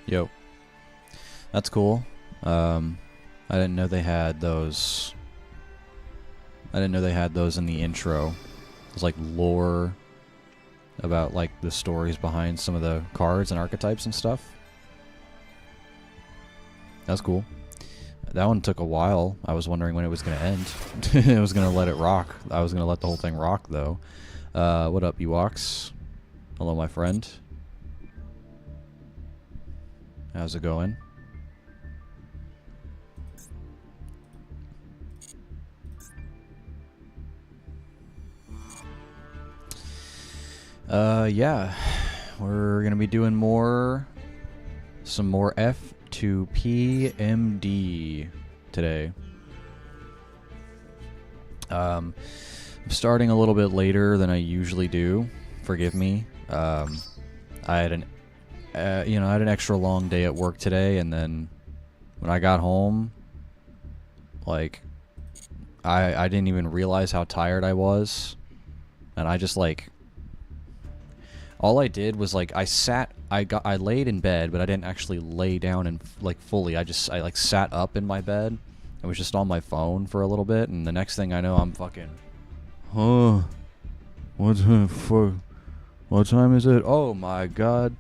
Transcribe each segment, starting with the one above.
Yo, that's cool. I didn't know they had those. I didn't know they had those in the intro. It's like lore about like the stories behind some of the cards and archetypes and stuff. That's cool. That one took a while. I was wondering when it was going to end. It was going to let it rock. I was going to let the whole thing rock, though. What up, Ewoks? Hello, my friend. How's it going? Yeah. We're going to be doing some more F2P MD today. I'm starting a little bit later than I usually do. Forgive me. I had an extra long day at work today, and then when I got home, like, I didn't even realize how tired I was, and I just like, all I did was like, I laid in bed, but I didn't actually lay down and like fully. I like sat up in my bed. I was just on my phone for a little bit, and the next thing I know, I'm fucking, what time is it? Oh my god.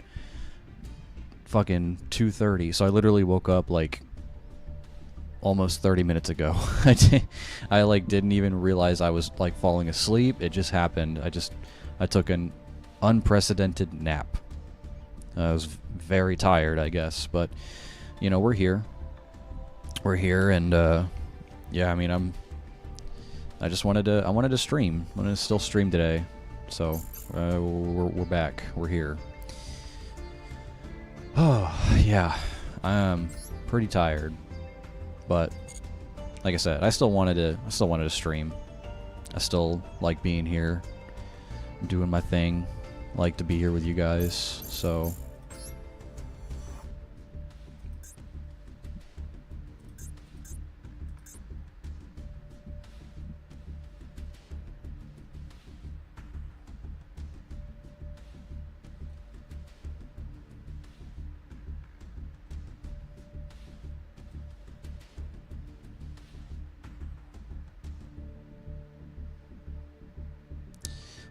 Fucking 2:30. So I literally woke up like almost 30 minutes ago. I like didn't even realize I was like falling asleep. It just happened. I took an unprecedented nap. I was very tired, I guess, but you know, we're here, and yeah, I mean, I wanted to stream. I wanted to still stream today, so we're back. We're here. Oh yeah, I'm pretty tired, but like I said, I still wanted to stream. I still like being here, doing my thing. Like to be here with you guys, so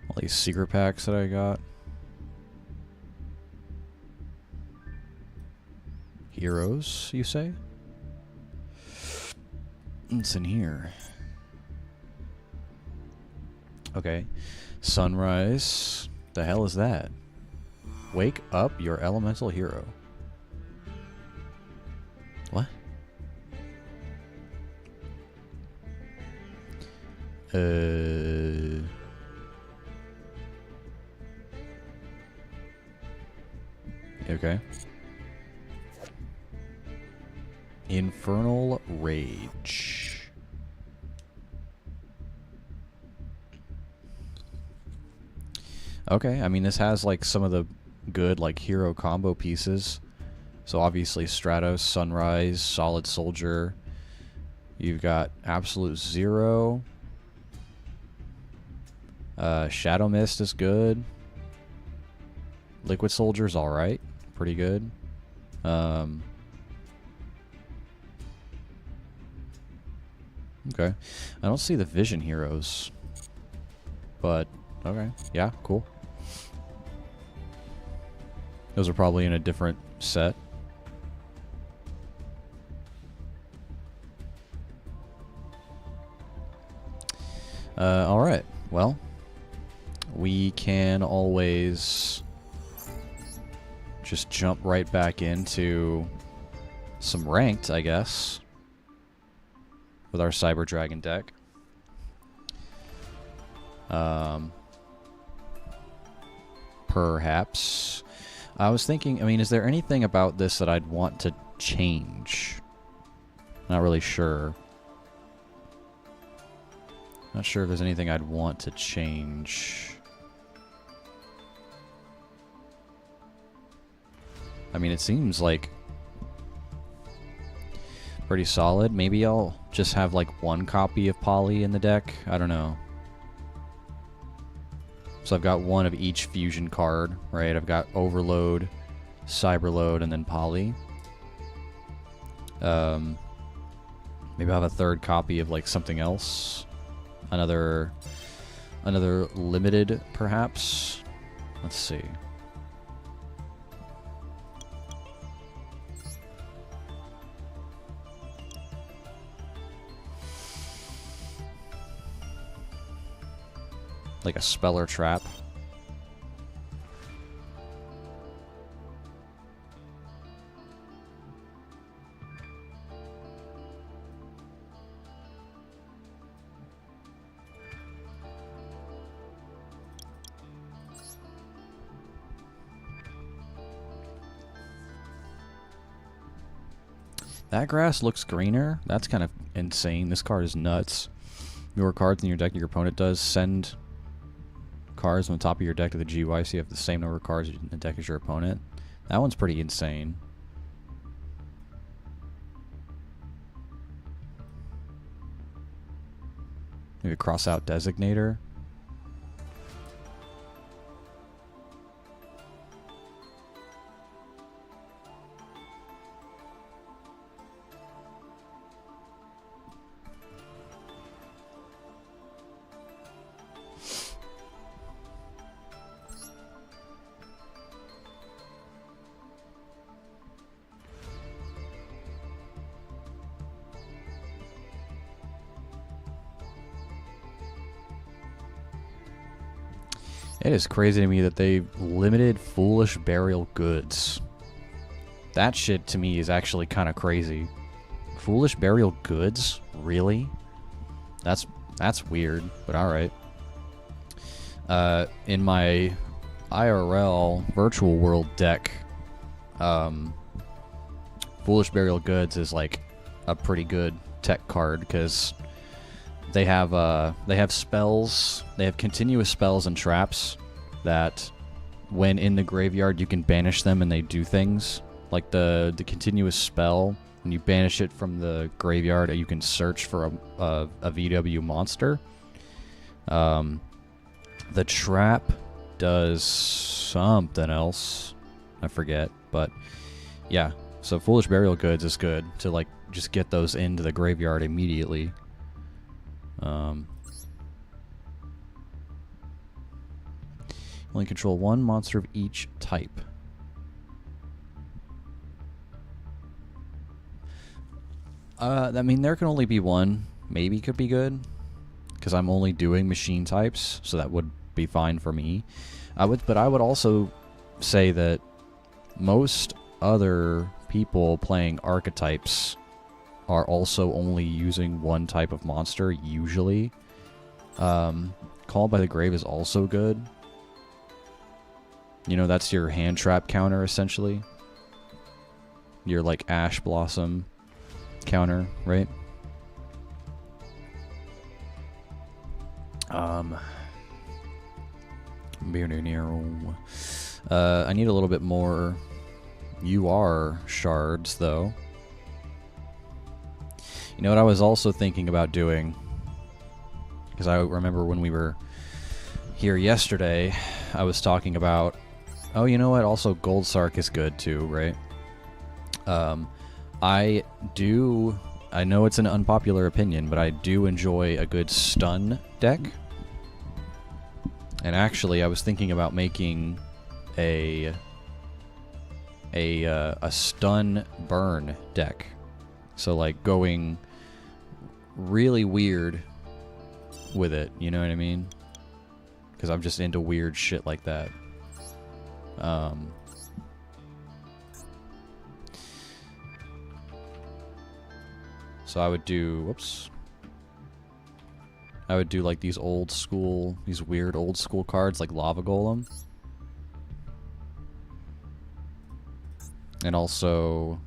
all these secret packs that I got. Heroes, you say? What's in here? Okay. Sunrise. The hell is that? Wake up your elemental hero. What? Okay. Infernal Rage. Okay, I mean, this has like some of the good like hero combo pieces. So obviously Stratos, Sunrise, Solid Soldier. You've got Absolute Zero. Shadow Mist is good. Liquid Soldier's alright. Pretty good. Okay. I don't see the Vision heroes. But, okay. Yeah, cool. Those are probably in a different set. Alright. Well, we can always just jump right back into some ranked, I guess, with our Cyber Dragon deck. Perhaps. I was thinking, I mean, is there anything about this that I'd want to change? Not really sure. Not sure if there's anything I'd want to change. I mean, it seems like pretty solid. Maybe I'll just have like one copy of Poly in the deck. I don't know. So I've got one of each fusion card, right? I've got Overload, Cyberload, and then Poly. Maybe I'll have a third copy of like something else. Another limited, perhaps. Let's see. Like a Speller Trap. That grass looks greener. That's kind of insane. This card is nuts. More cards in your deck than your opponent does. Send cards on the top of your deck to the GUI so you have the same number of cards in the deck as your opponent. That one's pretty insane. Maybe cross out Designator. It is crazy to me that they limited Foolish Burial Goods. That shit to me is actually kind of crazy. Foolish Burial Goods? Really? That's weird, but alright. In my IRL virtual world deck, Foolish Burial Goods is like a pretty good tech card because they have spells. They have continuous spells and traps that, when in the graveyard, you can banish them and they do things. Like the continuous spell, when you banish it from the graveyard, you can search for a VW monster. The trap does something else. I forget, but yeah. So Foolish Burial Goods is good to like just get those into the graveyard immediately. Only control one monster of each type. I mean, there can only be one. Maybe could be good, because I'm only doing machine types, so that would be fine for me. But I would also say that most other people playing archetypes are also only using one type of monster, usually. Called by the Grave is also good. You know, that's your hand trap counter, essentially. Your, like, Ash Blossom counter, right? I need a little bit more UR shards, though. You know what I was also thinking about doing? Because I remember when we were here yesterday, I was talking about... Oh, you know what? Also, Gold Sark is good, too, right? I know it's an unpopular opinion, but I do enjoy a good stun deck. And actually, I was thinking about making a stun burn deck. So, like, going really weird with it, you know what I mean? Because I'm just into weird shit like that. So I would do, whoops. I would do like these weird old school cards like Lava Golem. And also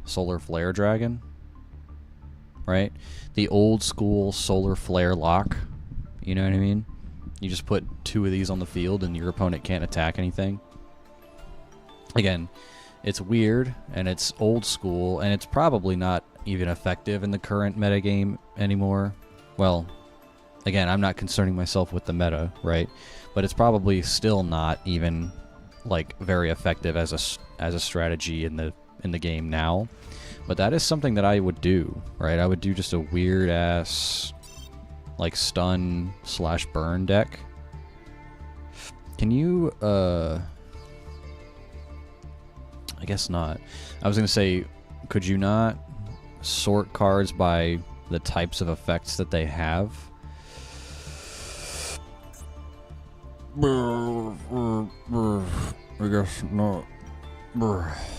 Solar Flare Dragon. Right? The old school Solar Flare lock. You know what I mean? You just put 2 of these on the field and your opponent can't attack anything. Again, it's weird and it's old school and it's probably not even effective in the current metagame anymore. Well, Again, I'm not concerning myself with the meta, right? But it's probably still not even like very effective as a strategy in the game now. But that is something that I would do, right? I would do just a weird ass like stun / burn deck. Can you I guess not. I was gonna say, could you not sort cards by the types of effects that they have? I guess not.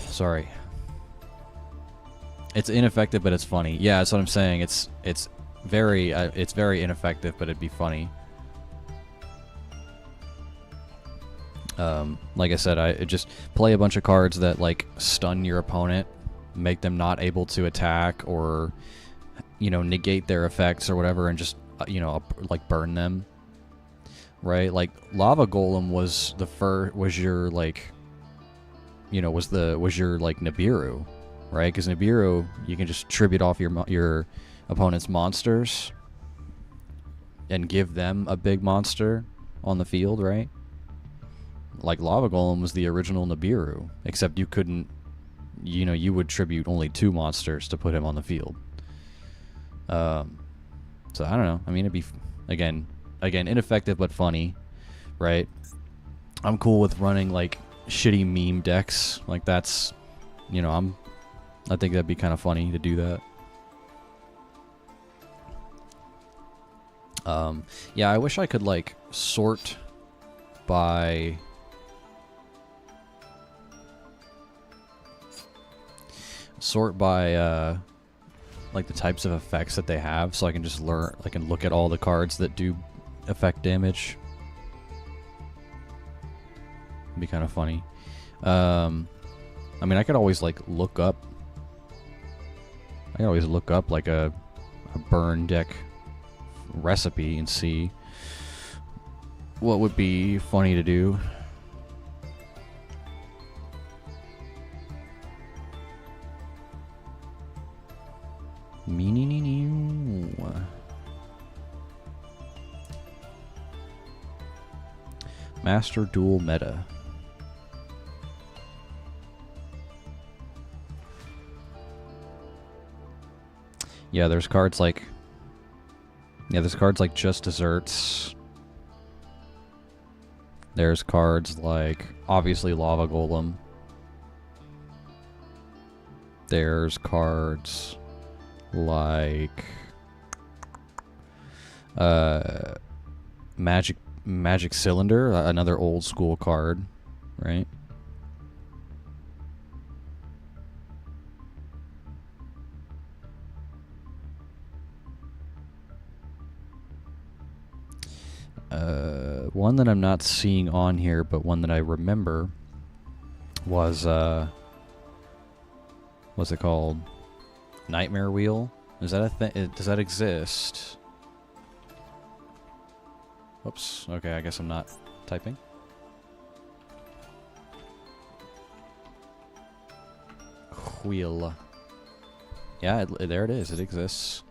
Sorry. It's ineffective, but it's funny. Yeah, that's what I'm saying. It's very ineffective, but it'd be funny. Like I said, I just play a bunch of cards that like stun your opponent, make them not able to attack, or negate their effects or whatever, and just like burn them. Right? Like Lava Golem was the first, was your like Nibiru, right? Because Nibiru, you can just tribute off your opponent's monsters and give them a big monster on the field, right? Like Lava Golem was the original Nibiru, except you couldn't, you would tribute only 2 monsters to put him on the field. So I don't know. I mean, it'd be again ineffective but funny, right? I'm cool with running like shitty meme decks. Like that's, I think that'd be kind of funny to do that. Yeah, I wish I could like sort by like the types of effects that they have, so I can just look at all the cards that do effect damage. It'd be kind of funny. I mean, I could always like look up like a burn deck recipe and see what would be funny to do. Master Duel meta. Yeah, there's cards like Just Desserts. There's cards like obviously Lava Golem. There's cards like Magic Cylinder, another old school card, right? One that I'm not seeing on here, but one that I remember was what's it called? Nightmare Wheel? Is that a thing? Does that exist? Oops. Okay, I guess I'm not typing. Wheel. Yeah, there it is. It exists.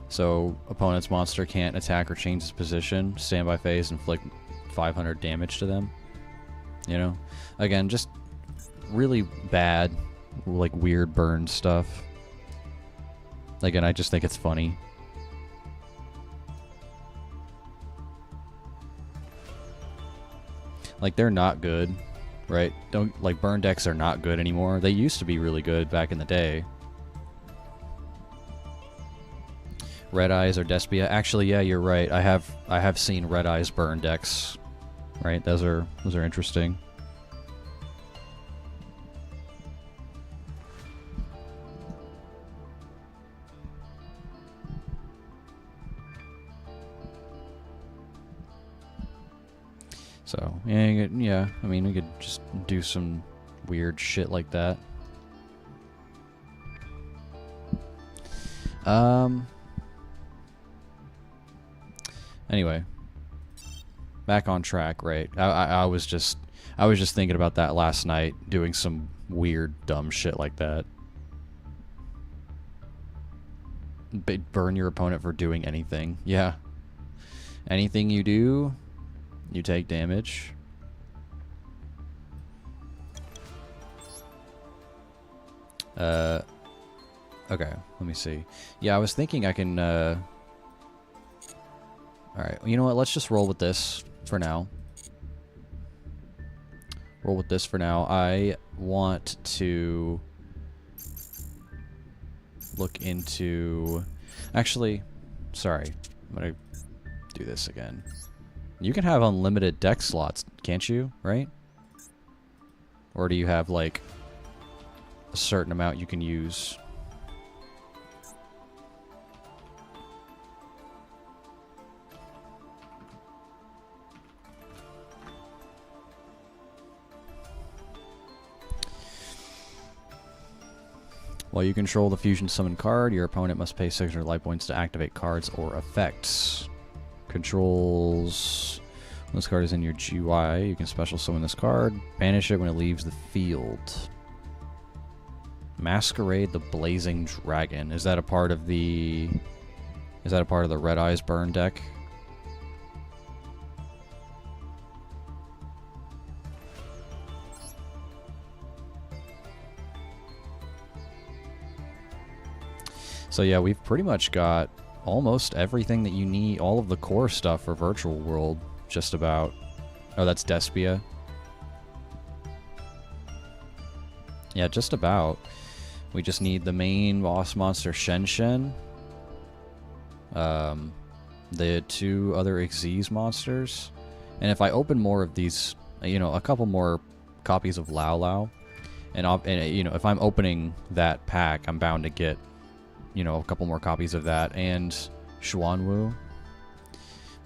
So, opponent's monster can't attack or change its position, stand by phase, inflict 500 damage to them. Again, just really bad, like weird burn stuff. Again, I just think it's funny. Like, they're not good, right? Burn decks are not good anymore. They used to be really good back in the day. Red Eyes or Despia. Actually, yeah, you're right. I have seen Red Eyes burn decks. Right? Those are interesting. So, yeah, I mean, we could just do some weird shit like that. Anyway, back on track, right? I was just thinking about that last night, doing some weird, dumb shit like that. Burn your opponent for doing anything. Yeah. Anything you do, you take damage. Okay, let me see. Yeah, I was thinking I can, Alright, you know what? Let's just roll with this for now. Roll with this for now. I want to look into... Actually, sorry. I'm going to do this again. You can have unlimited deck slots, can't you? Right? Or do you have, like, a certain amount you can use? While you control the fusion summon card, your opponent must pay 600 life points to activate cards or effects. Controls... When this card is in your GUI, you can special summon this card. Banish it when it leaves the field. Masquerade the Blazing Dragon. Is that a part of the... Is that a part of the Red Eyes Burn deck? So yeah, we've pretty much got almost everything that you need, all of the core stuff for Virtual World, just about. Oh, that's Despia. Yeah, just about. We just need the main boss monster, Shen Shen. The 2 other Xyz monsters. And if I open more of these, you know, a couple more copies of Lao Lao, and you know, if I'm opening that pack, I'm bound to get, you know, a couple more copies of that, and Xuanwu.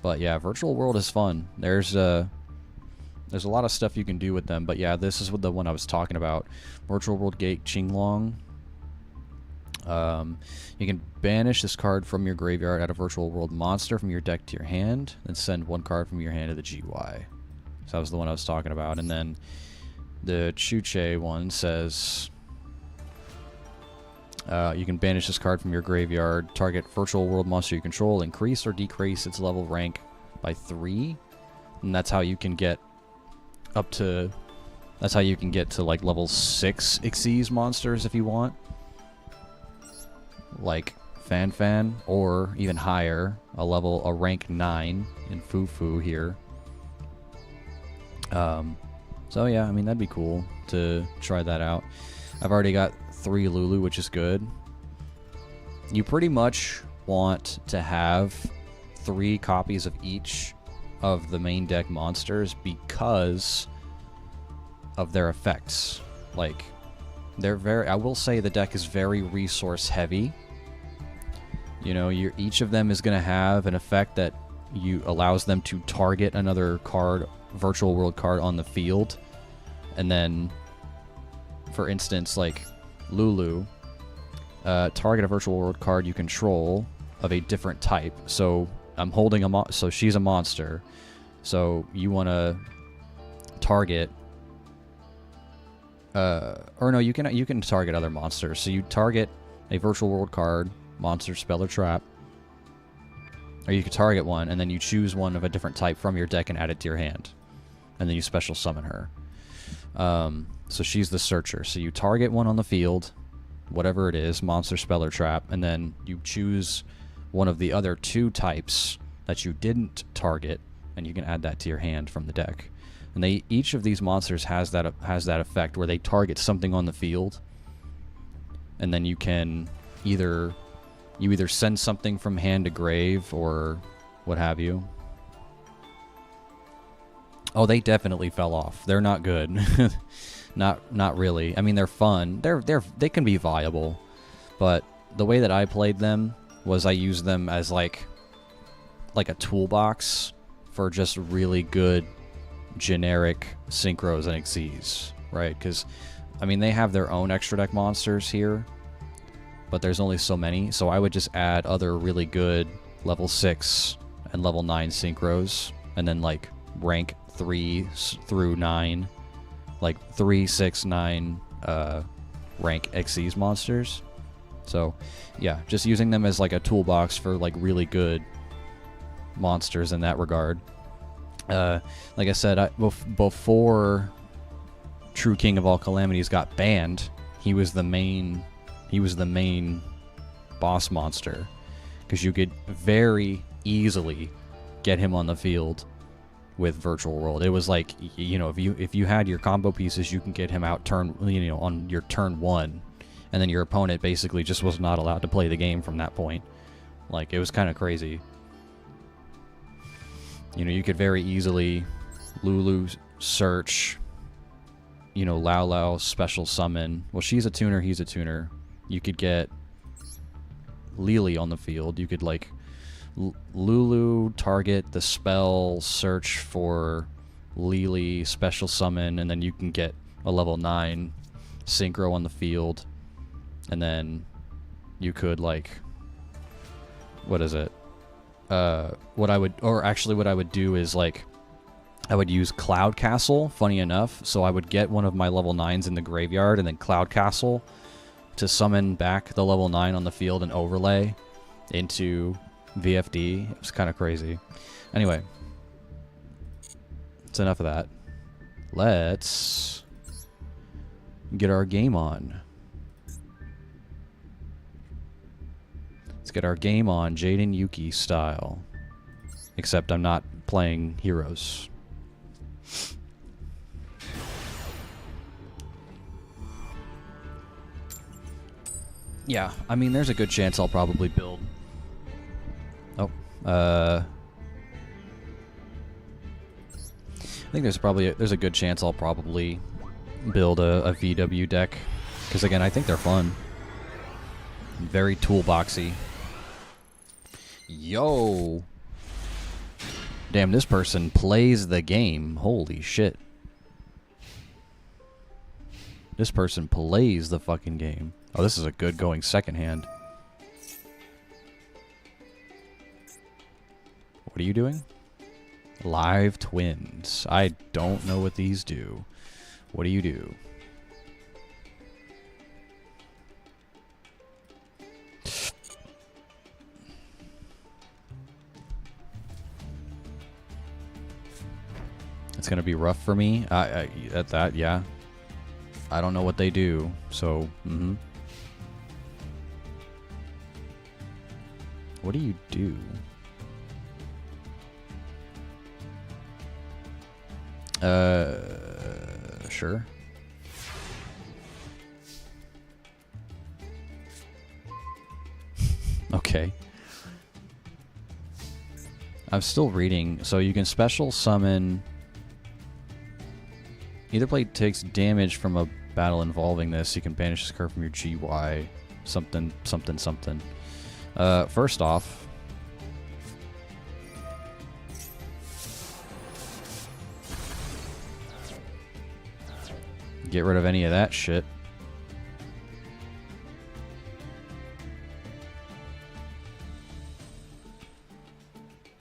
But yeah, Virtual World is fun. There's a lot of stuff you can do with them, but yeah, this is what the one I was talking about. Virtual World Gate Qinglong. You can banish this card from your graveyard, add a Virtual World monster from your deck to your hand, then send 1 card from your hand to the GUI. So that was the one I was talking about. And then the Chuche one says... you can banish this card from your graveyard, target Virtual World monster you control, increase or decrease its level rank by 3. And that's how you can get up to... That's how you can get to, like, level 6 Xyz monsters if you want. Like Fan Fan, or even higher, a rank 9 in Fufu here. So yeah, I mean, that'd be cool to try that out. I've already got 3 Lulu, which is good. You pretty much want to have 3 copies of each of the main deck monsters because of their effects. Like, they're very... I will say the deck is very resource heavy. You know, each of them is going to have an effect that allows them to target another card, Virtual World card on the field. And then, for instance, like Lulu, target a Virtual World card you control of a different type. So I'm holding so she's a monster. So you want to target, or no, you can target other monsters. So you target a Virtual World card, monster, spell, or trap, or you could target one, and then you choose one of a different type from your deck and add it to your hand, and then you special summon her. So she's the searcher. So you target one on the field, whatever it is, monster, spell, or trap, and then you choose one of the other 2 types that you didn't target, and you can add that to your hand from the deck. And each of these monsters has that effect where they target something on the field, and then you can either send something from hand to grave or what have you. Oh, they definitely fell off. They're not good. Not really. I mean, they're fun. They can be viable, but the way that I played them was I used them as like a toolbox for just really good generic synchros and Xyz, right? Because I mean, they have their own extra deck monsters here, but there's only so many, so I would just add other really good level 6 and level 9 synchros, and then like rank 3 through 9, like 3, 6, 9 rank Xyz monsters. So, yeah, just using them as like a toolbox for like really good monsters in that regard. Like I said, before True King of All Calamities got banned, he was the main boss monster, because you could very easily get him on the field with Virtual World. It was like, you know, if you had your combo pieces, you can get him out on your turn 1, and then your opponent basically just was not allowed to play the game from that point. Like, it was kind of crazy. You know, you could very easily Lulu search, you know, Lao Lao special summon. Well, she's a tuner, he's a tuner. You could get Lily on the field. You could, like, Lulu target the spell, search for Lily, special summon, and then you can get a level 9 synchro on the field. And then you could, like, what is it? What I would do is, like, I would use Cloud Castle, funny enough. So I would get one of my level 9s in the graveyard and then Cloud Castle to summon back the level 9 on the field and overlay into VFD. It was kind of crazy. Anyway, it's enough of that. Let's get our game on. Let's get our game on Jaden Yuki style. Except I'm not playing heroes. Yeah, I mean, there's a good chance I'll probably build... Oh, I think there's a good chance I'll probably build a VW deck. Because, again, I think they're fun. Very toolboxy. Yo! Damn, this person plays the game. Holy shit. This person plays the fucking game. Oh, this is a good going second hand. What are you doing? Live Twins. I don't know what these do. What do you do? It's gonna be rough for me. At that, yeah. I don't know what they do, so What do you do? Sure. Okay. I'm still reading. So you can special summon... Either player takes damage from a battle involving this. You can banish this card from your GY. Something, something, something. First off... Get rid of any of that shit.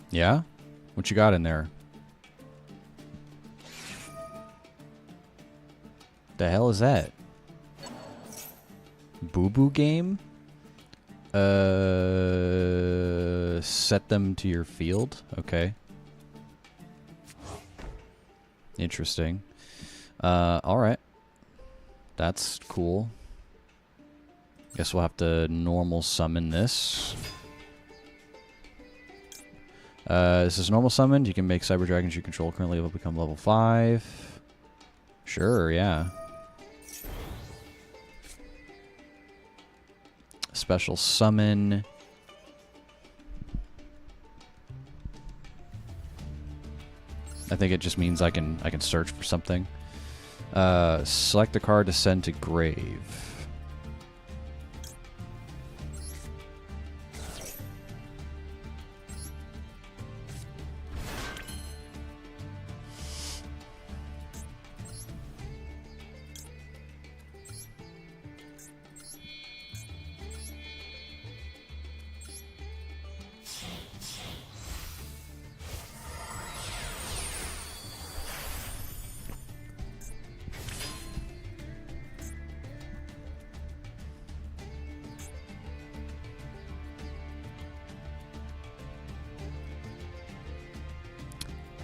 Yeah? What you got in there? The hell is that? Boo Boo game? Set them to your field? Okay. Interesting. Alright. That's cool. Guess we'll have to normal summon this. This is normal summoned. You can make Cyber Dragons you control currently will become level 5. Sure, yeah. Special summon. I think it just means I can search for something. Select a card to send to grave.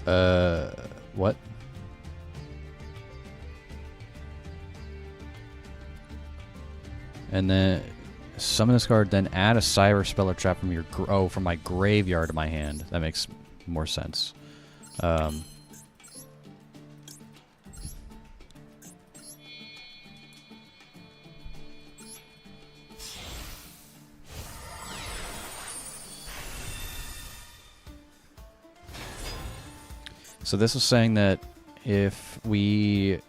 What? And then summon this card, then add a Cyber Spell or Trap from your from my graveyard to my hand. That makes more sense. So this was saying that if we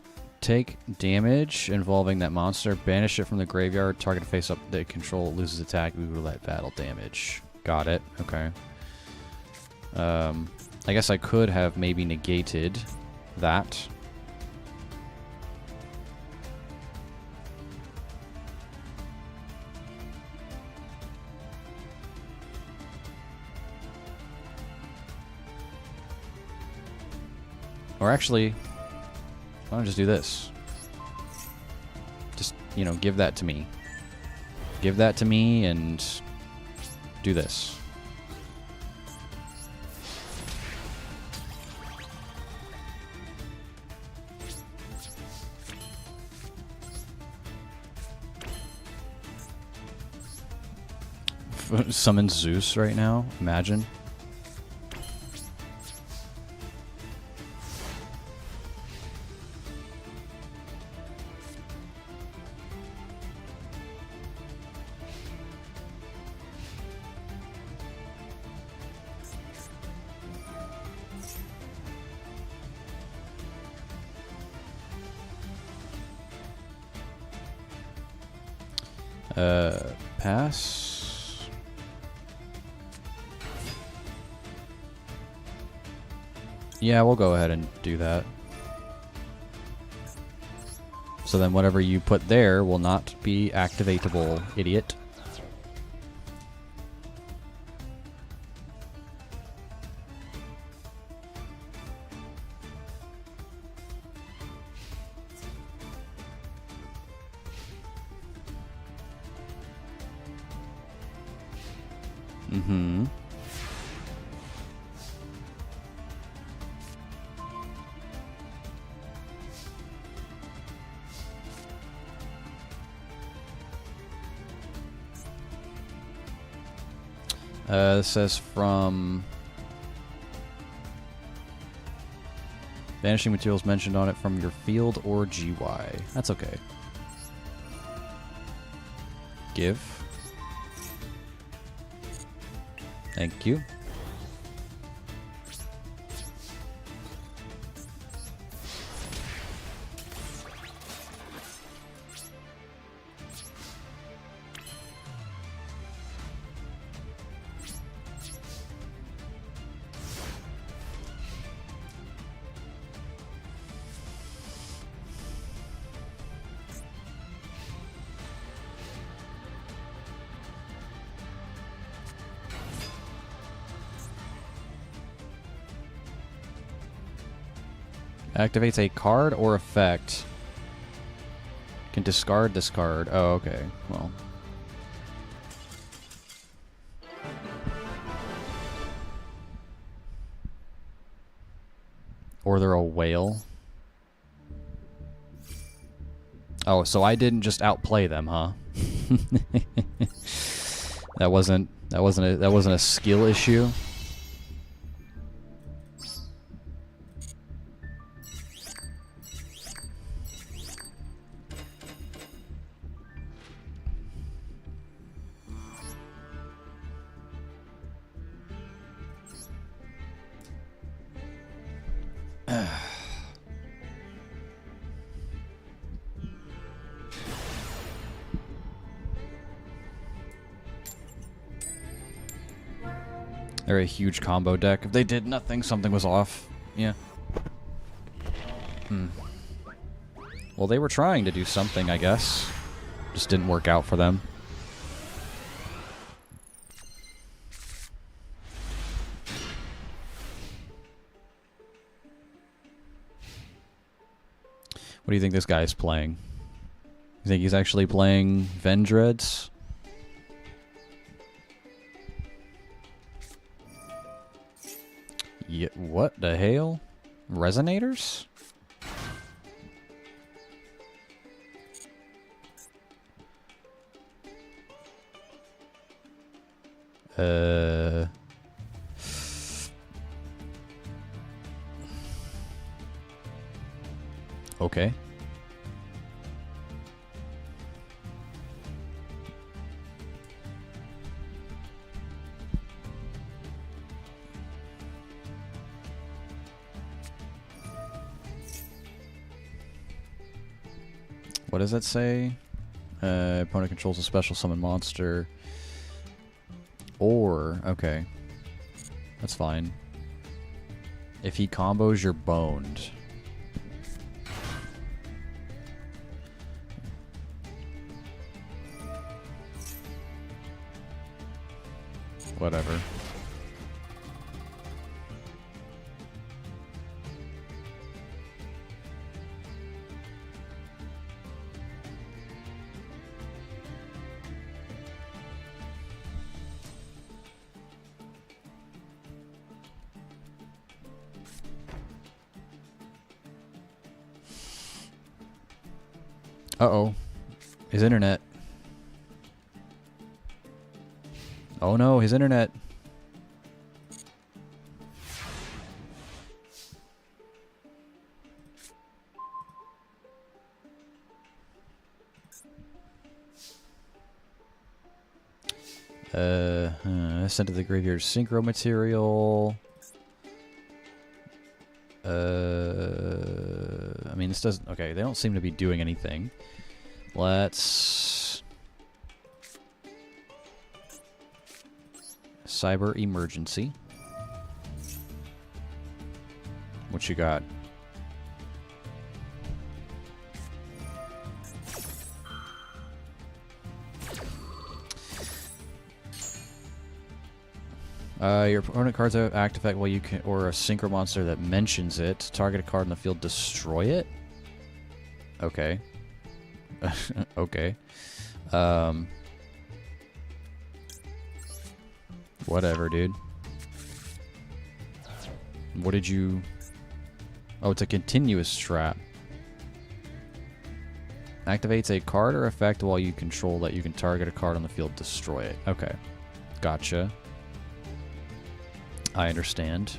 take damage involving that monster, banish it from the graveyard, target face up that control loses attack, we will let battle damage. Got it. Okay. I guess I could have maybe negated that. Or actually, why don't I just do this? Just, you know, give that to me. Give that to me and do this. Summon Zeus right now, imagine. Pass. Yeah, we'll go ahead and do that. So then whatever you put there will not be activatable, idiot. Mm-hmm. This says from vanishing materials mentioned on it from your field or GY. That's okay. Give. Thank you. Activates a card or effect. Can discard this card. Oh, okay. Well. Or they're a whale. Oh, so I didn't just outplay them, huh? That wasn't a skill issue. They're a huge combo deck. If they did nothing, something was off. Yeah. Well, they were trying to do something, I guess. Just didn't work out for them. What do you think this guy is playing? You think he's actually playing Vendreads? What the hell? Resonators? Okay. What does that say? Opponent controls a special summon monster. Or, okay. That's fine. If he combos, you're boned. Whatever. Uh-oh. His internet. Oh no, his internet. Sent to the graveyard synchro material. I mean, this doesn't... Okay, they don't seem to be doing anything. Let's... Cyber Emergency. What you got? Your opponent cards have act effect while you can, or a synchro monster that mentions it. Target a card in the field, destroy it. Okay. Okay. Whatever, dude. What did you... Oh, it's a continuous trap. Activates a card or effect while you control that you can target a card on the field, destroy it. Okay. Gotcha. I understand.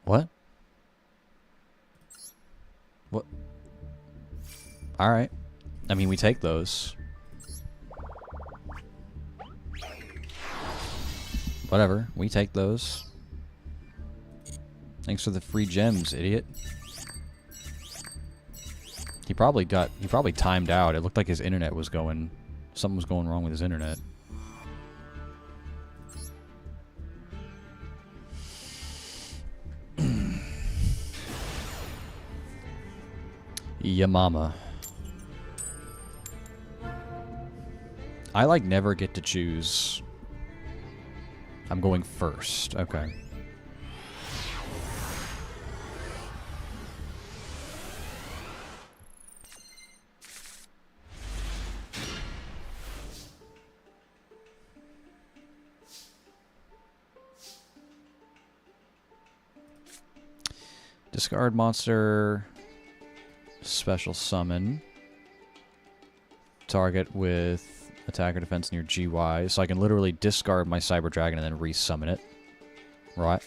What? What? Alright. I mean, we take those. Whatever. We take those. Thanks for the free gems, idiot. He probably timed out. It looked like his internet was going... Something was going wrong with his internet. Ya mama. I, like, never get to choose. I'm going first. Okay. Discard monster, special summon, target with attack or defense near GY, so I can literally discard my Cyber Dragon and then resummon it, right?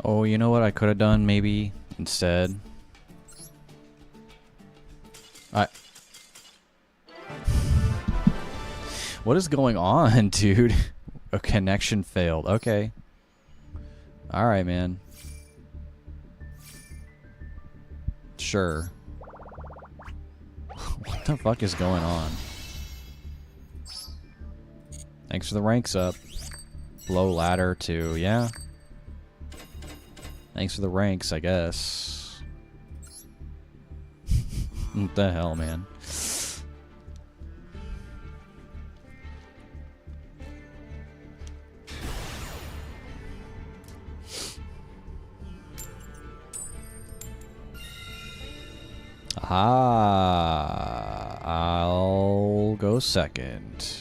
Oh, you know what I could have done maybe instead? What is going on, dude? A connection failed. Okay. Alright, man. Sure. What the fuck is going on? Thanks for the ranks up. Low ladder too, yeah. Thanks for the ranks, I guess. What the hell, man? Ah, I'll go second.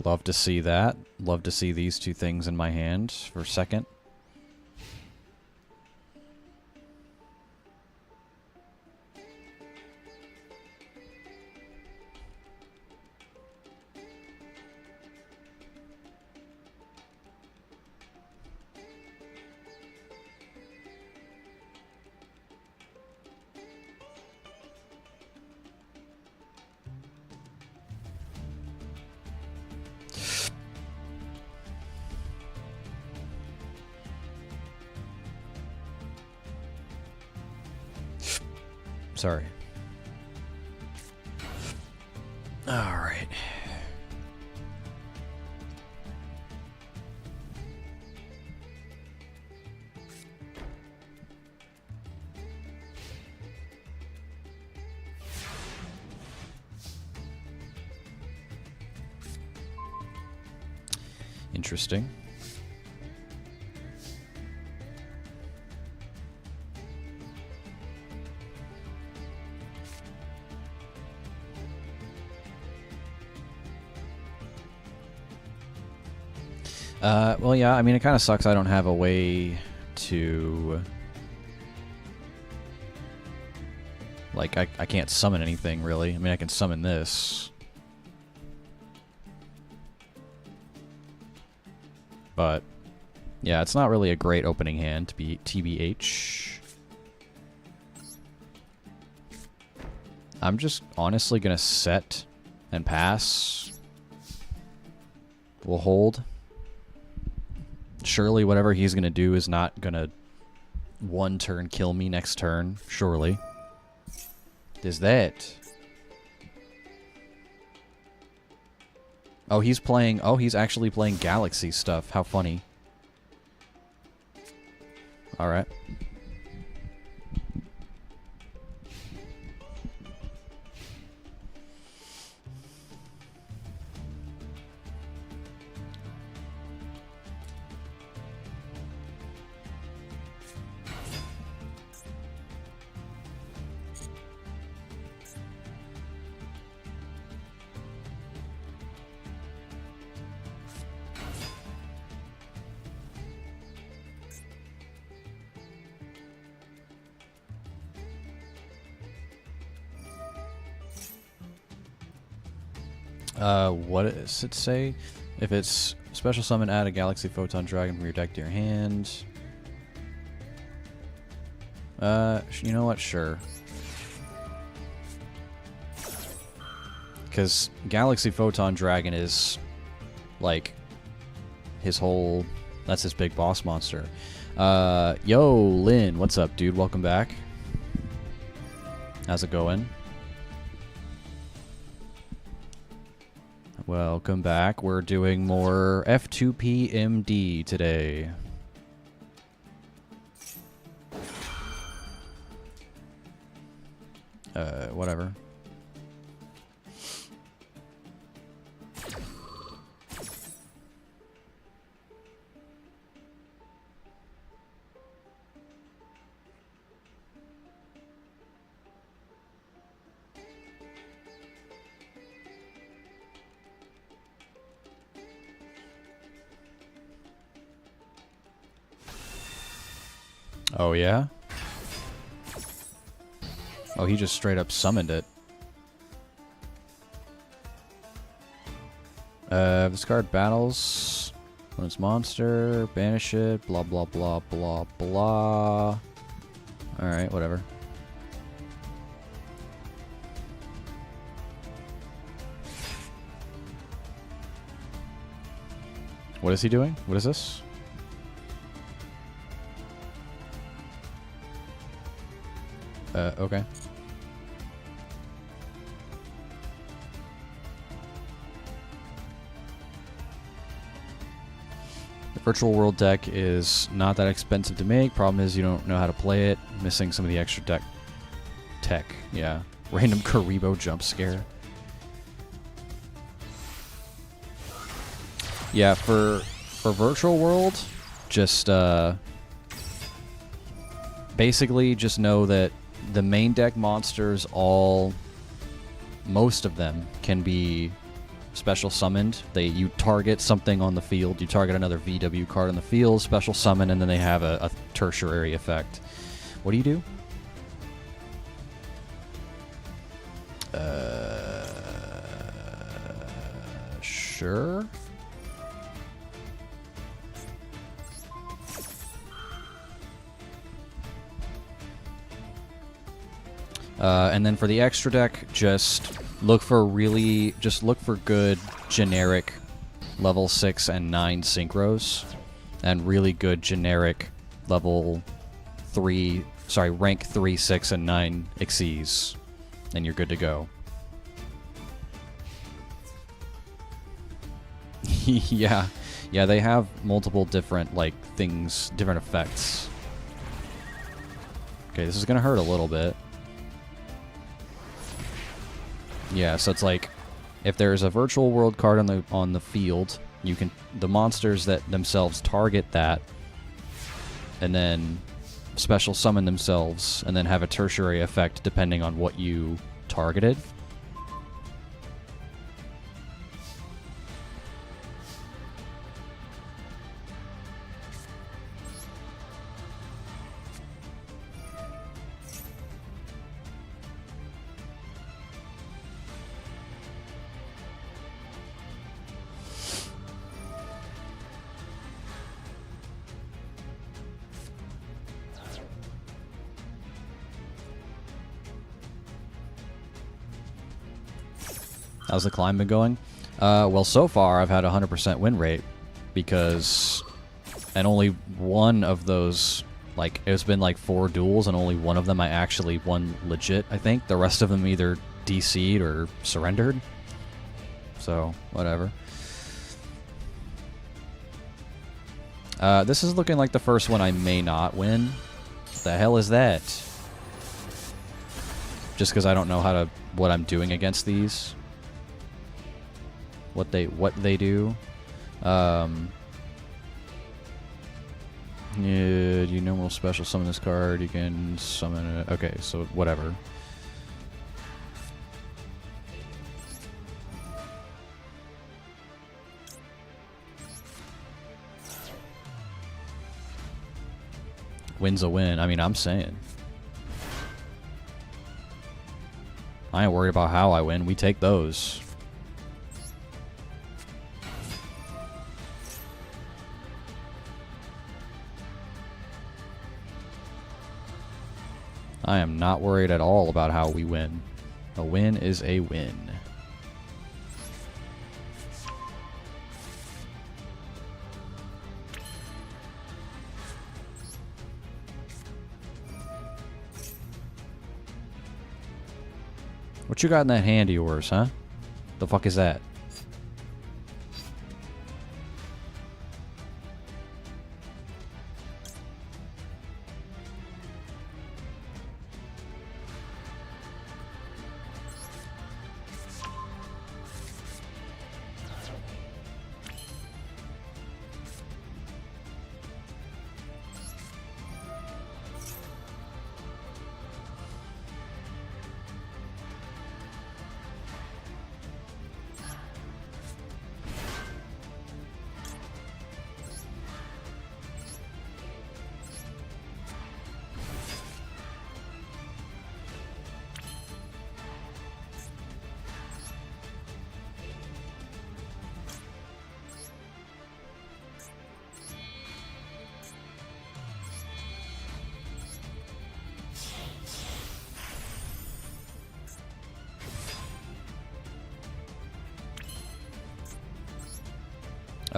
Love to see that. Love to see these two things in my hand for second. Sorry. All right. Interesting. Well, yeah, I mean, it kind of sucks I don't have a way to... Like, I can't summon anything, really. I mean, I can summon this. But, yeah, it's not really a great opening hand, to be TBH. I'm just honestly gonna set and pass. We'll hold. Surely whatever he's gonna do is not gonna one turn kill me next turn. Surely. Is that? Oh, he's playing... Oh, he's actually playing Galaxy stuff. How funny. Alright. What does it say? If it's special summon, add a Galaxy Photon Dragon from your deck to your hand. You know what? Sure. Because Galaxy Photon Dragon is, like, his whole... That's his big boss monster. Yo, Lynn, what's up, dude? Welcome back. How's it going? Welcome back. We're doing more F2P MD today. Whatever. Oh, yeah? Oh, he just straight up summoned it. Discard battles. When it's monster, banish it, blah blah blah blah blah. Alright, whatever. What is he doing? What is this? Okay. The Virtual World deck is not that expensive to make. Problem is you don't know how to play it. Missing some of the extra deck tech. Yeah. Random Karibo jump scare. Yeah, for Virtual World, just basically just know that the main deck monsters, most of them can be special summoned. You target something on the field, you target another VW card on the field, special summon, and then they have a tertiary effect. What do you do? Sure. And then for the extra deck, just look for good generic level 6 and 9 synchros, and really good generic level 3, rank 3, 6, and 9 Xyz, and you're good to go. Yeah, they have multiple different different effects. Okay, this is gonna hurt a little bit. Yeah, so it's like if there's a Virtual World card on the field, the monsters that themselves target that, and then special summon themselves, and then have a tertiary effect depending on what you targeted. How's the climb been going? Well, so far I've had a 100% win rate and only one of those, it's been 4 duels, and only one of them I actually won legit, I think. The rest of them either DC'd or surrendered. So, whatever. This is looking like the first one I may not win. What the hell is that? Just because I don't know what I'm doing against these. What they do. Yeah, you normal special summon this card. You can summon it. Okay, so whatever. Win's a win. I mean, I'm saying. I ain't worried about how I win. We take those. I am not worried at all about how we win. A win is a win. What you got in that hand of yours, huh? The fuck is that?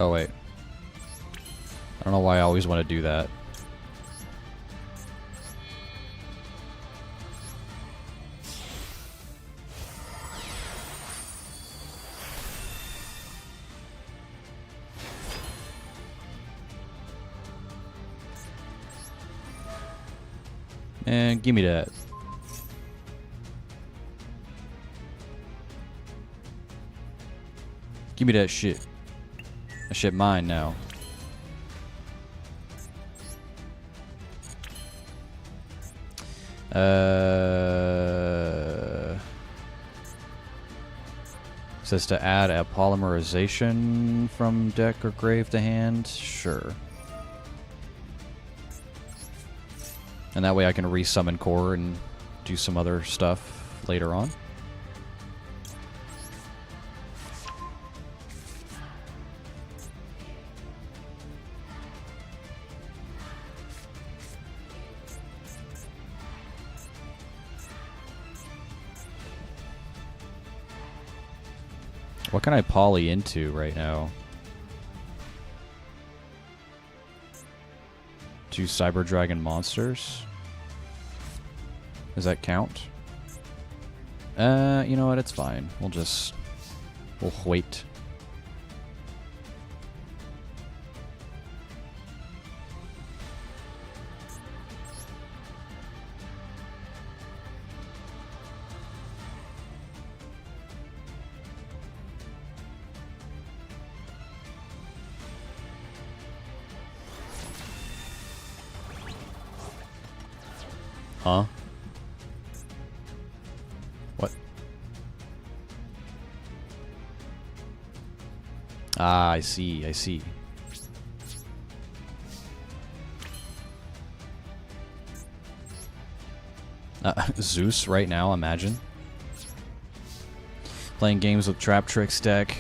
Oh, wait. I don't know why I always want to do that. And give me that. Give me that shit. That shit mine now. Says to add a polymerization from deck or grave to hand. Sure. And that way I can resummon core and do some other stuff later on. What can I poly into right now? 2 Cyber Dragon monsters? Does that count? You know what? It's fine. We'll wait. Huh? What? Ah, I see, I see. Zeus right now, imagine. Playing games with Trap Trick's deck.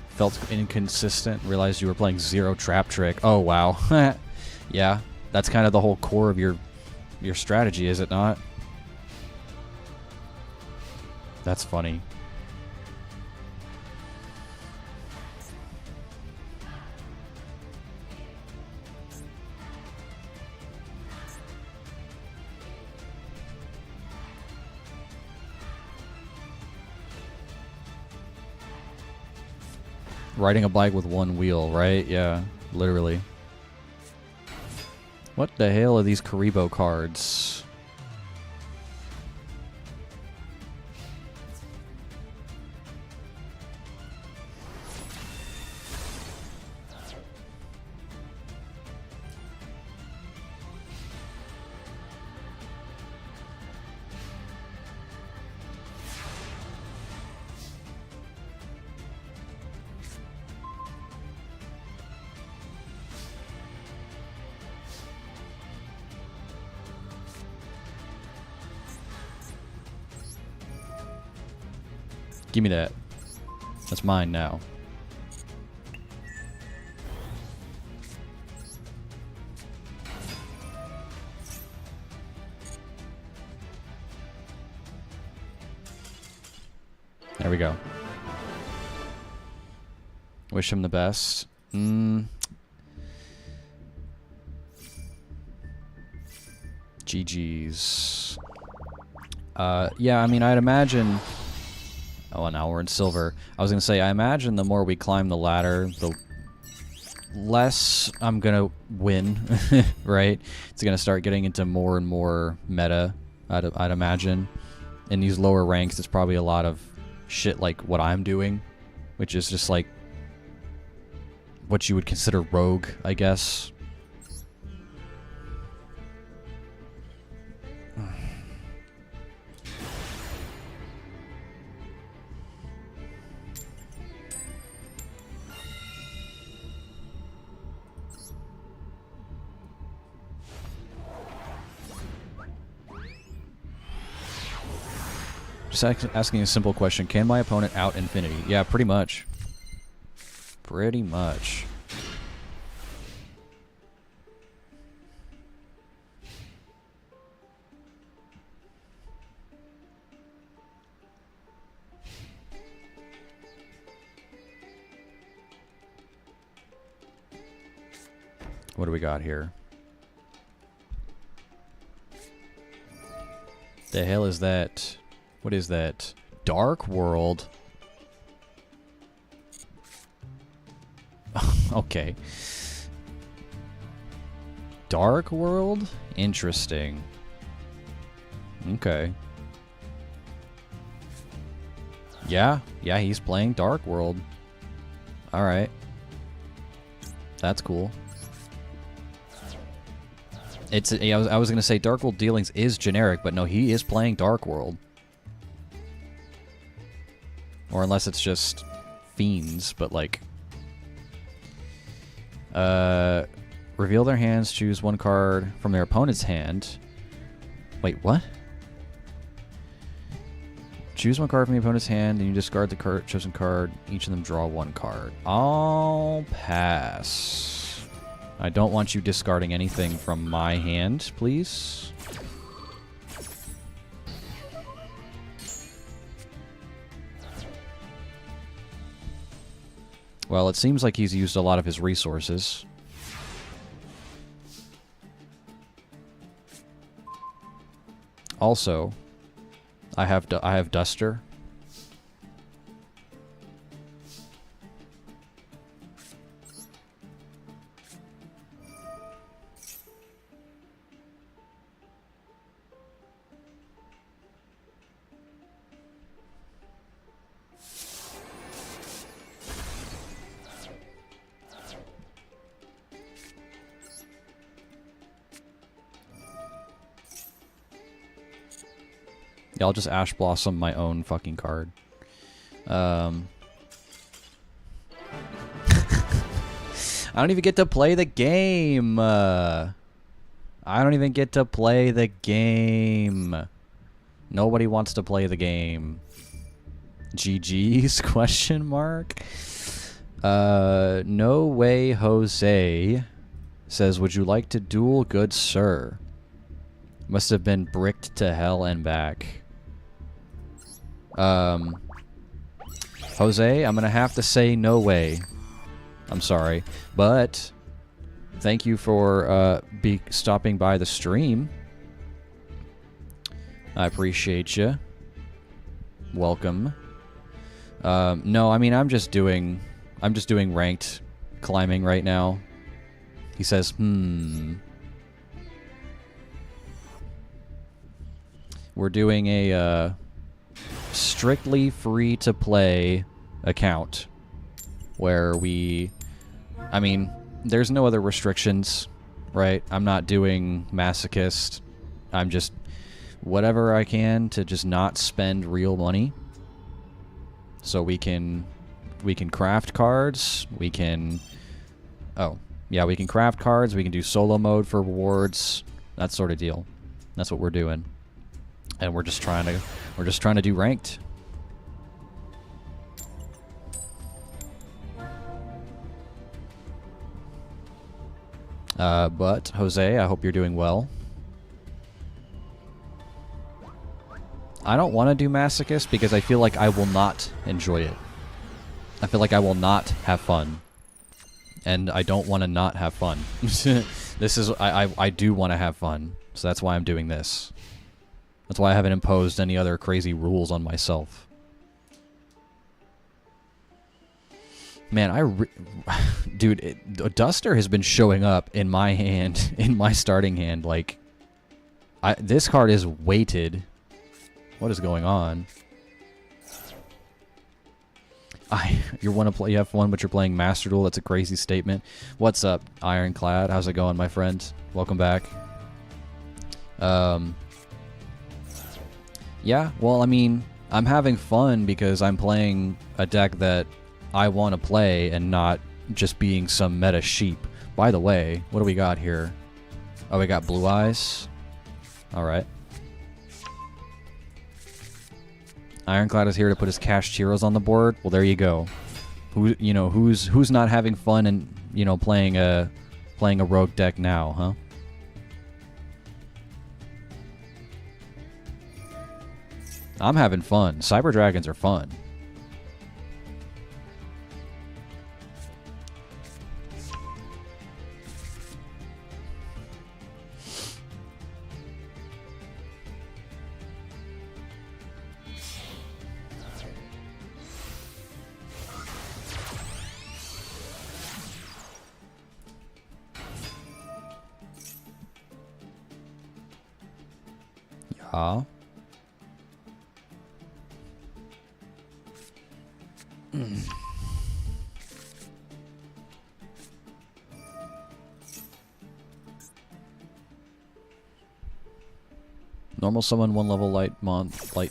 Felt inconsistent. Realized you were playing 0 Trap Trick. Oh, wow. Yeah, that's kind of the whole core of your strategy, is it not? That's funny. Riding a bike with 1 wheel, right? Yeah, literally. What the hell are these Karibo cards? Give me that. That's mine now. There we go. Wish him the best. GG's. Yeah, I mean, I'd imagine... Oh, now we're in silver. I was going to say, I imagine the more we climb the ladder, the less I'm going to win, right? It's going to start getting into more and more meta, I'd imagine. In these lower ranks, it's probably a lot of shit like what I'm doing, which is just like what you would consider rogue, I guess. Just asking a simple question. Can my opponent out infinity? Yeah, pretty much. Pretty much. What do we got here? The hell is that? What is that? Dark World? Okay. Dark World? Interesting. Okay. Yeah, he's playing Dark World. Alright. That's cool. It's I was gonna say Dark World Dealings is generic, but no, he is playing Dark World. Or unless it's just fiends, but like reveal their hands, choose one card from their opponent's hand. Wait, what? Choose one card from the opponent's hand, and you discard the chosen card. Each of them draw one card. I'll pass. I don't want you discarding anything from my hand, please. Well, it seems like he's used a lot of his resources. Also, I have Duster. Yeah, I'll just Ash Blossom my own fucking card. I don't even get to play the game. I don't even get to play the game. Nobody wants to play the game. GG's? Question mark. No way Jose says, would you like to duel, good sir? Must have been bricked to hell and back. Jose, I'm gonna have to say no way. I'm sorry, but thank you for stopping by the stream. I appreciate you. Welcome. No, I mean I'm just doing ranked climbing right now. He says, We're doing a strictly free-to-play account where I mean, there's no other restrictions, right? I'm not doing masochist. I'm just whatever I can to just not spend real money. So we can craft cards. We can we can craft cards. We can do solo mode for rewards. That sort of deal. That's what we're doing. And we're just trying to do ranked. But Jose, I hope you're doing well. I don't want to do masochist because I feel like I will not enjoy it. I feel like I will not have fun. And I don't want to not have fun. I do want to have fun. So that's why I'm doing this. That's why I haven't imposed any other crazy rules on myself. Man, dude, Duster has been showing up in my hand, in my starting hand. Like, this card is weighted. What is going on? You have fun, but you're playing Master Duel. That's a crazy statement. What's up, Ironclad? How's it going, my friend? Welcome back. Yeah, well, I mean, I'm having fun because I'm playing a deck that I want to play and not just being some meta sheep. By the way, what do we got here? Oh, we got Blue Eyes. Alright. Ironclad is here to put his cached heroes on the board. Well, there you go. Who's not having fun and, playing a rogue deck now, huh? I'm having fun. Cyber Dragons are fun. Ah. Normal summon 1 level light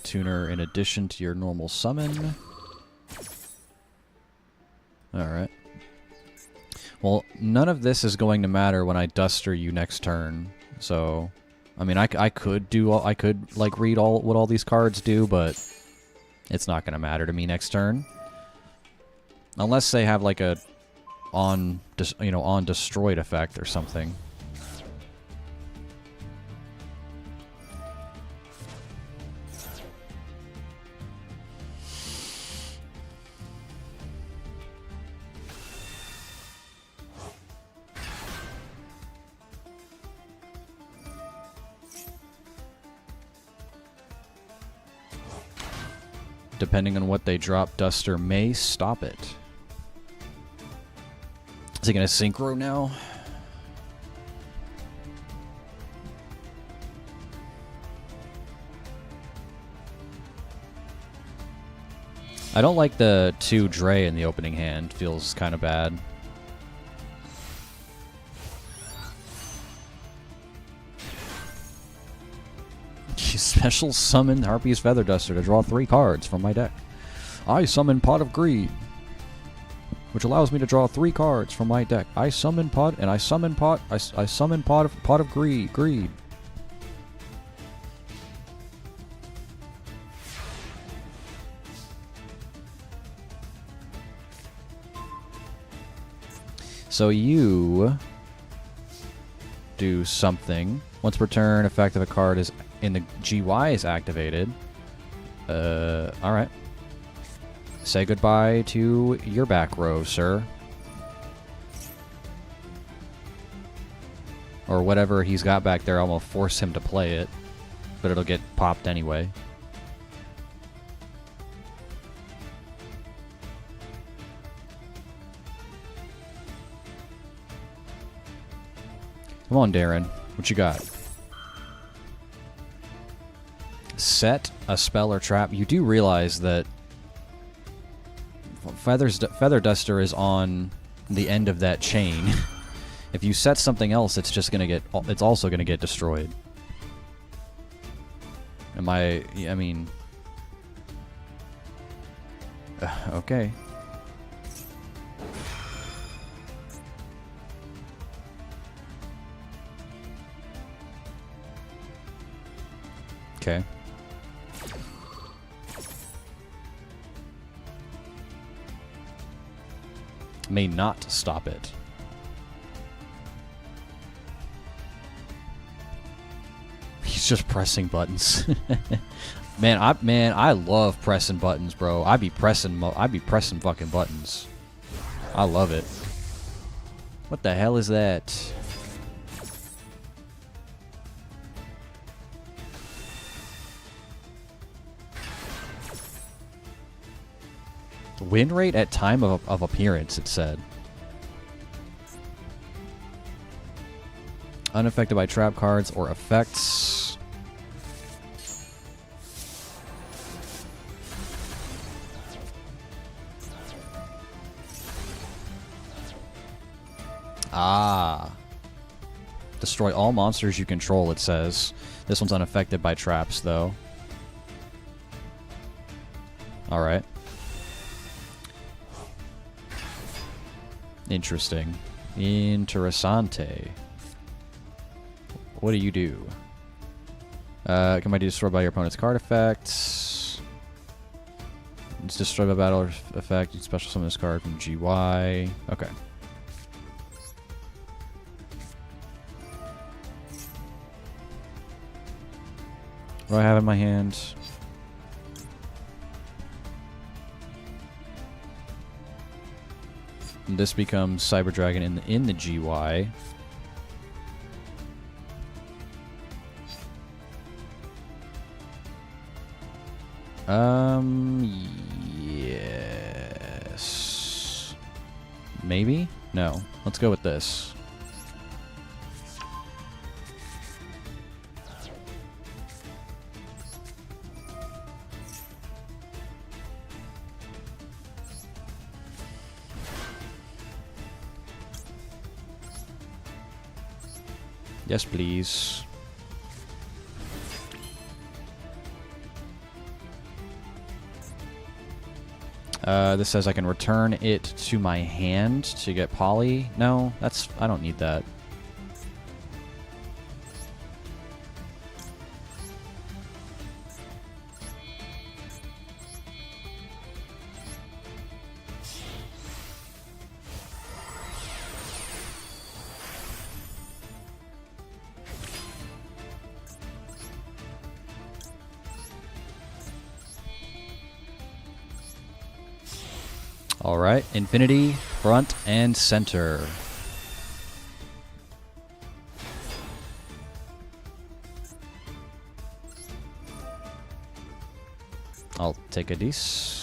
tuner in addition to your normal summon. Alright. Well, none of this is going to matter when I duster you next turn. So, I mean, I could do I could like read what all these cards do, but it's not going to matter to me next turn. Unless they have like a on destroyed effect or something. Depending on what they drop, Duster may stop it. Is he going to synchro now? I don't like the 2 Dre in the opening hand. Feels kind of bad. Special summon Harpy's Feather Duster to draw 3 cards from my deck. I summon Pot of Greed, which allows me to draw 3 cards from my deck. I summon Pot, and I summon Pot. I summon Pot of Greed. So you do something. Once per turn, effect of a card is in the GY is activated. Alright. Say goodbye to your back row, sir. Or whatever he's got back there, I'm gonna force him to play it. But it'll get popped anyway. Come on, Darren. What you got? Set a spell or trap. You do realize that Feather Duster is on the end of that chain. If you set something else, it's just gonna get. It's also gonna get destroyed. I mean. Okay. Okay. May not stop it. He's just pressing buttons. man, I love pressing buttons, bro. I be pressing fucking buttons. I love it. What the hell is that? Win rate at time of appearance, it said. Unaffected by trap cards or effects. Ah. Destroy all monsters you control, it says. This one's unaffected by traps, though. Alright. Interesting. Interessante. What do you do? Can be destroyed by your opponent's card effects. It's destroyed by battle effect. You special summon this card from GY. Okay. What do I have in my hand? And this becomes Cyber Dragon in the GY. Yes. Maybe? No. Let's go with this. Yes, please. This says I can return it to my hand to get poly. No, that's... I don't need that. Alright, infinity, front, and center. I'll take a dece.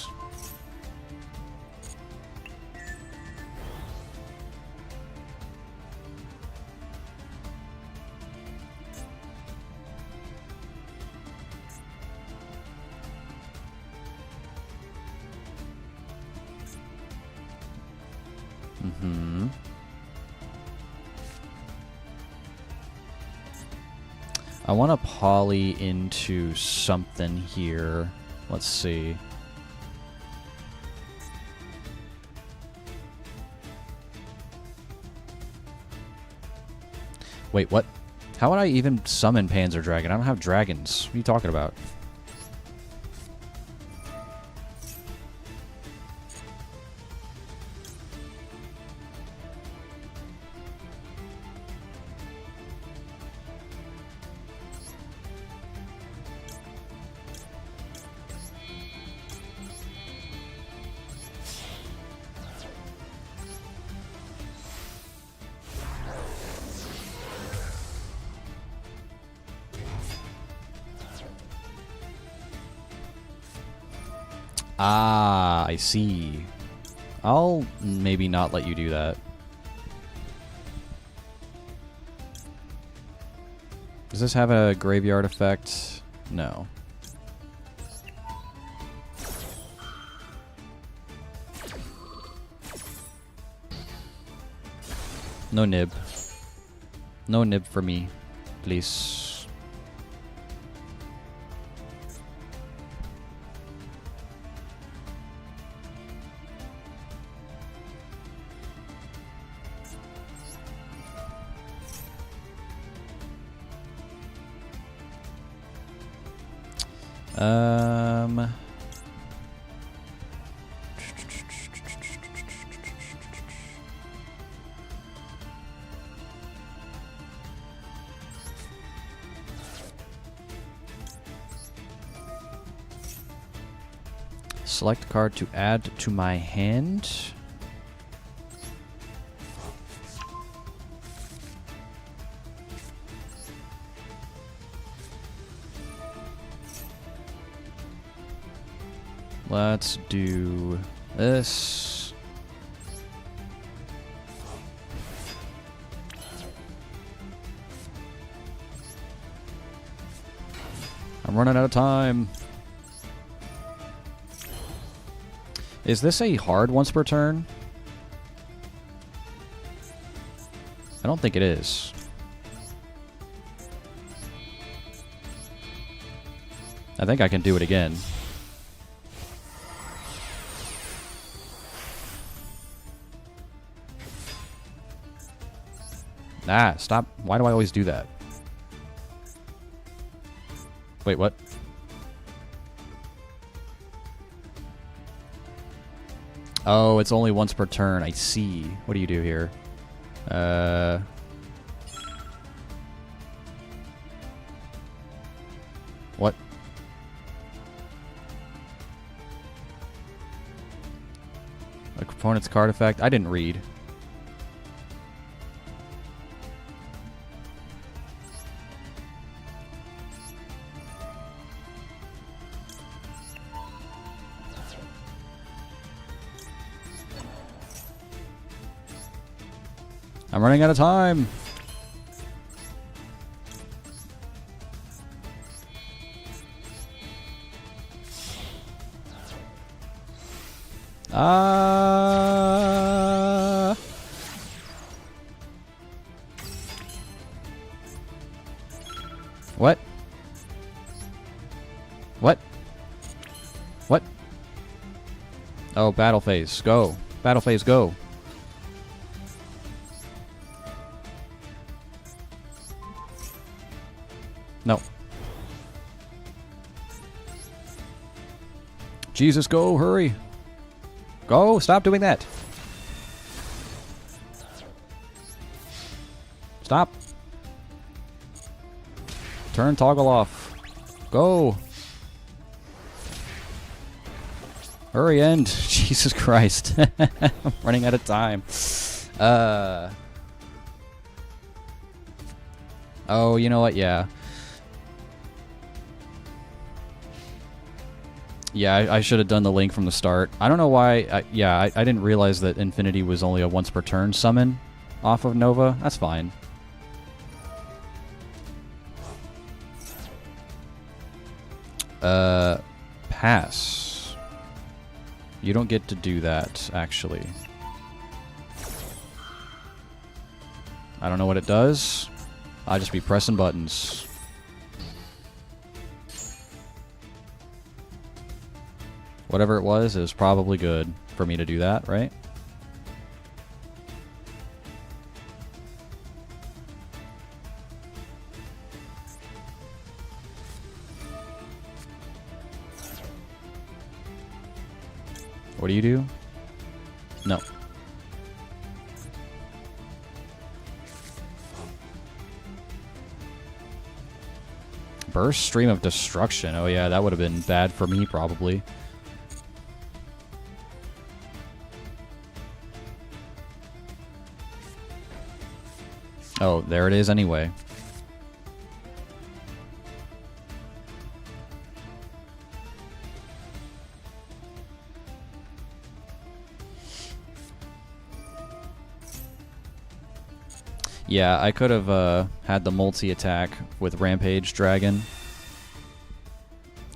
I want to poly into something here. Let's see. Wait, what? How would I even summon Panzer Dragon? I don't have dragons. What are you talking about? Ah, I see. I'll maybe not let you do that. Does this have a graveyard effect? No. No nib. No nib for me, please. Select card to add to my hand. Let's do this. I'm running out of time. Is this a hard once per turn? I don't think it is. I think I can do it again. Ah, stop. Why do I always do that? Wait, what? Oh, it's only once per turn. I see. What do you do here? What? A component's card effect? I didn't read. I'm running out of time. battle phase. Go. Battle phase, go. No. Jesus, go. Hurry. Go. Stop doing that. Stop. Turn toggle off. Go. Hurry, end. Jesus Christ. I'm running out of time. Oh, you know what? Yeah. Yeah, I should have done the link from the start. I don't know why. I didn't realize that Infinity was only a once per turn summon off of Nova. That's fine. Pass. You don't get to do that, actually. I don't know what it does. I'll just be pressing buttons. Whatever it was probably good for me to do that, right? What do you do? No. Burst Stream of Destruction. Oh yeah, that would have been bad for me probably. Oh, there it is anyway. Yeah, I could have had the multi-attack with Rampage Dragon.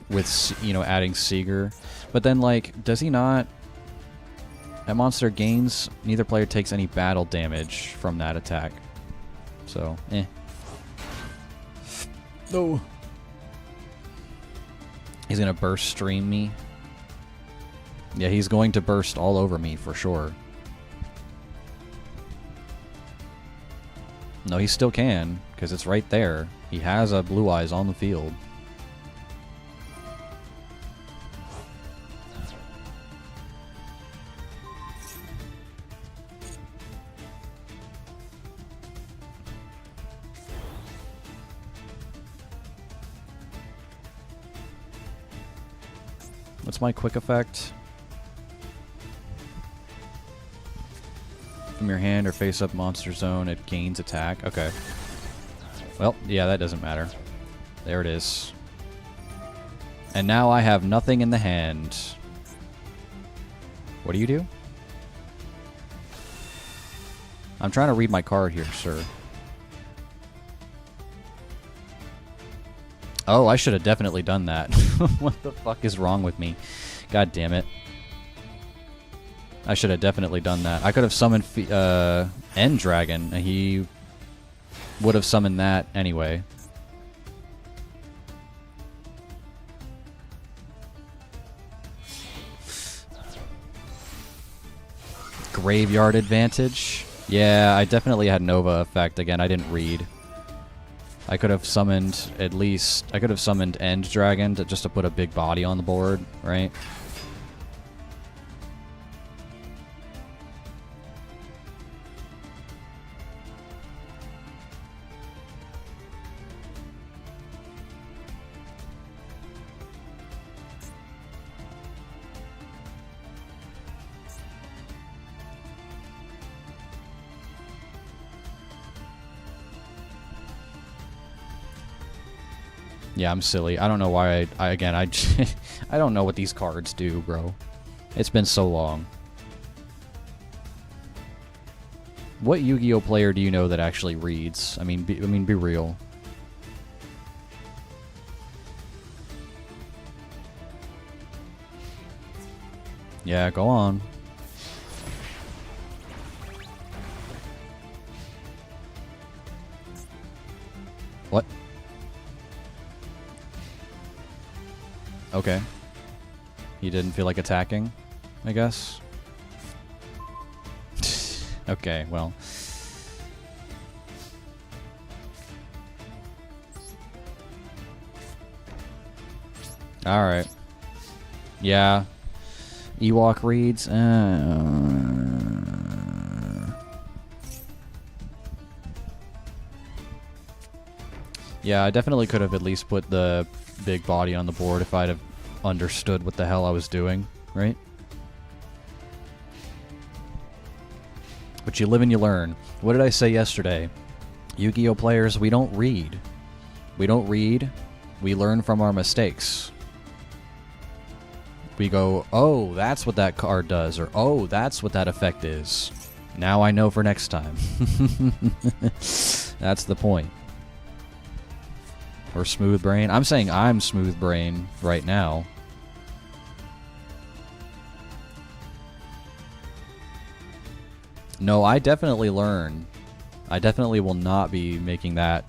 With, you know, adding Seeger. But then, like, does he not... That monster gains... Neither player takes any battle damage from that attack. So, eh. No. He's gonna burst stream me. Yeah, he's going to burst all over me for sure. No, he still can, because it's right there. He has a Blue Eyes on the field. What's my quick effect? From your hand or face up monster zone, it gains attack. Okay. Well, yeah, that doesn't matter. There it is. And now I have nothing in the hand. What do you do? I'm trying to read my card here, sir. Oh, I should have definitely done that. What the fuck is wrong with me? God damn it. I should have definitely done that. I could have summoned End Dragon, and he would have summoned that anyway. Graveyard advantage? Yeah, I definitely had Nova effect. Again, I didn't read. I could have summoned at least... I could have summoned End Dragon just to put a big body on the board, right? Yeah, I'm silly. I don't know why I don't know what these cards do, bro. It's been so long. What Yu-Gi-Oh player do you know that actually reads? I mean, be real. Yeah, go on. What? Okay. He didn't feel like attacking? I guess. Okay, well. Alright. Yeah. Ewok reads. Yeah, I definitely could have at least put the big body on the board if I'd have understood what the hell I was doing, right? But you live and you learn. What did I say yesterday? Yu-Gi-Oh players, we don't read. We don't read. We learn from our mistakes. We go, oh, that's what that card does, or oh, that's what that effect is. Now I know for next time. That's the point. Or smooth brain. I'm saying I'm smooth brain right now. No, I definitely learn. I definitely will not be making that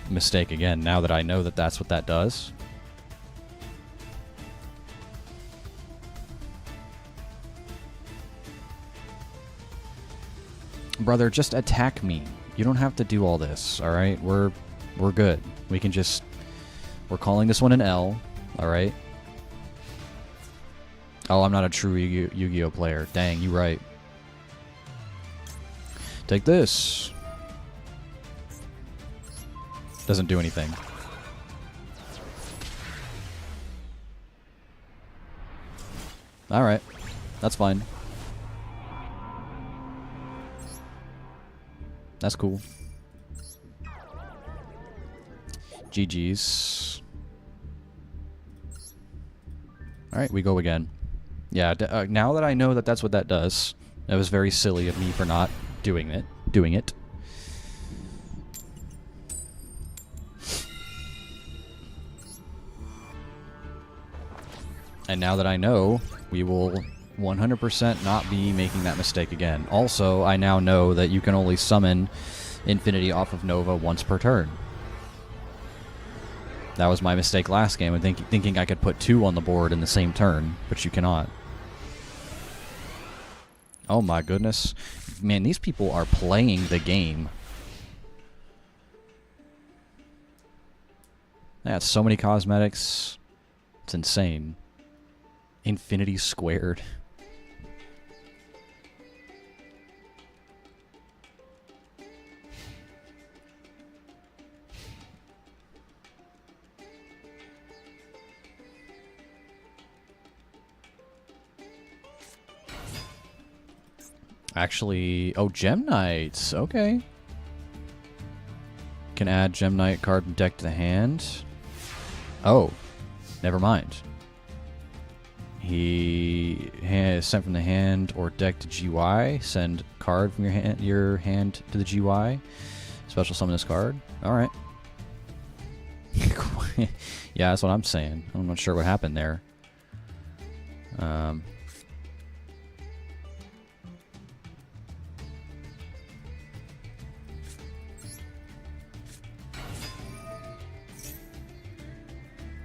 mistake again now that I know that that's what that does. Brother, just attack me. You don't have to do all this, alright? We're good. We can just... We're calling this one an L, alright? Oh, I'm not a true Yu-Gi-Oh player. Dang, you right. Take this. Doesn't do anything. Alright. That's fine. That's cool. GG's. Alright, we go again. Yeah, now that I know that that's what that does, it was very silly of me for not doing it. And now that I know, we will 100% not be making that mistake again. Also, I now know that you can only summon Infinity off of Nova once per turn. That was my mistake last game, and thinking I could put 2 on the board in the same turn, but you cannot. Oh my goodness. Man, these people are playing the game. They got so many cosmetics. It's insane. Infinity squared. Actually, oh, Gem Knights. Okay. Can add Gem Knight card and deck to the hand. Oh, never mind. He has sent from the hand or deck to GY. Send card from your hand to the GY. Special summon this card. All right. Yeah, that's what I'm saying. I'm not sure what happened there.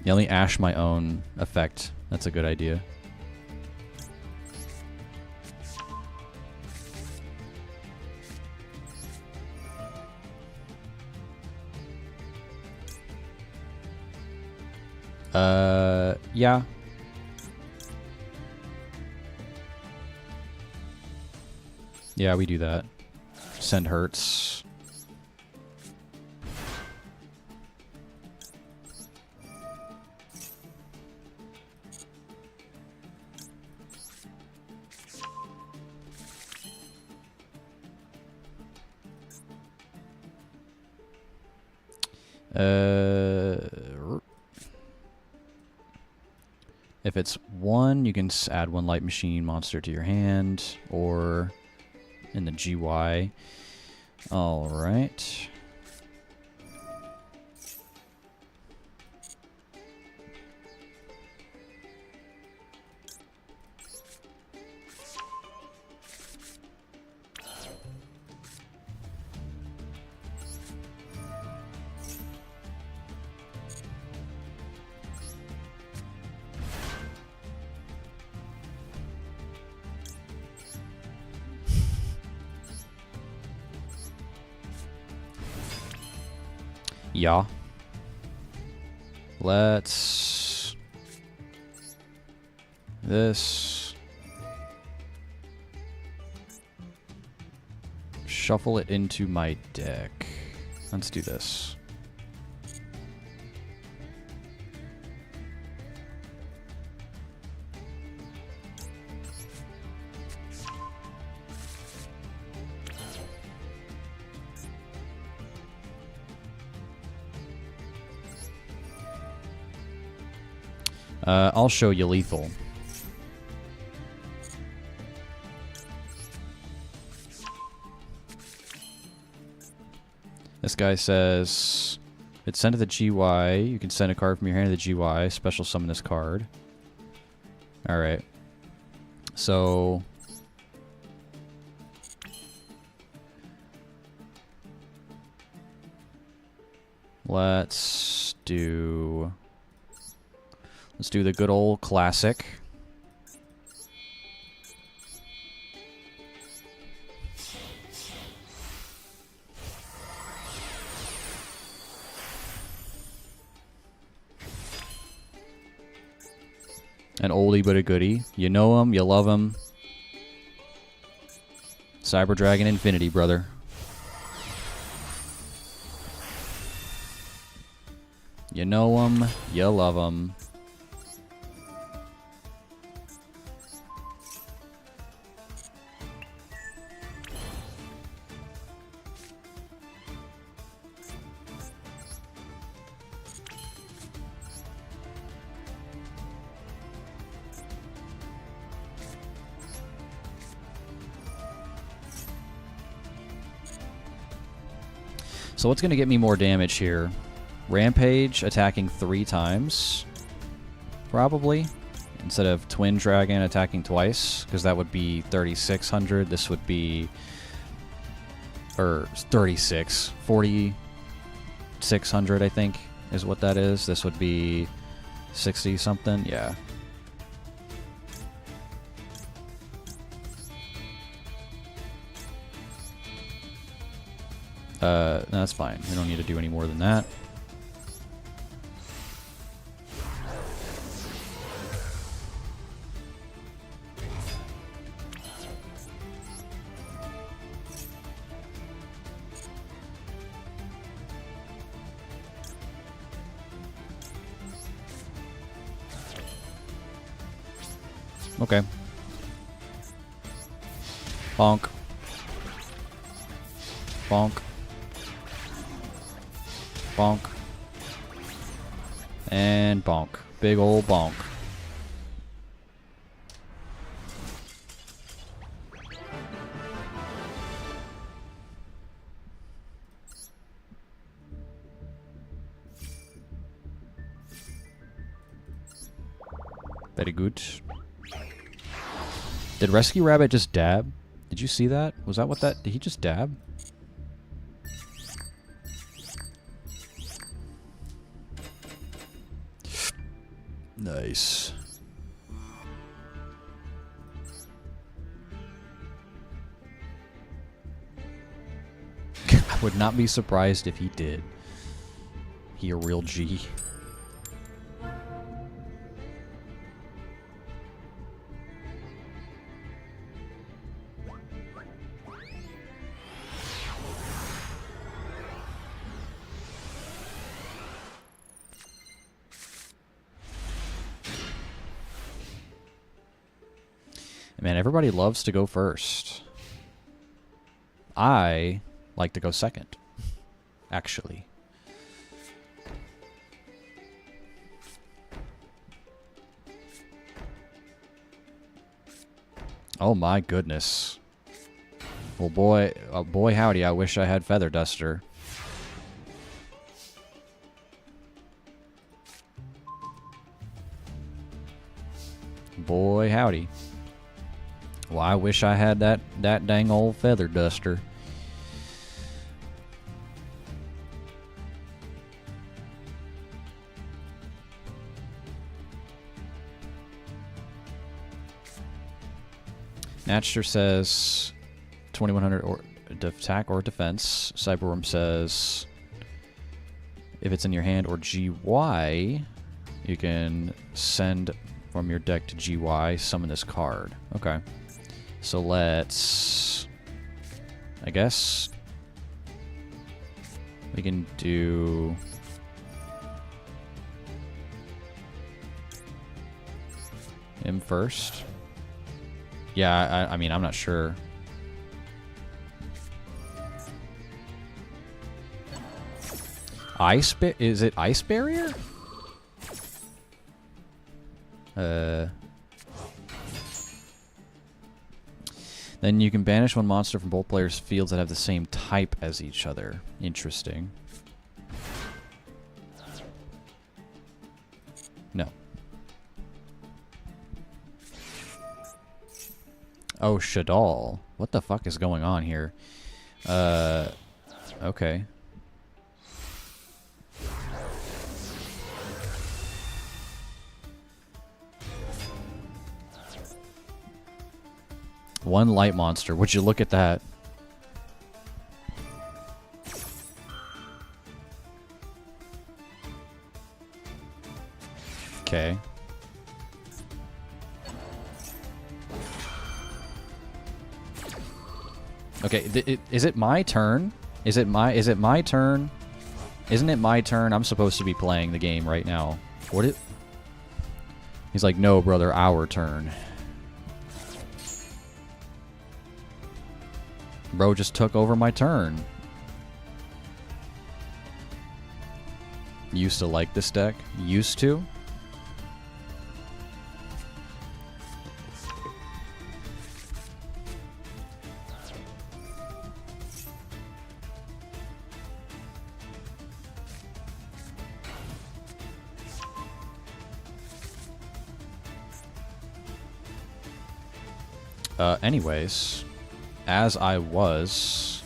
Yeah, let me ash my own effect. That's a good idea. Yeah. Yeah, we do that. Send hurts. If it's 1, you can add 1 light machine monster to your hand, or in the GY. All right. Yeah. Let's... This... Shuffle it into my deck. Let's do this. I'll show you lethal. This guy says, it's sent to the GY. You can send a card from your hand to the GY. Special summon this card. Alright. So... Let's do the good old classic. An oldie but a goodie. You know him, you love him. Cyber Dragon Infinity, brother. You know him, you love him. So what's going to get me more damage here? Rampage attacking 3 times, probably, instead of Twin Dragon attacking twice, because that would be 3,600. This would be, or 36, 4,600, I think, is what that is. This would be 60 something, yeah. No, that's fine. We don't need to do any more than that. Okay. Bonk. Bonk. Bonk. And bonk. Big old bonk. Very good. Did Rescue Rabbit just dab? Did you see that? Was that what that... Did he just dab? Nice. I would not be surprised if he did. He a real G. Man, everybody loves to go first. I like to go second, actually. Oh my goodness. Well, boy, boy howdy, I wish I had Feather Duster. Boy howdy. Well, I wish I had that dang old Feather Duster. Natcher says 2100 or attack or defense. Cyberworm says if it's in your hand, or GY, you can send from your deck to GY, summon this card. Okay. So let's... I guess... we can do... him first. Yeah, I mean, I'm not sure. Is it Ice Barrier? Then you can banish one monster from both players' fields that have the same type as each other. Interesting. No. Oh, Shadal. What the fuck is going on here? Okay. One light monster. Would you look at that? Okay. Okay, is it my turn? Is it my turn? Isn't it my turn? I'm supposed to be playing the game right now. What it? He's like, no, brother, our turn. Bro just took over my turn. Used to like this deck. Used to? Anyways, as I was...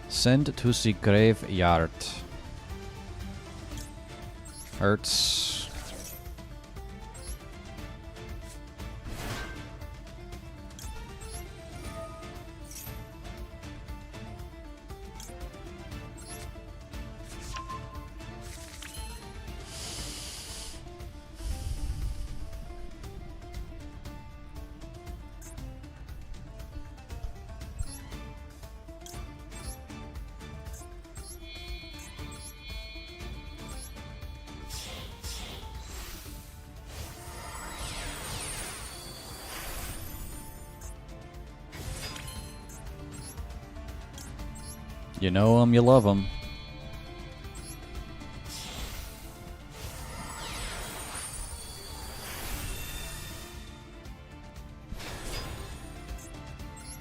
Send to the graveyard. Hurts. You know them, you love them.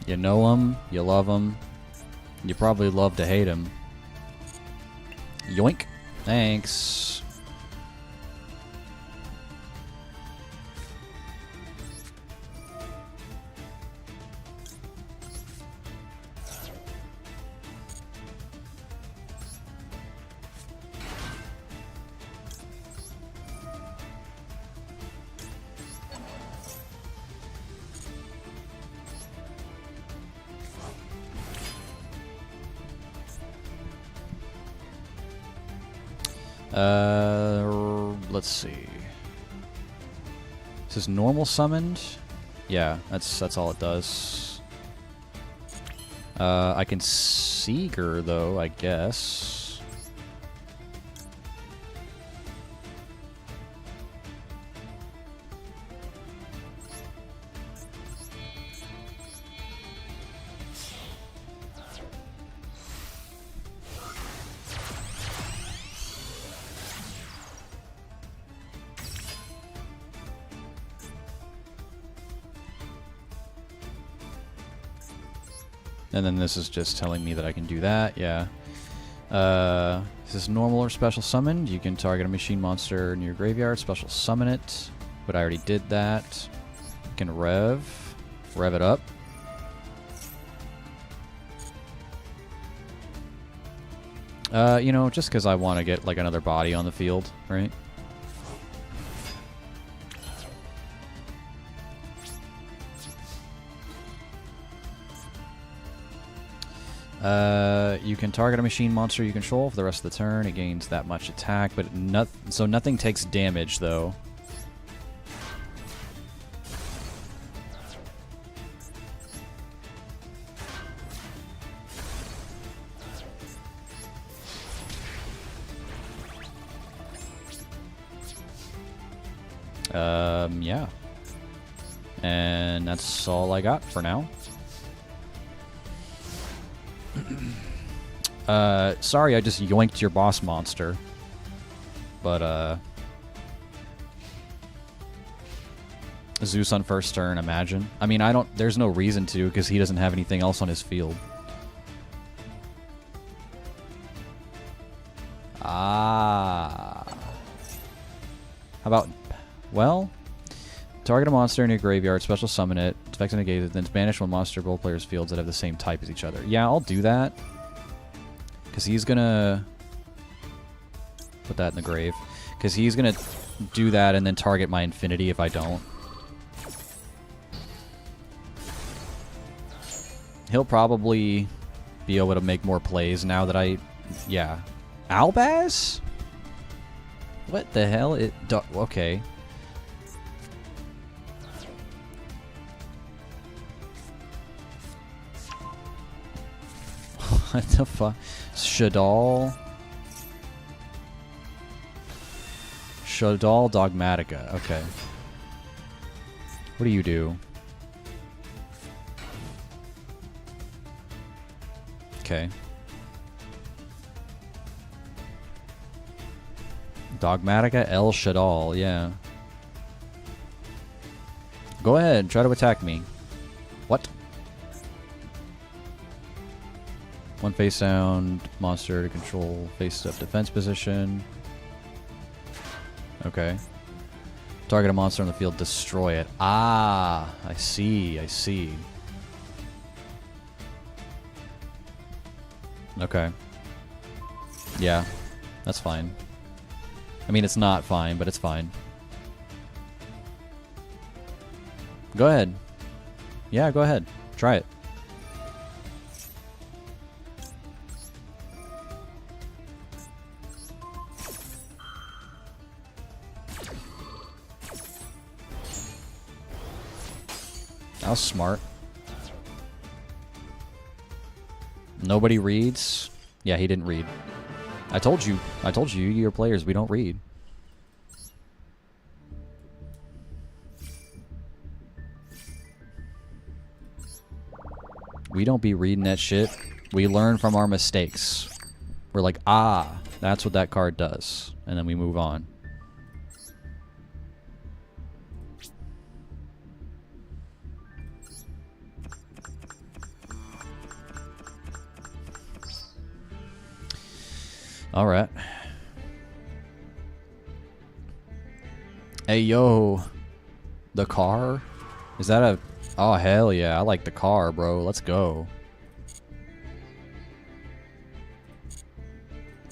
You know them, you love them. You probably love to hate them. Yoink. Thanks. Let's see. This is normal summoned. Yeah, that's all it does. I can Seeger though, I guess. And then this is just telling me that I can do that, yeah. This is normal or special summoned. You can target a machine monster in your graveyard, special summon it. But I already did that. You can rev it up. You know, just because I want to get like another body on the field, right? You can target a machine monster you control for the rest of the turn. It gains that much attack, but so nothing takes damage, though. Yeah. And that's all I got for now. Sorry I just yoinked your boss monster. But, Zeus on first turn, imagine. I mean, there's no reason to, because he doesn't have anything else on his field. Ah. How about, well, target a monster in your graveyard, special summon it, it's effects negated, then banish one monster both players' fields that have the same type as each other. Yeah, I'll do that. Because he's gonna put that in the grave. Because he's gonna do that and then target my infinity if I don't. He'll probably be able to make more plays now that yeah. Albaz? What the hell? Okay. What the fuck? Shadal Dogmatica. Okay. What do you do? Okay. Dogmatica El Shadal, yeah. Go ahead, try to attack me. What? One face down, monster to control face up defense position. Okay. Target a monster on the field, destroy it. Ah, I see, I see. Okay. Yeah, that's fine. I mean, it's not fine, but it's fine. Go ahead. Yeah, go ahead. Try it. That was smart. Nobody reads? Yeah, he didn't read. I told you, you're players, we don't read. We don't be reading that shit. We learn from our mistakes. We're like, ah, that's what that card does. And then we move on. All right. Hey, yo. The car? Is that a... Oh, hell yeah. I like the car, bro. Let's go.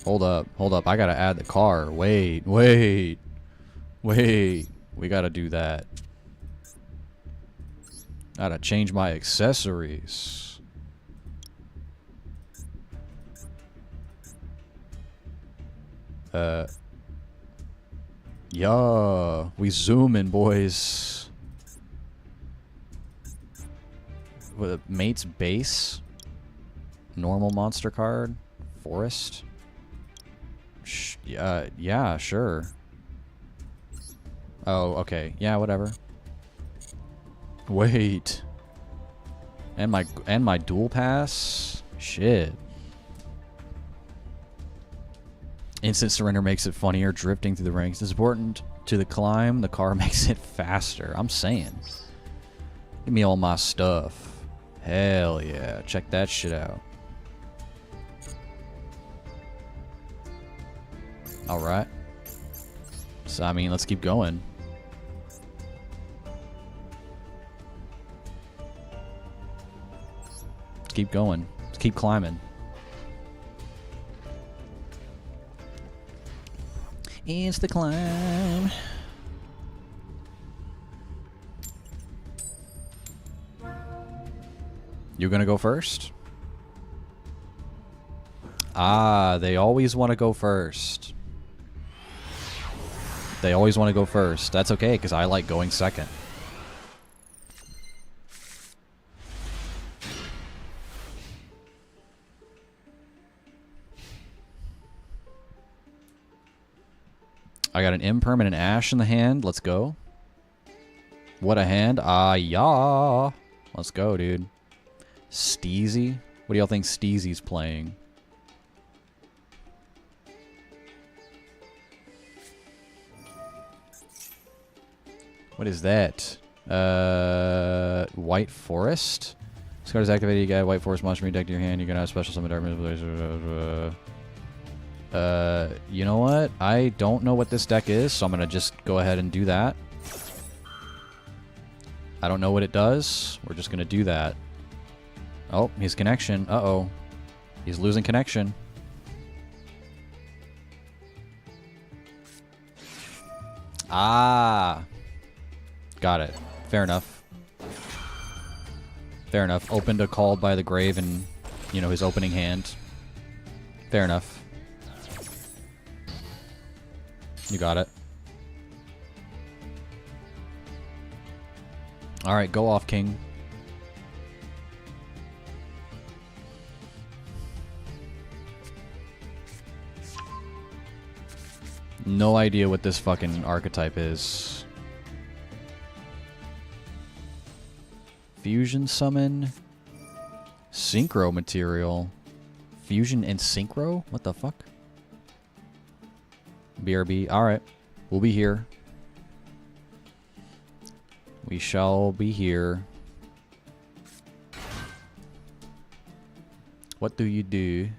Hold up. Hold up. I gotta add the car. Wait. Wait. Wait. We gotta do that. Gotta change my accessories. Yeah, we zooming, boys. With a mate's base, normal monster card, forest. Yeah, sure. Oh, okay. Yeah, whatever. Wait. And my dual pass? Shit. Instant surrender makes it funnier. Drifting through the ranks is important to the climb. The car makes it faster. I'm saying. Give me all my stuff. Hell yeah. Check that shit out. Alright. So, I mean, let's keep going. Let's keep going. Let's keep climbing. It's the climb. You gonna go first? Ah, they always want to go first. They always want to go first. That's okay, because I like going second. I got an imperm and an ash in the hand. Let's go. What a hand. Ah, yeah. Let's go, dude. Steezy? What do y'all think Steezy's playing? What is that? White Forest? This card is activated. You got White Forest monster in your deck to your hand. You're going to have special summon darkness. You know what? I don't know what this deck is, so I'm going to just go ahead and do that. I don't know what it does. We're just going to do that. Oh, his connection. Uh-oh. He's losing connection. Ah. Got it. Fair enough. Fair enough. Opened a Called by the Grave and, you know, his opening hand. Fair enough. You got it. Alright, go off, King. No idea what this fucking archetype is. Fusion summon. Synchro material. Fusion and synchro? What the fuck? BRB. Alright. We'll be here. We shall be here. What do you do?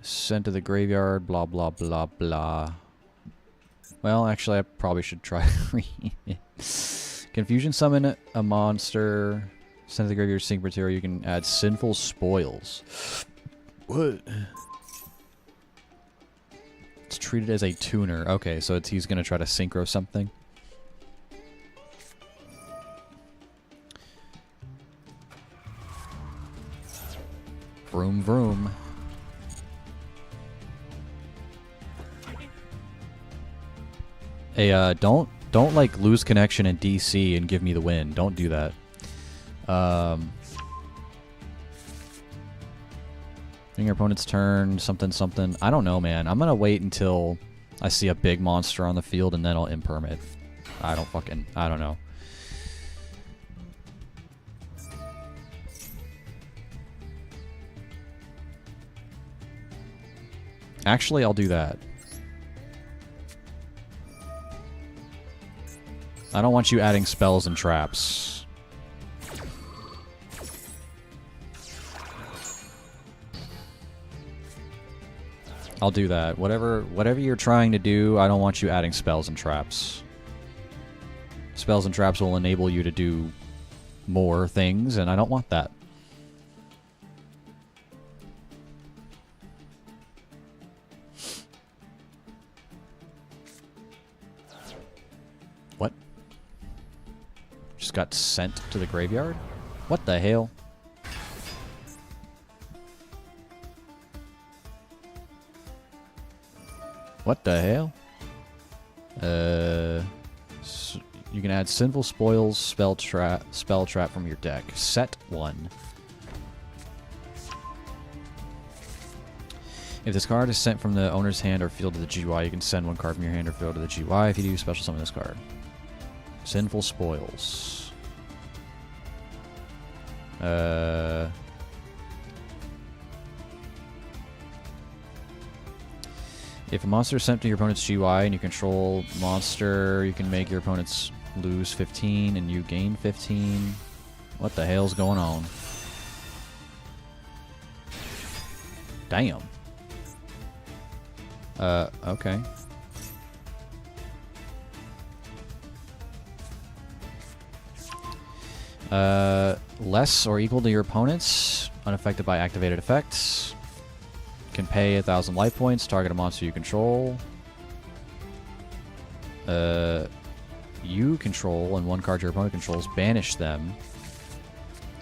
Sent to the graveyard, blah, blah, blah, blah. Well, actually, I probably should try reading it. Confusion summon a monster. Send to the graveyard, sync material. You can add Sinful Spoils. What? It's treated as a tuner. Okay, so he's going to try to synchro something. Vroom, vroom. Hey, don't like lose connection in DC and give me the win. Don't do that. During your opponent's turn, something. I don't know, man. I'm gonna wait until I see a big monster on the field and then I'll imperm it. I don't know. Actually, I'll do that. I don't want you adding spells and traps. I'll do that. Whatever you're trying to do, I don't want you adding spells and traps. Spells and traps will enable you to do more things, and I don't want that. What? Just got sent to the graveyard? What the hell? What the hell? So you can add Sinful Spoils, spell trap from your deck. Set 1. If this card is sent from the owner's hand or field to the GUI, you can send one card from your hand or field to the GUI. If you do, special summon this card. Sinful Spoils. If a monster is sent to your opponent's GUI and you control monster, you can make your opponents lose 15 and you gain 15. What the hell's going on? Damn. Okay. Less or equal to your opponents, unaffected by activated effects. Can pay 1,000 life points, target a monster you control. You control, and one card your opponent controls, banish them.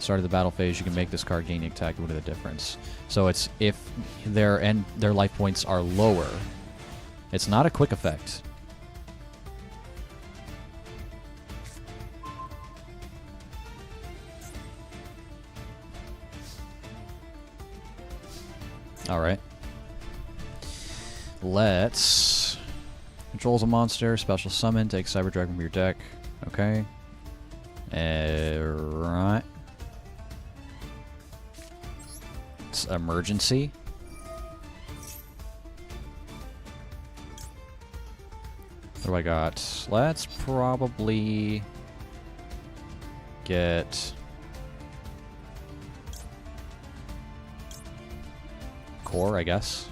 start of the battle phase, you can make this card gain attack equal to the difference. So it's if their life points are lower. It's not a quick effect. All right. Let's controls a monster, special summon, take Cyber Dragon from your deck. Okay. Right. It's emergency. What do I got? Let's probably get core, I guess.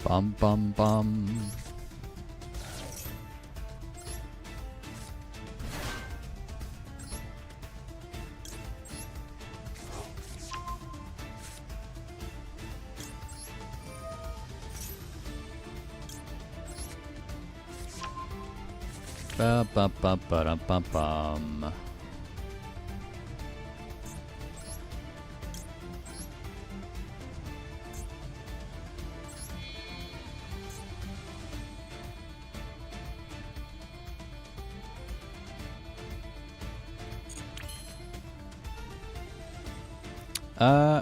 Bum bum bum. Bum bum bum bum bum bum.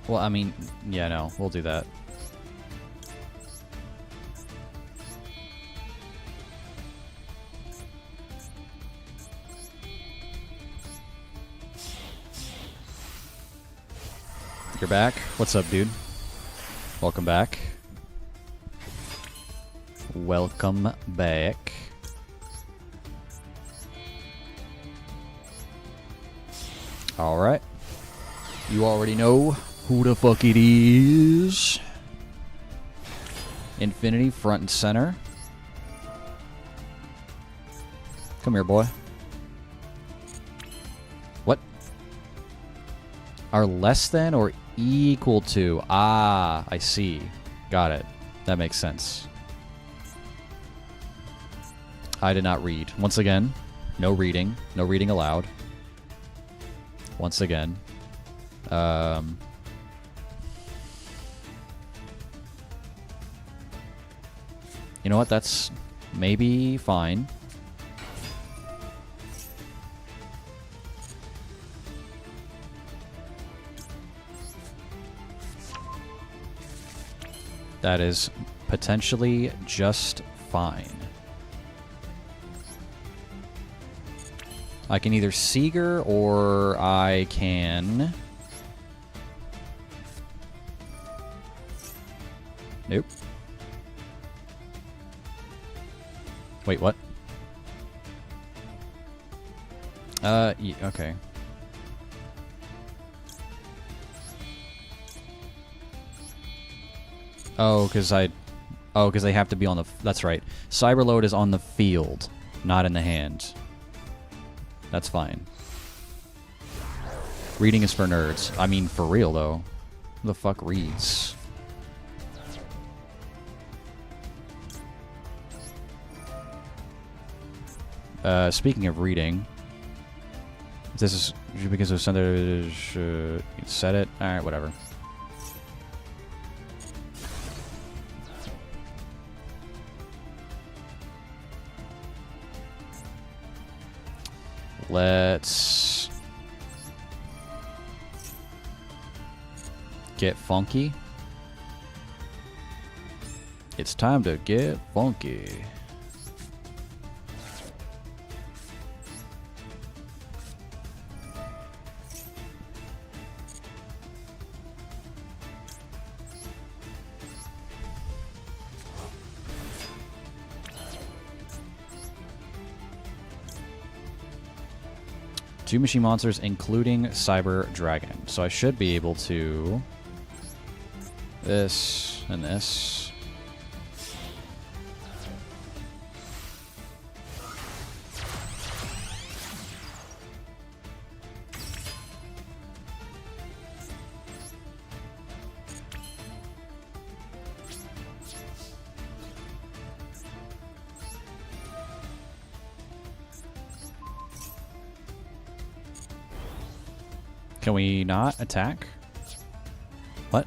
Well, I mean, yeah, no, we'll do that. You're back? What's up, dude? Welcome back. Welcome back. Alright. You already know who the fuck it is. Infinity, front and center. Come here, boy. What? Are less than or equal to? Ah, I see. Got it. That makes sense. I did not read. Once again, no reading. No reading allowed. Once again. You know what? That's maybe fine. That is potentially just fine. I can either Seeger or I can... Nope. Wait, what? Okay. Oh, because they have to be on the... That's right. Cyberload is on the field, not in the hand. That's fine. Reading is for nerds. I mean, for real, though. Who the fuck reads? Speaking of reading, this is because of something. Set it. All right, whatever. Let's get funky. It's time to get funky. Two machine monsters, including Cyber Dragon. So I should be able to... This and this. Can we not attack? What?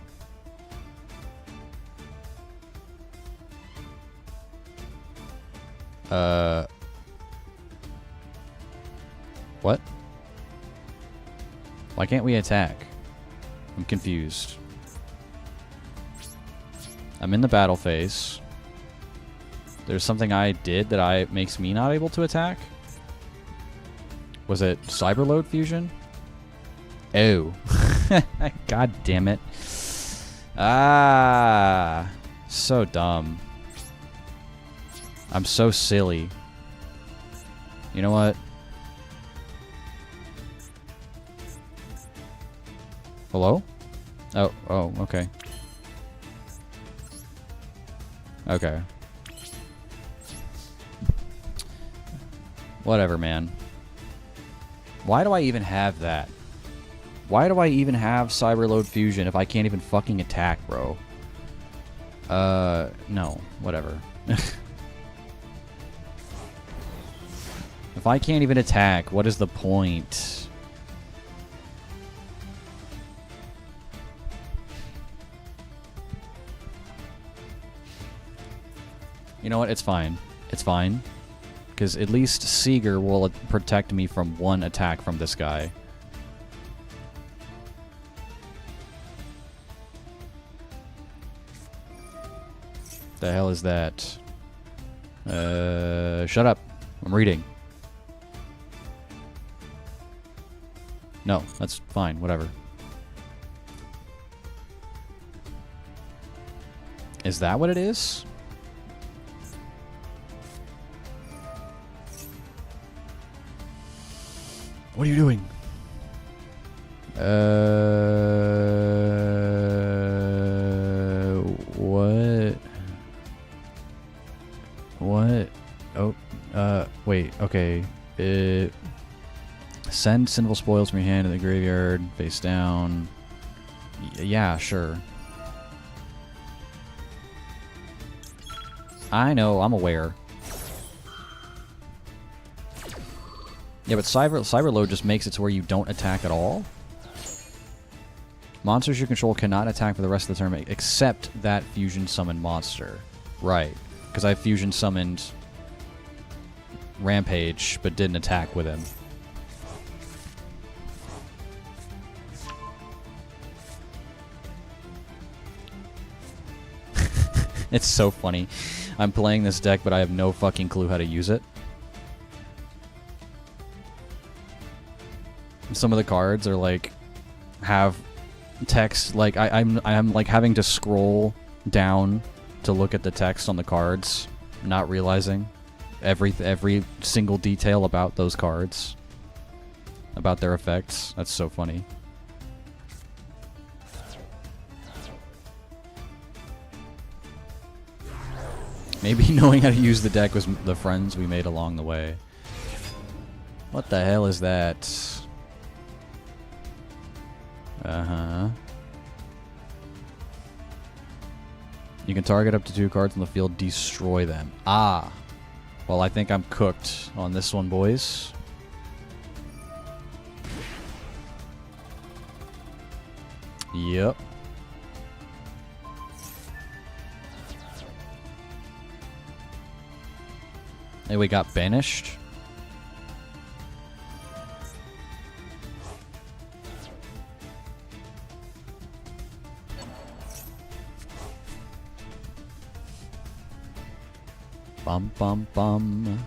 What? Why can't we attack? I'm confused. I'm in the battle phase. There's something I did that makes me not able to attack? Was it Cyberload Fusion? Oh. God damn it. Ah. So dumb. I'm so silly. You know what? Hello? Oh, okay. Okay. Whatever, man. Why do I even have that? Why do I even have Cyberload Fusion if I can't even fucking attack, bro? No. Whatever. If I can't even attack, what is the point? You know what? It's fine. It's fine. Because at least Seeger will protect me from one attack from this guy. The hell is that? Shut up. I'm reading. No, that's fine. Whatever. Is that what it is? What are you doing? What? What? Oh, wait, okay. Send sinful spoils from your hand to the graveyard, face down. Yeah, sure. I know, I'm aware. Yeah, but Cyberload just makes it to where you don't attack at all. Monsters you control cannot attack for the rest of the turn except that fusion summoned monster. Right. Because I fusion summoned Rampage, but didn't attack with him. It's so funny. I'm playing this deck, but I have no fucking clue how to use it. Some of the cards are like have text, like I'm like having to scroll down to look at the text on the cards, not realizing every single detail about those cards, about their effects. That's so funny. Maybe knowing how to use the deck was the friends we made along the way. What the hell is that? Uh-huh. You can target up to 2 cards on the field, destroy them. Ah. Well, I think I'm cooked on this one, boys. Yep. Hey, we got banished. Bum bum bum.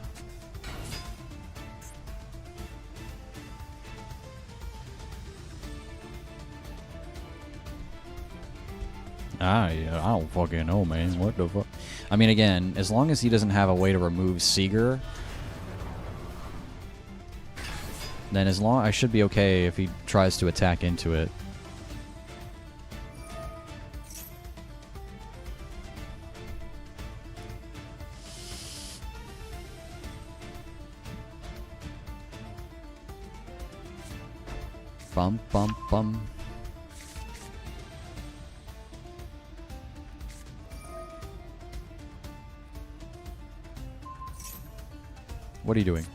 Yeah, I don't fucking know, man. What the fuck? I mean, again, as long as he doesn't have a way to remove Seeger, then I should be okay if he tries to attack into it. Bum bum bum. What are you doing?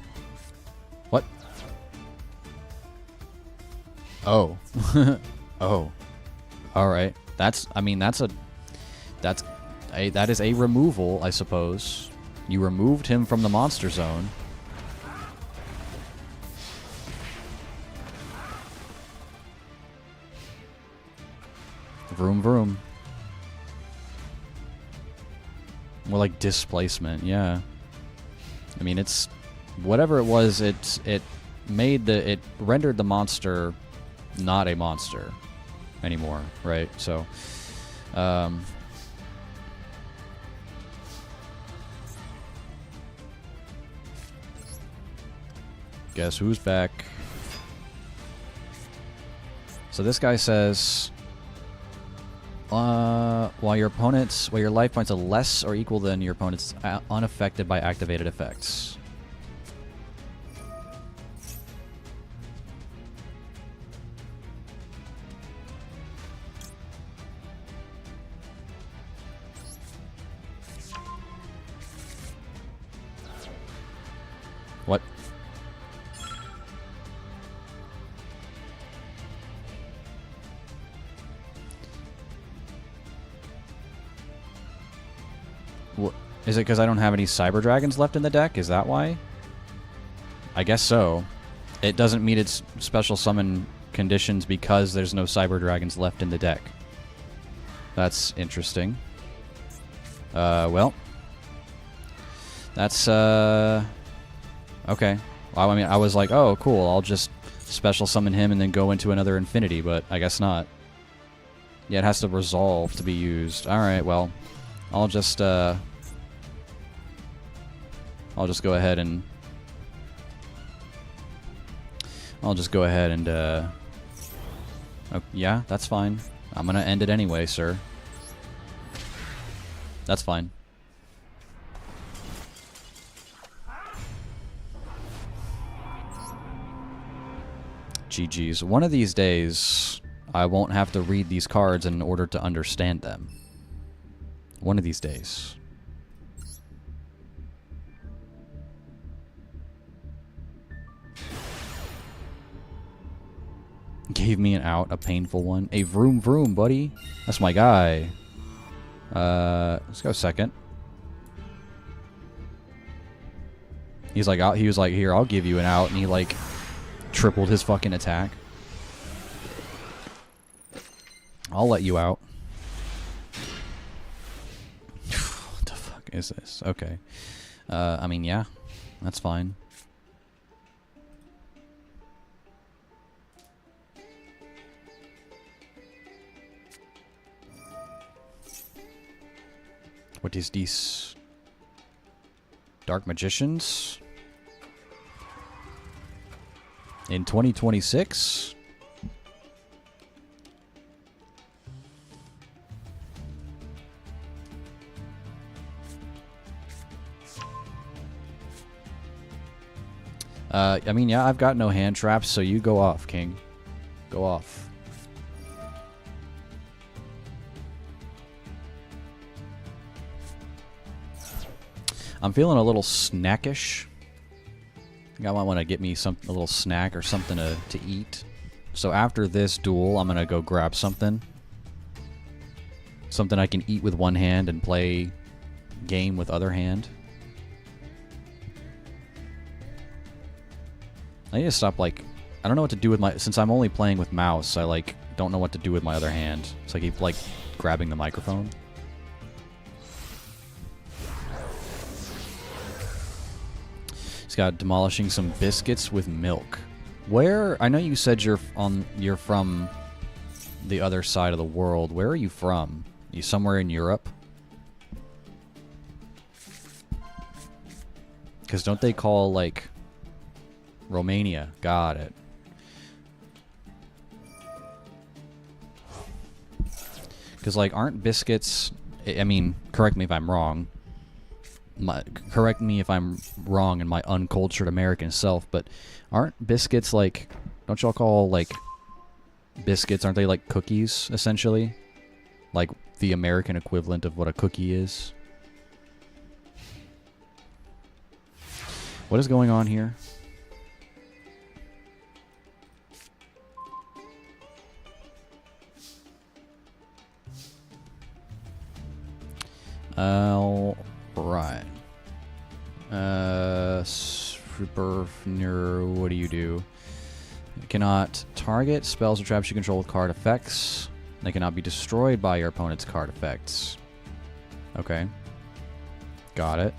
What? Oh. Oh. All right. That's, I mean, that is a removal, I suppose. You removed him from the monster zone. Vroom vroom. More like displacement, yeah. I mean, it's whatever it was. It rendered the monster not a monster anymore, right? So, guess who's back? So this guy says, while your life points are less or equal than your opponent's, unaffected by activated effects. What? What? Is it because I don't have any Cyber Dragons left in the deck? Is that why? I guess so. It doesn't meet its special summon conditions because there's no Cyber Dragons left in the deck. That's interesting. Well. That's, okay. Well, I mean, I was like, oh, cool, I'll just special summon him and then go into another Infinity, but I guess not. Yeah, it has to resolve to be used. Alright, well, I'll just go ahead and... oh, yeah, that's fine. I'm gonna end it anyway, sir. That's fine. GG's. One of these days, I won't have to read these cards in order to understand them. One of these days. Gave me an out, a painful one. A vroom vroom, buddy. That's my guy. Let's go second. He was like, here, I'll give you an out, and he like tripled his fucking attack. I'll let you out. What the fuck is this? Okay. I mean, yeah, that's fine. What is this? Dark Magicians? In 2026? I mean, yeah, I've got no hand traps, so you go off, King. Go off. I'm feeling a little snackish. I think I might want to get me a little snack or something to eat. So after this duel, I'm going to go grab something. Something I can eat with one hand and play game with other hand. I need to stop, like... I don't know what to do with my... Since I'm only playing with mouse, I, like, don't know what to do with my other hand. So I keep, like, grabbing the microphone. He's got demolishing some biscuits with milk. Where... I know you said you're from the other side of the world. Where are you from? You somewhere in Europe? Because don't they call, like... Romania. Got it. Because, like, aren't biscuits... I mean, correct me if I'm wrong. Correct me if I'm wrong in my uncultured American self, but aren't biscuits, like... Don't y'all call, like... Biscuits, aren't they, like, cookies, essentially? Like, the American equivalent of what a cookie is? What is going on here? Right. Super. What do you do? You cannot target spells or traps you control with card effects. They cannot be destroyed by your opponent's card effects. Okay. Got it.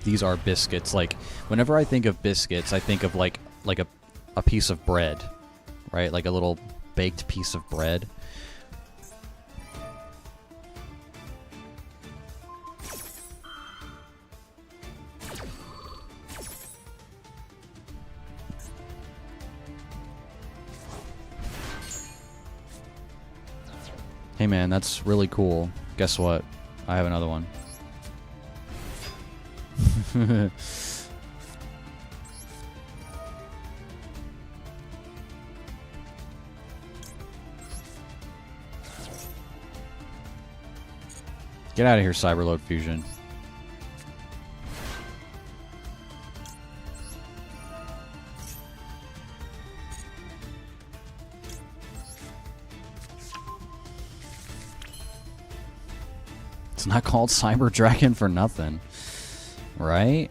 These are biscuits. Like, whenever I think of biscuits, I think of like a piece of bread, right? Like a little baked piece of bread. Hey man, that's really cool. Guess what? I have another one. Get out of here, Cyberload Fusion. It's not called Cyber Dragon for nothing, right?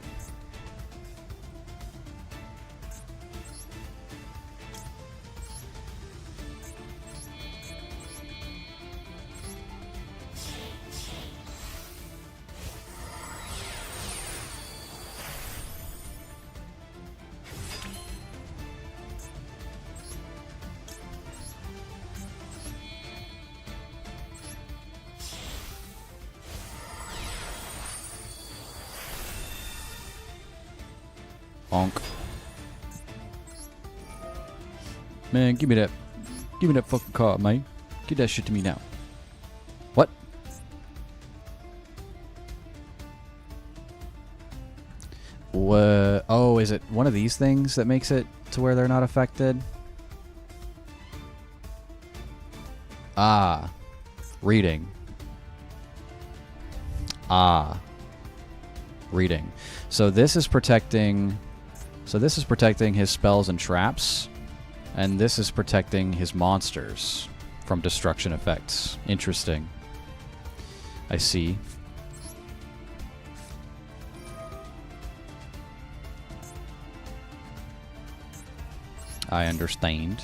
Bonk. Man, give me that fucking card, mate. Give that shit to me now. What? What? Oh, is it one of these things that makes it to where they're not affected? Ah. Reading. Ah. Reading. So this is protecting... So this is protecting his spells and traps, and this is protecting his monsters from destruction effects. Interesting. I see. I understand.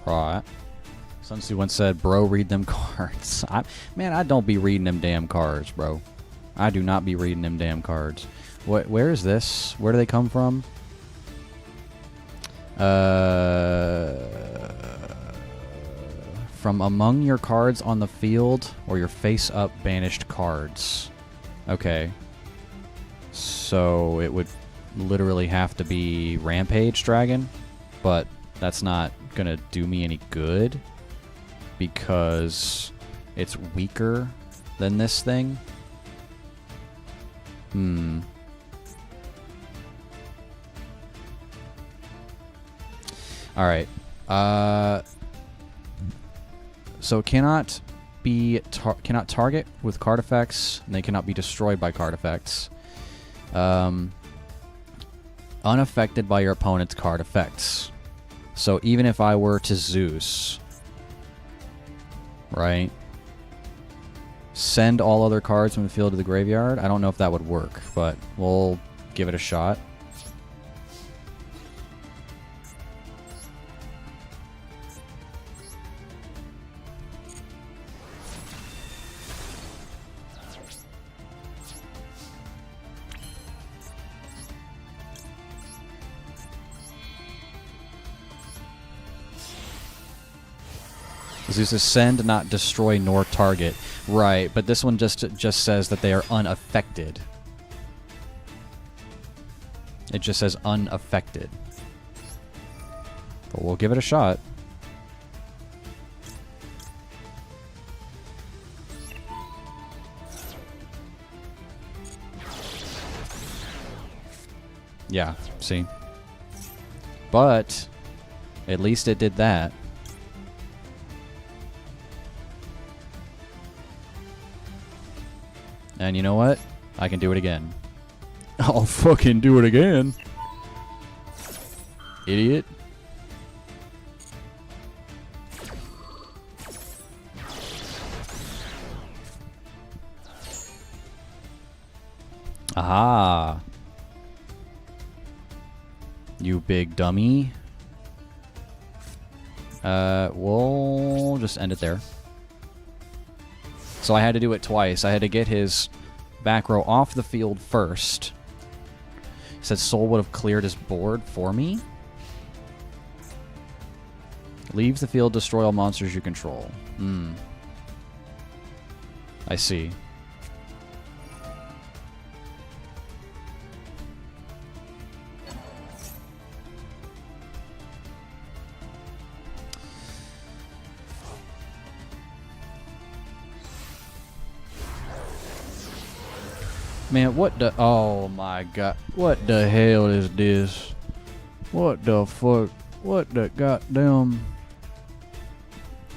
Right. Sun Tzu once said, bro, read them cards. Man, I don't be reading them damn cards, bro. I do not be reading them damn cards. Where is this? Where do they come from? From among your cards on the field or your face-up banished cards. Okay. So it would literally have to be Rampage Dragon, but that's not gonna do me any good because it's weaker than this thing. Alright. So cannot target with card effects, and they cannot be destroyed by card effects. Unaffected by your opponent's card effects. So even if I were to Zeus, right, send all other cards from the field to the graveyard, I don't know if that would work, but we'll give it a shot. Zeus says send, not destroy, nor target. Right, but this one just says that they are unaffected. It just says unaffected. But we'll give it a shot. Yeah, see? But at least it did that. And you know what? I can do it again. I'll fucking do it again. Idiot. Aha. You big dummy. We'll just end it there. So I had to do it twice. I had to get his back row off the field first. He said Soul would have cleared his board for me. Leave the field, destroy all monsters you control. I see. Man, what the... Oh, my God. What the hell is this? What the fuck? What the goddamn...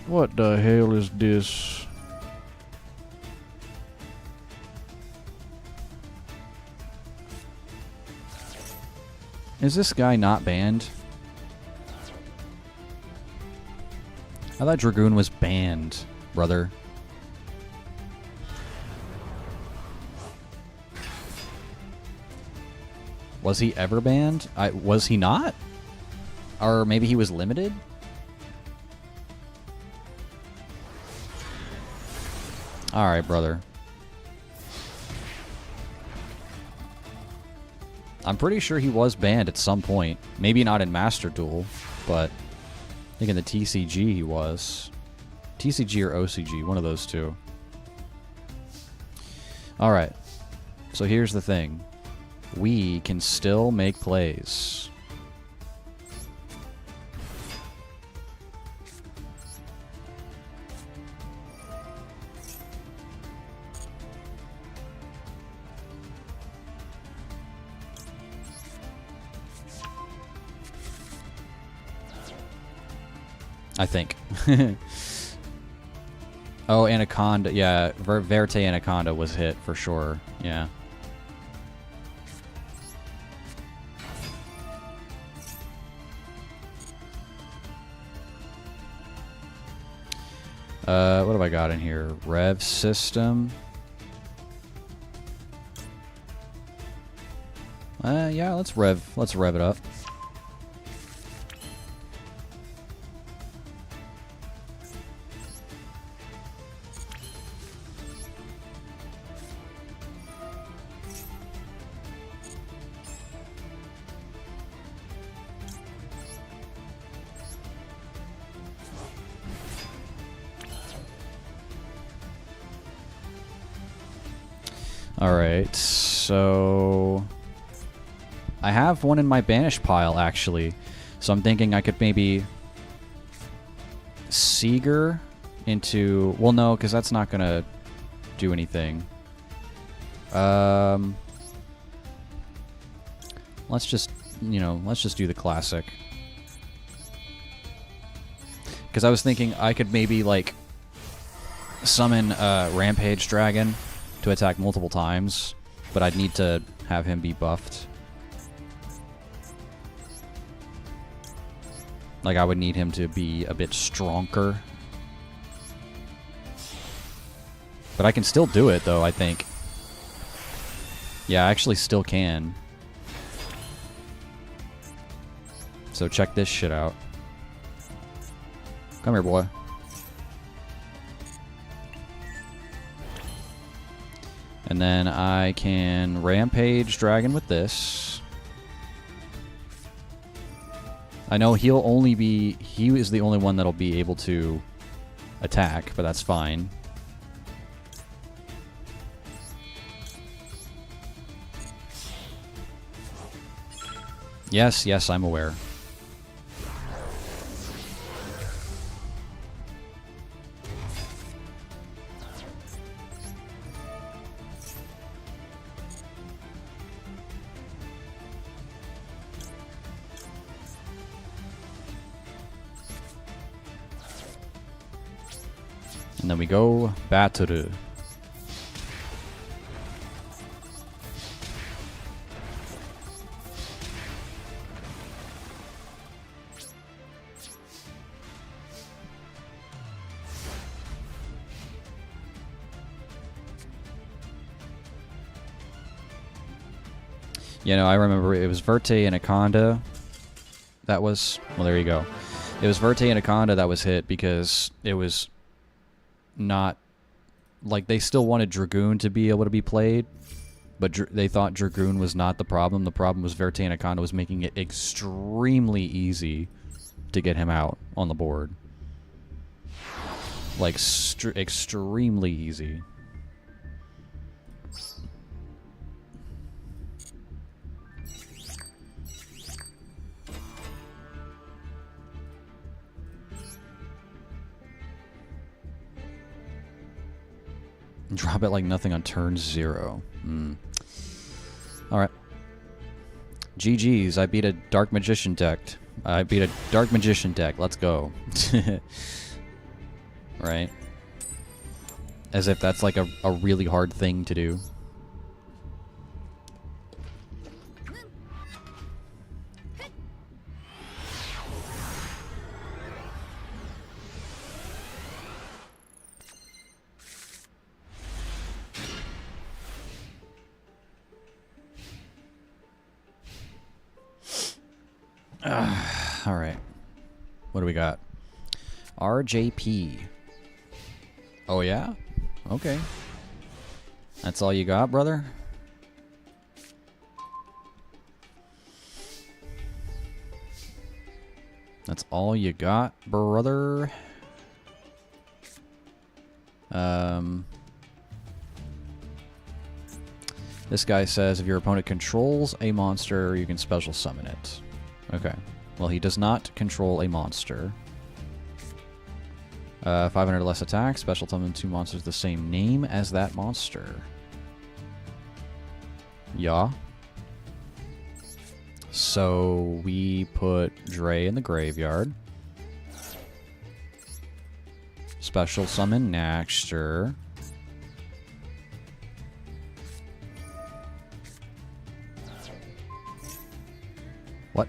What the hell is this? Is this guy not banned? I thought Dragoon was banned, brother. Was he ever banned? Was he not? Or maybe he was limited? Alright, brother. I'm pretty sure he was banned at some point. Maybe not in Master Duel, but I think in the TCG he was. TCG or OCG, one of those two. Alright. So here's the thing. We can still make plays. I think. Oh, Anaconda. Yeah, Verte Anaconda was hit for sure. Yeah. What have I got in here? Rev system. Yeah, let's rev it up. Alright, so I have one in my banish pile, actually. So I'm thinking I could maybe Seeger into... Well, no, because that's not going to do anything. Let's just, you know, let's just do the classic. Because I was thinking I could maybe, like, summon Rampage Dragon to attack multiple times, but I'd need to have him be buffed. Like, I would need him to be a bit stronger. But I can still do it, though, I think. Yeah, I actually still can. So check this shit out. Come here, boy. And then I can Rampage Dragon with this. I know he'll only be... He is the only one that'll be able to attack, but that's fine. Yes, yes, I'm aware. And then we go battle. You know, I remember it was Verte and Akonda. That was... Well, there you go. It was Verte and Akonda that was hit because it was not... Like, they still wanted Dragoon to be able to be played, but they thought Dragoon was not the problem. The problem was Verte and Akonda was making it extremely easy to get him out on the board. Like, extremely easy. Drop it like nothing on turn 0. Alright. GG's. I beat a Dark Magician deck. Let's go. Right? As if that's like a really hard thing to do. Alright. What do we got? RJP. Oh, yeah? Okay. That's all you got, brother? That's all you got, brother? This guy says if your opponent controls a monster, you can special summon it. Okay. Well, he does not control a monster. 500 less attack. Special summon 2 monsters the same name as that monster. Yeah. So we put Dre in the graveyard. Special summon Naxter. What?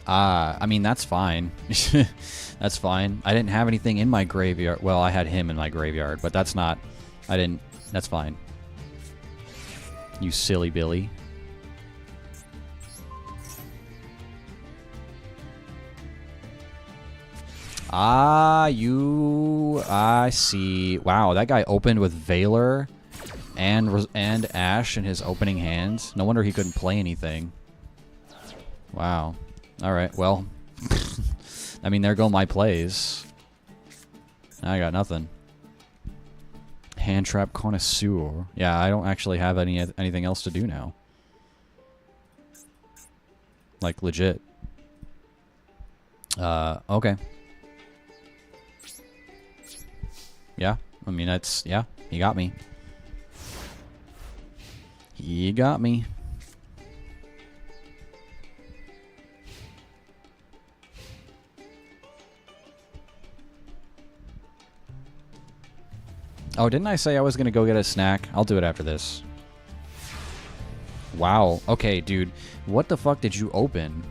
I mean, that's fine. That's fine. I didn't have anything in my graveyard. Well, I had him in my graveyard, but that's not... I didn't... That's fine. You silly Billy. I see. Wow, that guy opened with Valor and Ash in his opening hand. No wonder he couldn't play anything. Wow. Alright, well. I mean, there go my plays. I got nothing. Hand Trap Connoisseur. Yeah, I don't actually have anything else to do now. Like, legit. Okay. Yeah, I mean, that's... Yeah, he got me. He got me. Oh, didn't I say I was going to go get a snack? I'll do it after this. Wow. Okay, dude. What the fuck did you open?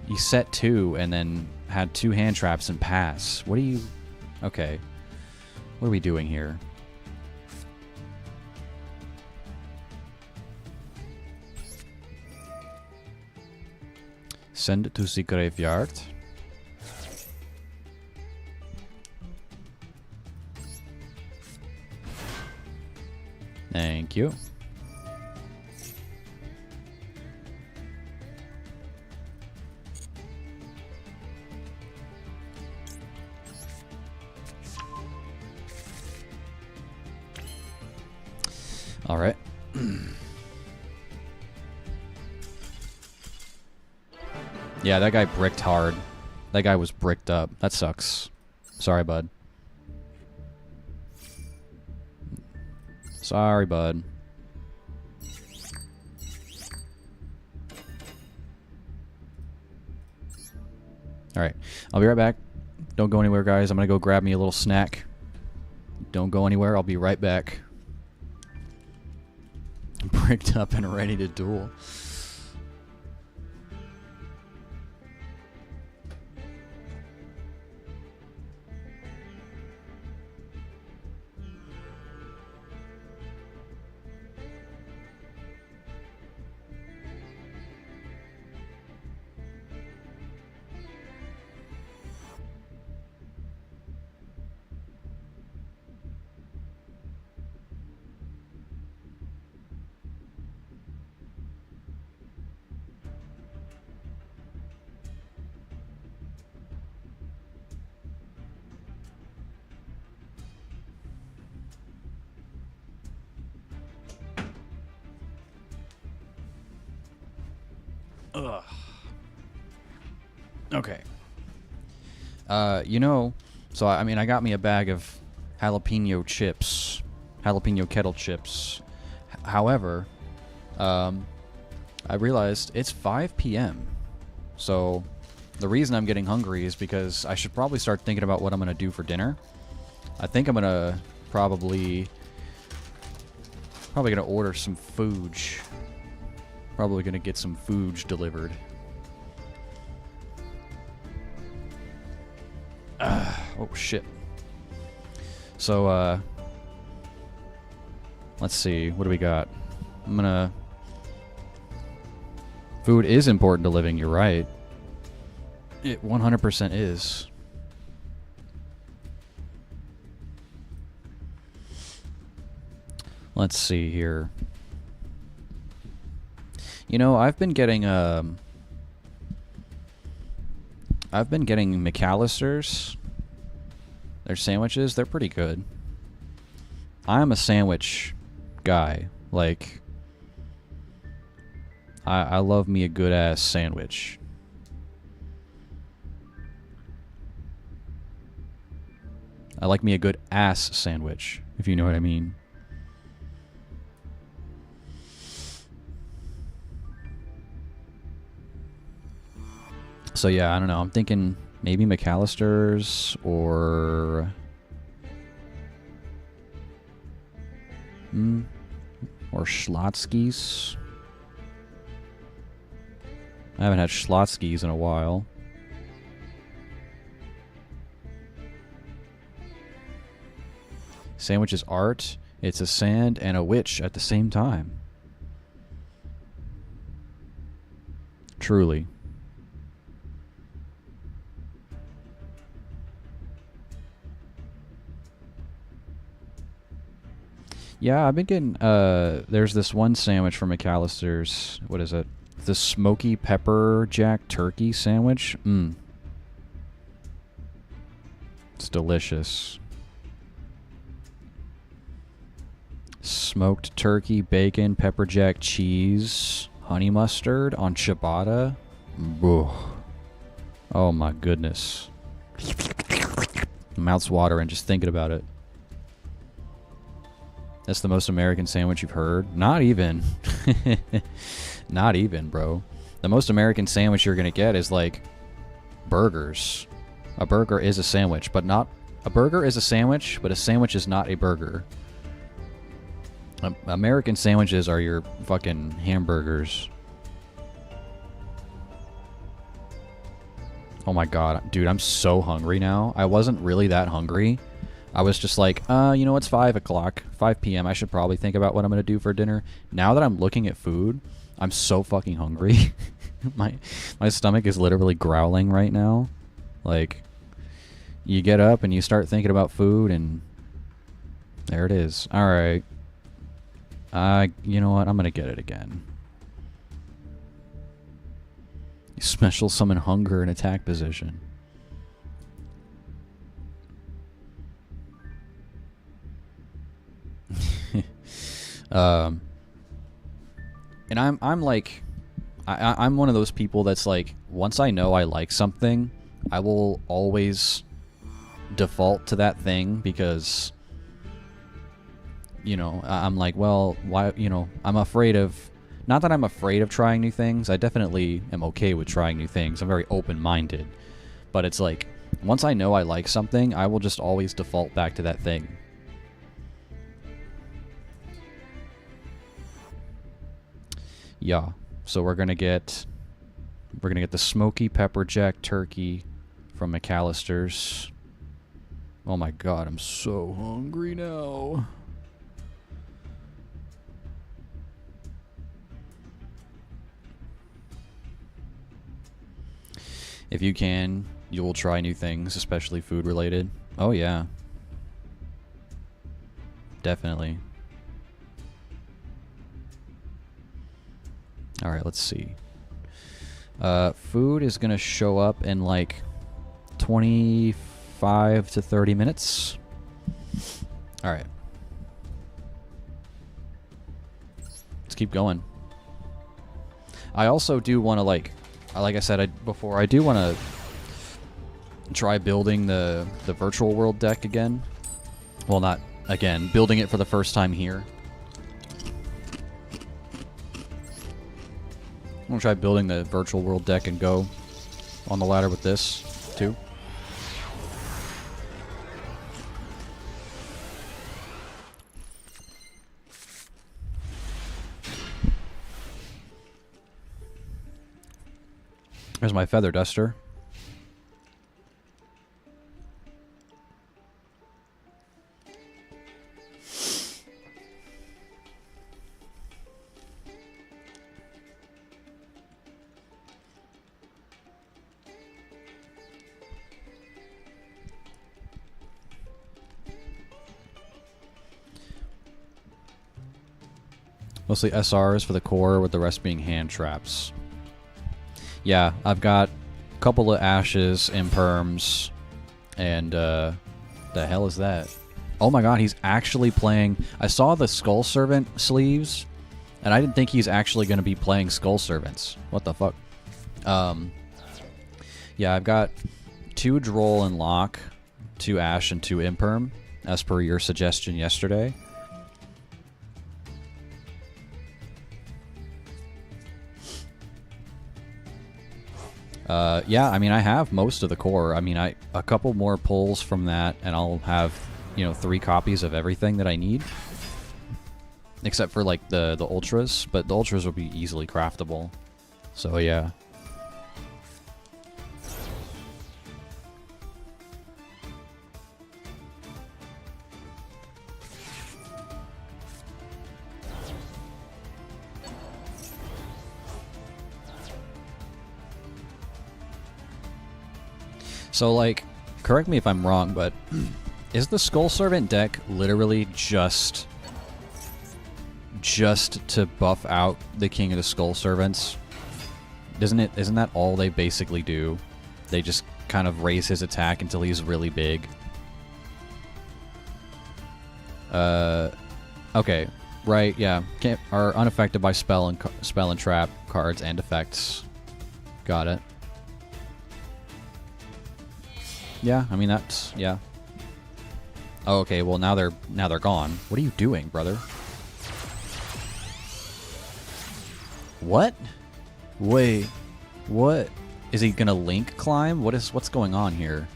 You set 2 and then had 2 hand traps and pass. What are you... Okay. What are we doing here? Send it to the graveyard. Thank you. All right. Yeah, that guy bricked hard. That guy was bricked up. That sucks. Sorry, bud. Sorry, bud. Alright, I'll be right back. Don't go anywhere, guys. I'm gonna go grab me a little snack. Don't go anywhere. I'll be right back. I'm bricked up and ready to duel. Ugh. Okay. You know, so I mean, I got me a bag of jalapeno chips, jalapeno kettle chips. However, I realized it's 5 p.m. So the reason I'm getting hungry is because I should probably start thinking about what I'm gonna do for dinner. I think I'm gonna probably gonna order some food. Probably gonna get some food delivered. Oh shit. So let's see, what do we got? Food is important to living, you're right. It 100% is. Let's see here. You know, I've been getting McAllister's. Their sandwiches, they're pretty good. I'm a sandwich guy. Like, I love me a good ass sandwich. I like me a good ass sandwich, if you know what I mean. So yeah, I don't know. I'm thinking maybe McAllister's or Schlotsky's. I haven't had Schlotsky's in a while. Sandwich is art. It's a sand and a witch at the same time. Truly. Yeah, I've been getting, there's this one sandwich from McAllister's. What is it? The smoky pepper jack turkey sandwich. It's delicious. Smoked turkey, bacon, pepper jack cheese, honey mustard on ciabatta. Oh my goodness. Mouth's watering just thinking about it. That's the most American sandwich you've heard? Not even. Not even, bro. The most American sandwich you're gonna get is like burgers. A burger is a sandwich, but not... A burger is a sandwich, but a sandwich is not a burger. American sandwiches are your fucking hamburgers. Oh my god, dude, I'm so hungry now. I wasn't really that hungry. I was just like, you know, it's 5 o'clock, 5 p.m. I should probably think about what I'm going to do for dinner. Now that I'm looking at food, I'm so fucking hungry. my stomach is literally growling right now. Like, you get up and you start thinking about food, and there it is. All right. You know what? I'm going to get it again. Special summon hunger in attack position. And I'm like, I'm one of those people that's like, once I know I like something, I will always default to that thing because, you know, I'm like, well, why, you know, I'm afraid of, not that I'm afraid of trying new things. I definitely am okay with trying new things. I'm very open-minded. But it's like, Once I know I like something, I will just always default back to that thing. Yeah. So we're gonna get the smoky pepper jack turkey from McAllister's. Oh my god, I'm so hungry now. If you can, you will try new things, especially food related. Oh yeah. Definitely. Alright, let's see. Food is gonna show up in like 25 to 30 minutes. Alright. Let's keep going. I also do want to, like I said before, I do want to try building the virtual world deck again. Well, not again, building it for the first time here. I'm going to try building the virtual world deck and go on the ladder with this, too. There's my feather duster. Mostly SRs for the core, with the rest being hand traps. Yeah, I've got a couple of ashes and perms, and the hell is that? Oh my god, he's actually playing. I saw the Skull Servant sleeves, and I didn't think he's actually going to be playing Skull Servants. What the fuck? Yeah, I've got 2 Droll and Lock, 2 Ash, and 2 Imperm, as per your suggestion yesterday. Yeah, I mean, I have most of the core. I mean, a couple more pulls from that, and I'll have, 3 copies of everything that I need. Except for, like, the Ultras, but the Ultras will be easily craftable. So, yeah. So, like, correct me if I'm wrong, but is the Skull Servant deck literally just to buff out the King of the Skull Servants? Isn't that all they basically do? They just kind of raise his attack until he's really big. Okay, right, yeah. Are unaffected by spell and trap cards and effects. Got it. Yeah, I mean that's yeah. Oh, okay, well now they're gone. What are you doing, brother? What? Wait, what? Is he gonna link climb? What's going on here?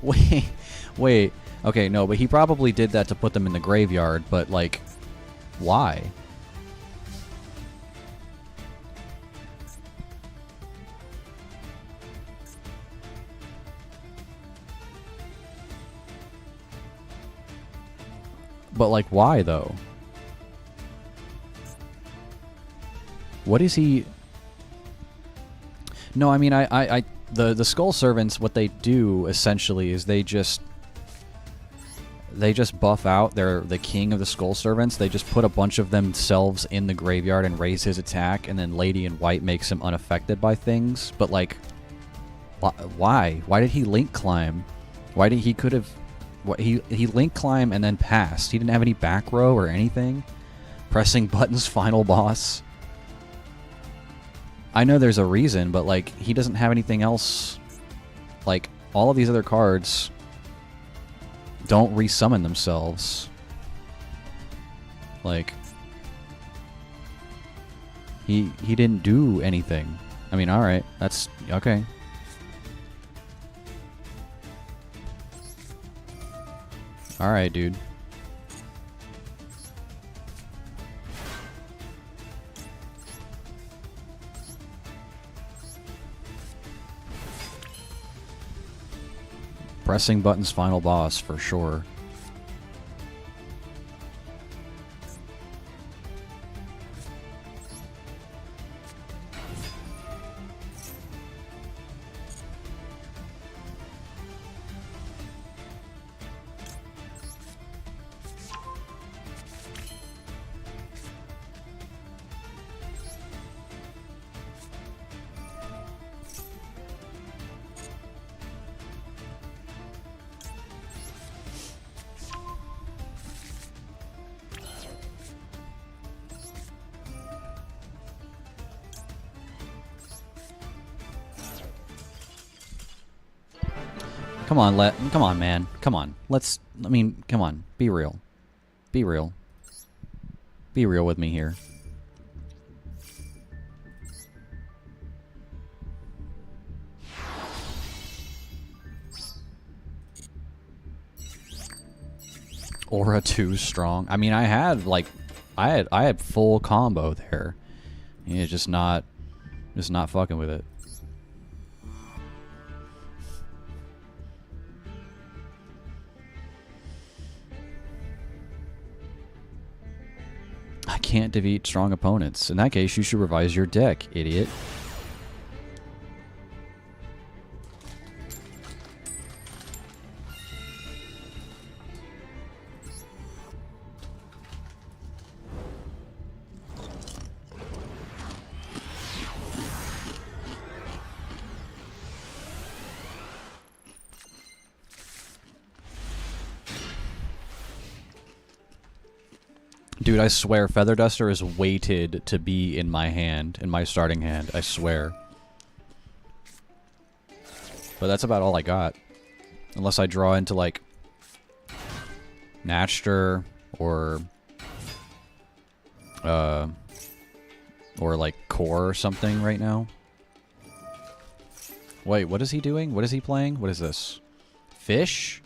Wait. Okay, no, but he probably did that to put them in the graveyard, but like, why? But, like, why, though? What is he... No, I mean, the Skull Servants, what they do, essentially, is they just buff out the King of the Skull Servants. They just put a bunch of themselves in the graveyard and raise his attack, and then Lady in White makes him unaffected by things. But, like, why? Why did he link climb? Why did he could have... What, he link climb and then passed. He didn't have any back row or anything. Pressing buttons, final boss. I know there's a reason, but like he doesn't have anything else. Like all of these other cards don't resummon themselves. Like he didn't do anything. I mean, all right, that's okay. Alright, dude. Pressing buttons final boss for sure. Come on, come on, man. Come on. I mean, come on. Be real. Be real. Be real with me here. Aura 2 strong. I mean, I had full combo there. It's just not fucking with it. I can't defeat strong opponents. In that case, you should revise your deck, idiot. Dude, I swear, Feather Duster is weighted to be in my hand, in my starting hand. I swear. But that's about all I got. Unless I draw into, like, Natchter or like, Core or something right now. Wait, what is he doing? What is he playing? What is this? Fish?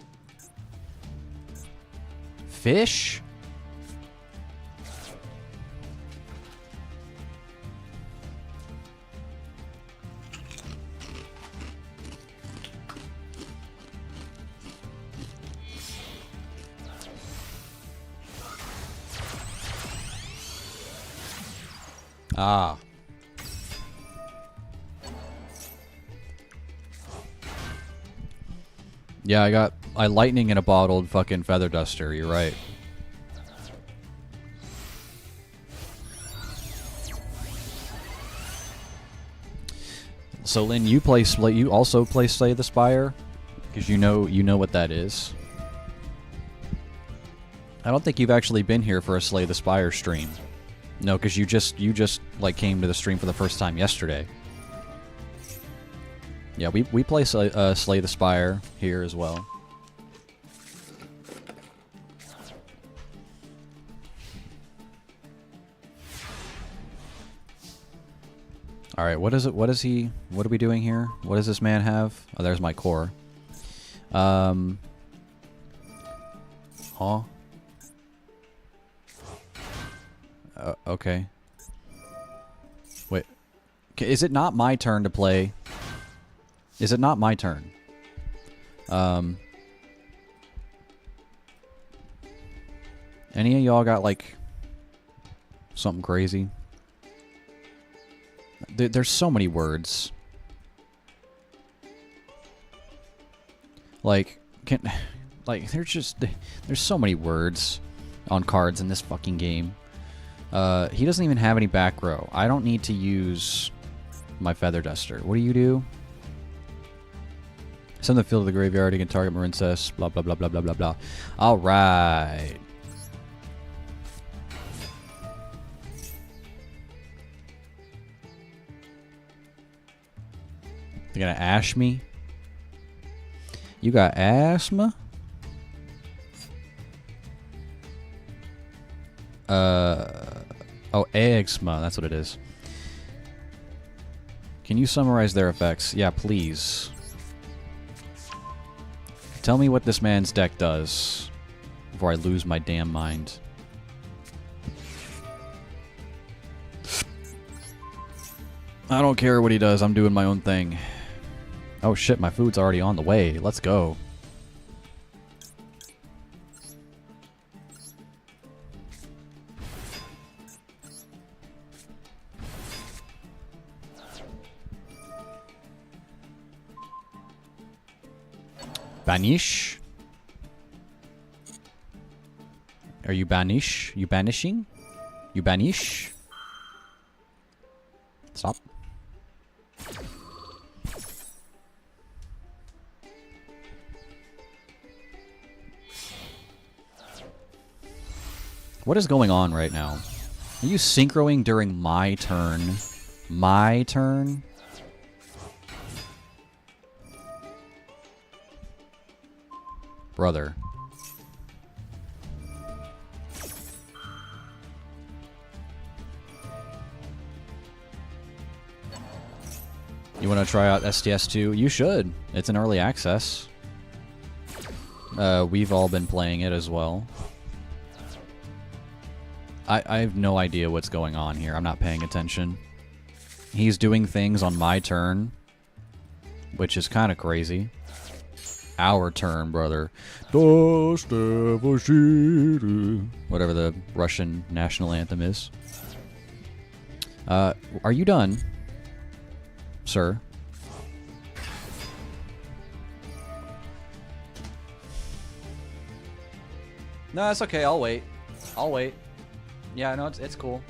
Fish? Ah. Yeah, I lightning in a bottled fucking Feather Duster, you're right. So Lynn, you also play Slay the Spire? Because you know what that is. I don't think you've actually been here for a Slay the Spire stream. No, because you just like came to the stream for the first time yesterday. Yeah, we play Slay the Spire here as well. All right, what are we doing here? What does this man have? Oh, there's my core. Huh? Okay. Wait. Is it not my turn to play? Is it not my turn? Any of y'all got, like, something crazy? There's so many words. Like, there's so many words on cards in this fucking game. He doesn't even have any back row. I don't need to use my Feather Duster. What do you do? Send the field to the graveyard. You can target Marincess. Blah, blah, blah, blah, blah, blah, blah. Alright. They're gonna ash me? You got asthma? Oh, eczema. That's what it is. Can you summarize their effects? Yeah, please. Tell me what this man's deck does. before I lose my damn mind. I don't care what he does. I'm doing my own thing. Oh shit, my food's already on the way. Let's go. Banish? Are you banish? You banishing? You banish? Stop. What is going on right now? Are you synchroing during my turn? My turn? Brother. You want to try out STS2? You should. It's an early access. We've all been playing it as well. I have no idea what's going on here. I'm not paying attention. He's doing things on my turn, which is kind of crazy. Our turn, brother. Whatever the Russian national anthem is. Are you done, sir? No, that's okay. I'll wait. I'll wait. Yeah, no, it's cool.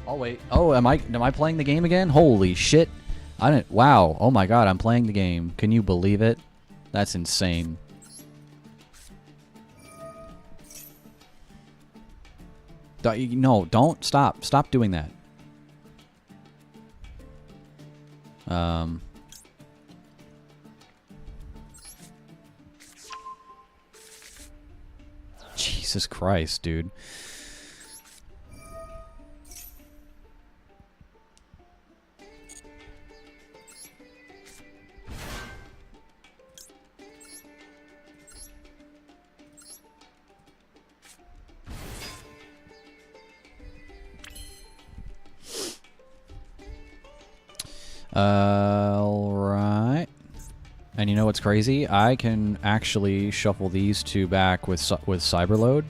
I'll wait. Oh, am I playing the game again? Holy shit. I didn't. Wow. Oh my god, I'm playing the game. Can you believe it? That's insane. No, don't stop. Stop doing that. Jesus Christ, dude. Alright. And you know what's crazy? I can actually shuffle these two back with Cyberload.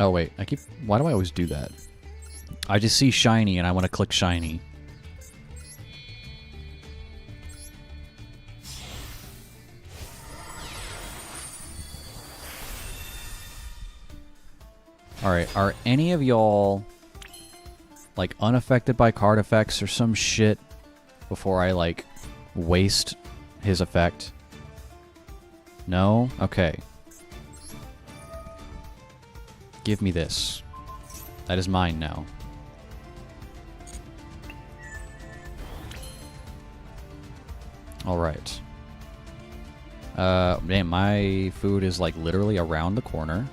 Oh wait, why do I always do that? I just see shiny and I want to click shiny. Alright, are any of y'all like unaffected by card effects or some shit before I like waste his effect? No? Okay. Give me this. That is mine now. Alright. Man, my food is like literally around the corner.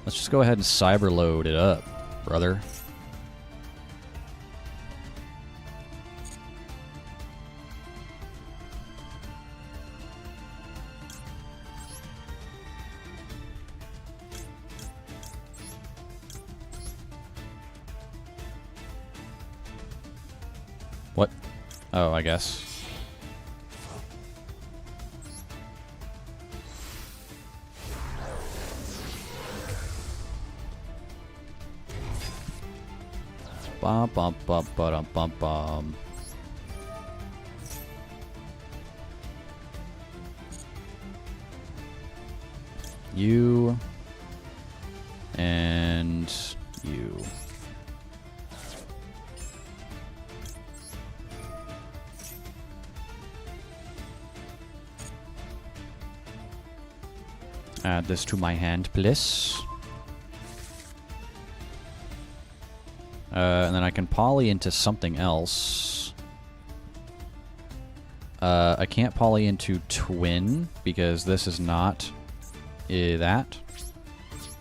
Let's just go ahead and cyberload it up, brother. What? Oh, I guess. Bum bum bum bum bum bum. You and you. Add this to my hand, please. And then I can poly into something else. I can't poly into twin because this is not that.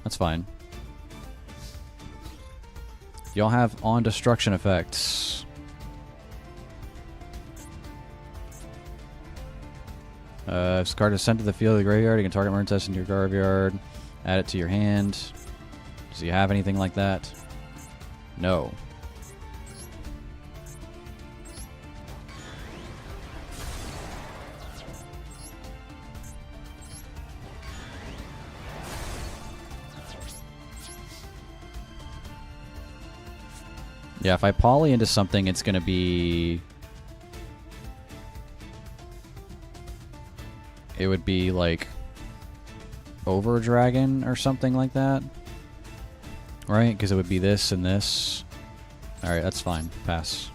That's fine. Y'all have on destruction effects. If this card is sent to the field of the graveyard, you can target murder test into your graveyard. Add it to your hand. Does he have anything like that? No. Yeah, if I poly into something, it's going to be... It would be like Over Dragon or something like that. Right? Because it would be this and this. Alright, that's fine. Pass.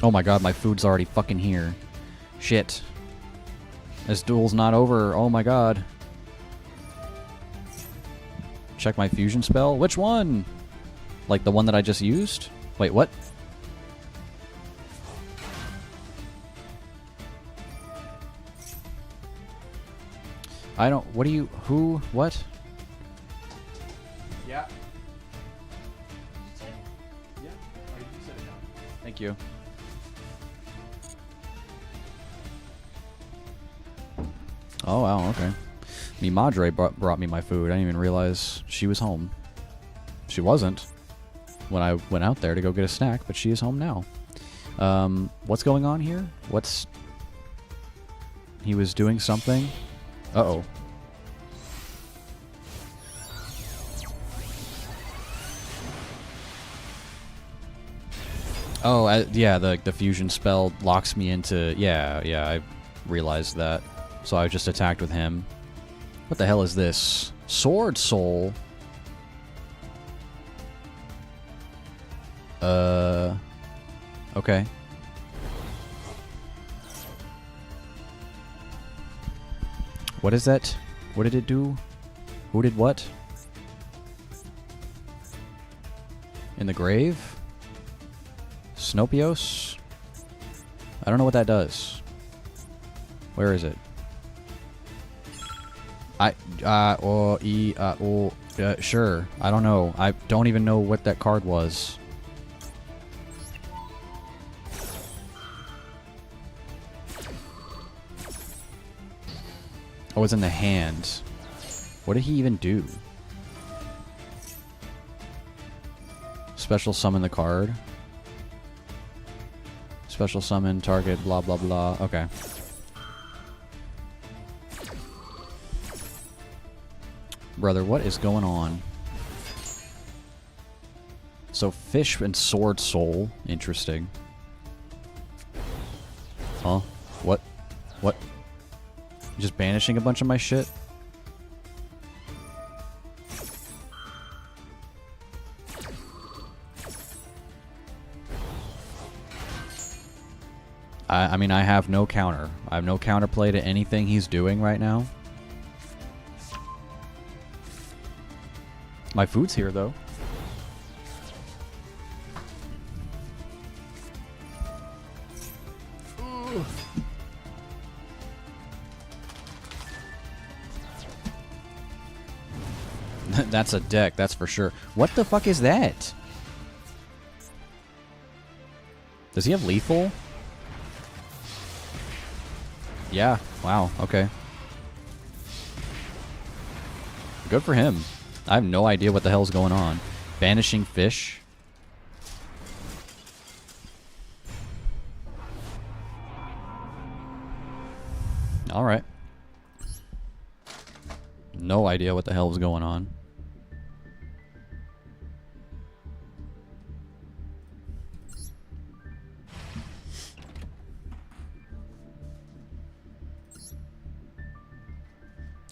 Oh my god, my food's already fucking here. Shit. This duel's not over. Oh my god. Check my fusion spell. Which one? Like the one that I just used? Wait, what? I don't... What do you... Who? What? Yeah. Yeah. Oh, you set it down. Thank you. Oh, wow, okay. Mi Madre brought me my food. I didn't even realize she was home. She wasn't when I went out there to go get a snack, but she is home now. What's going on here? What's... He was doing something? Uh-oh. Oh, yeah, the fusion spell locks me into... Yeah, I realized that. So I just attacked with him. What the hell is this? Sword Soul? Okay. What is that? What did it do? Who did what? In the grave? Snopios? I don't know what that does. Where is it? Sure. I don't know. I don't even know what that card was. Oh, it's in the hand. What did he even do? Special summon the card. Special summon, target, blah, blah, blah. Okay. Brother, what is going on? So, Fish and Sword Soul. Interesting. Huh? What? What? Just banishing a bunch of my shit? I mean, I have no counter. I have no counterplay to anything he's doing right now. My food's here, though. That's a deck, that's for sure. What the fuck is that? Does he have lethal? Yeah, wow, okay. Good for him. I have no idea what the hell's going on. Banishing Fish? Alright. No idea what the hell was going on.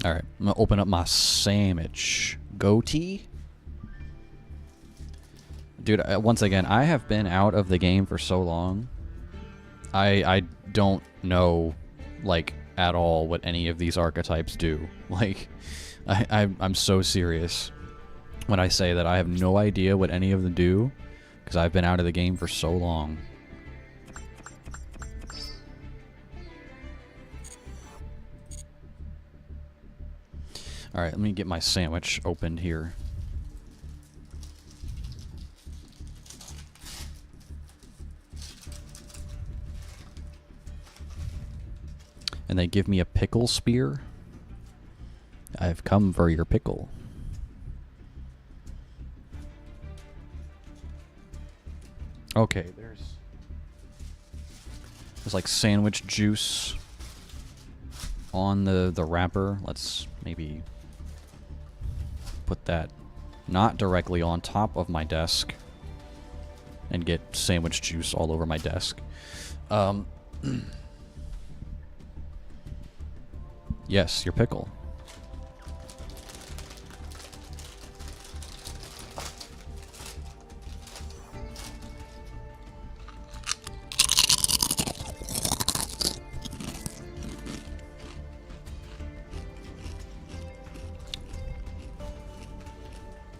Alright, I'm gonna open up my sandwich. Goatee? Dude, once again, I have been out of the game for so long. I don't know, like, at all what any of these archetypes do. Like, I'm so serious. when I say that I have no idea what any of them do, because I've been out of the game for so long. Alright, let me get my sandwich opened here. And they give me a pickle spear. I've come for your pickle. Okay, there's like sandwich juice on the wrapper. Let's maybe put that not directly on top of my desk and get sandwich juice all over my desk. Yes, your pickle.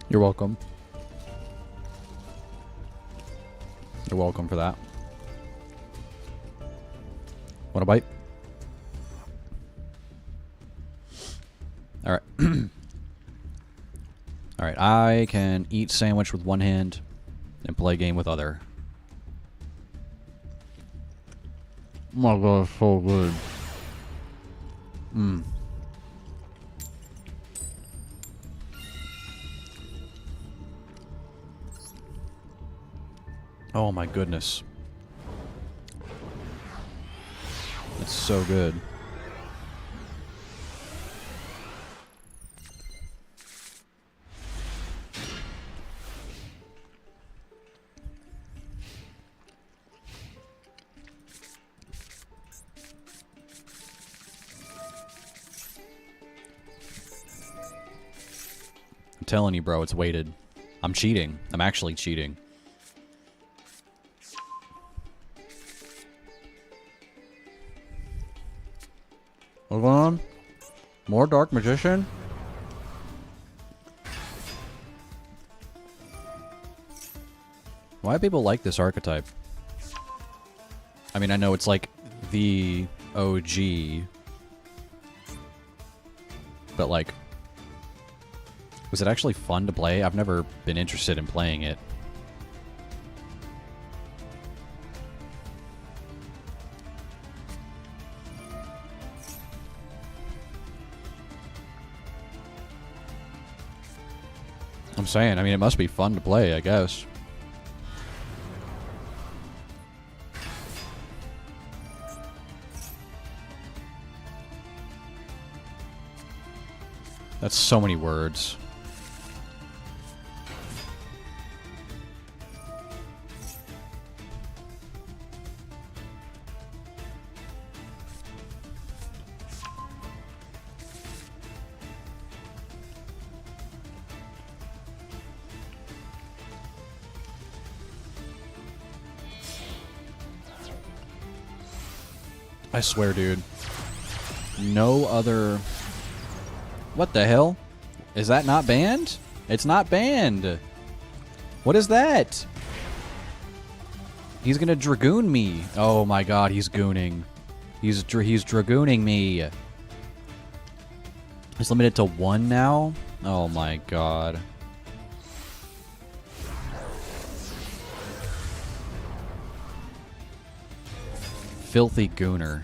You're welcome. You're welcome for that. Want a bite? Alright. Alright, I can eat sandwich with one hand and play game with other. Oh my god, so good. Mmm. Oh my goodness. It's so good. I'm telling you, bro, it's weighted. I'm cheating. I'm actually cheating. Hold on. More Dark Magician? Why do people like this archetype? I mean, I know it's like the OG, but like, was it actually fun to play? I've never been interested in playing it. I'm saying, I mean, it must be fun to play, I guess. That's so many words. I swear, dude. No other... What the hell? Is that not banned? It's not banned. What is that? He's gonna Dragoon me. Oh my god, he's gooning. He's Dragooning me. It's limited to 1 now? Oh my god. Filthy gooner.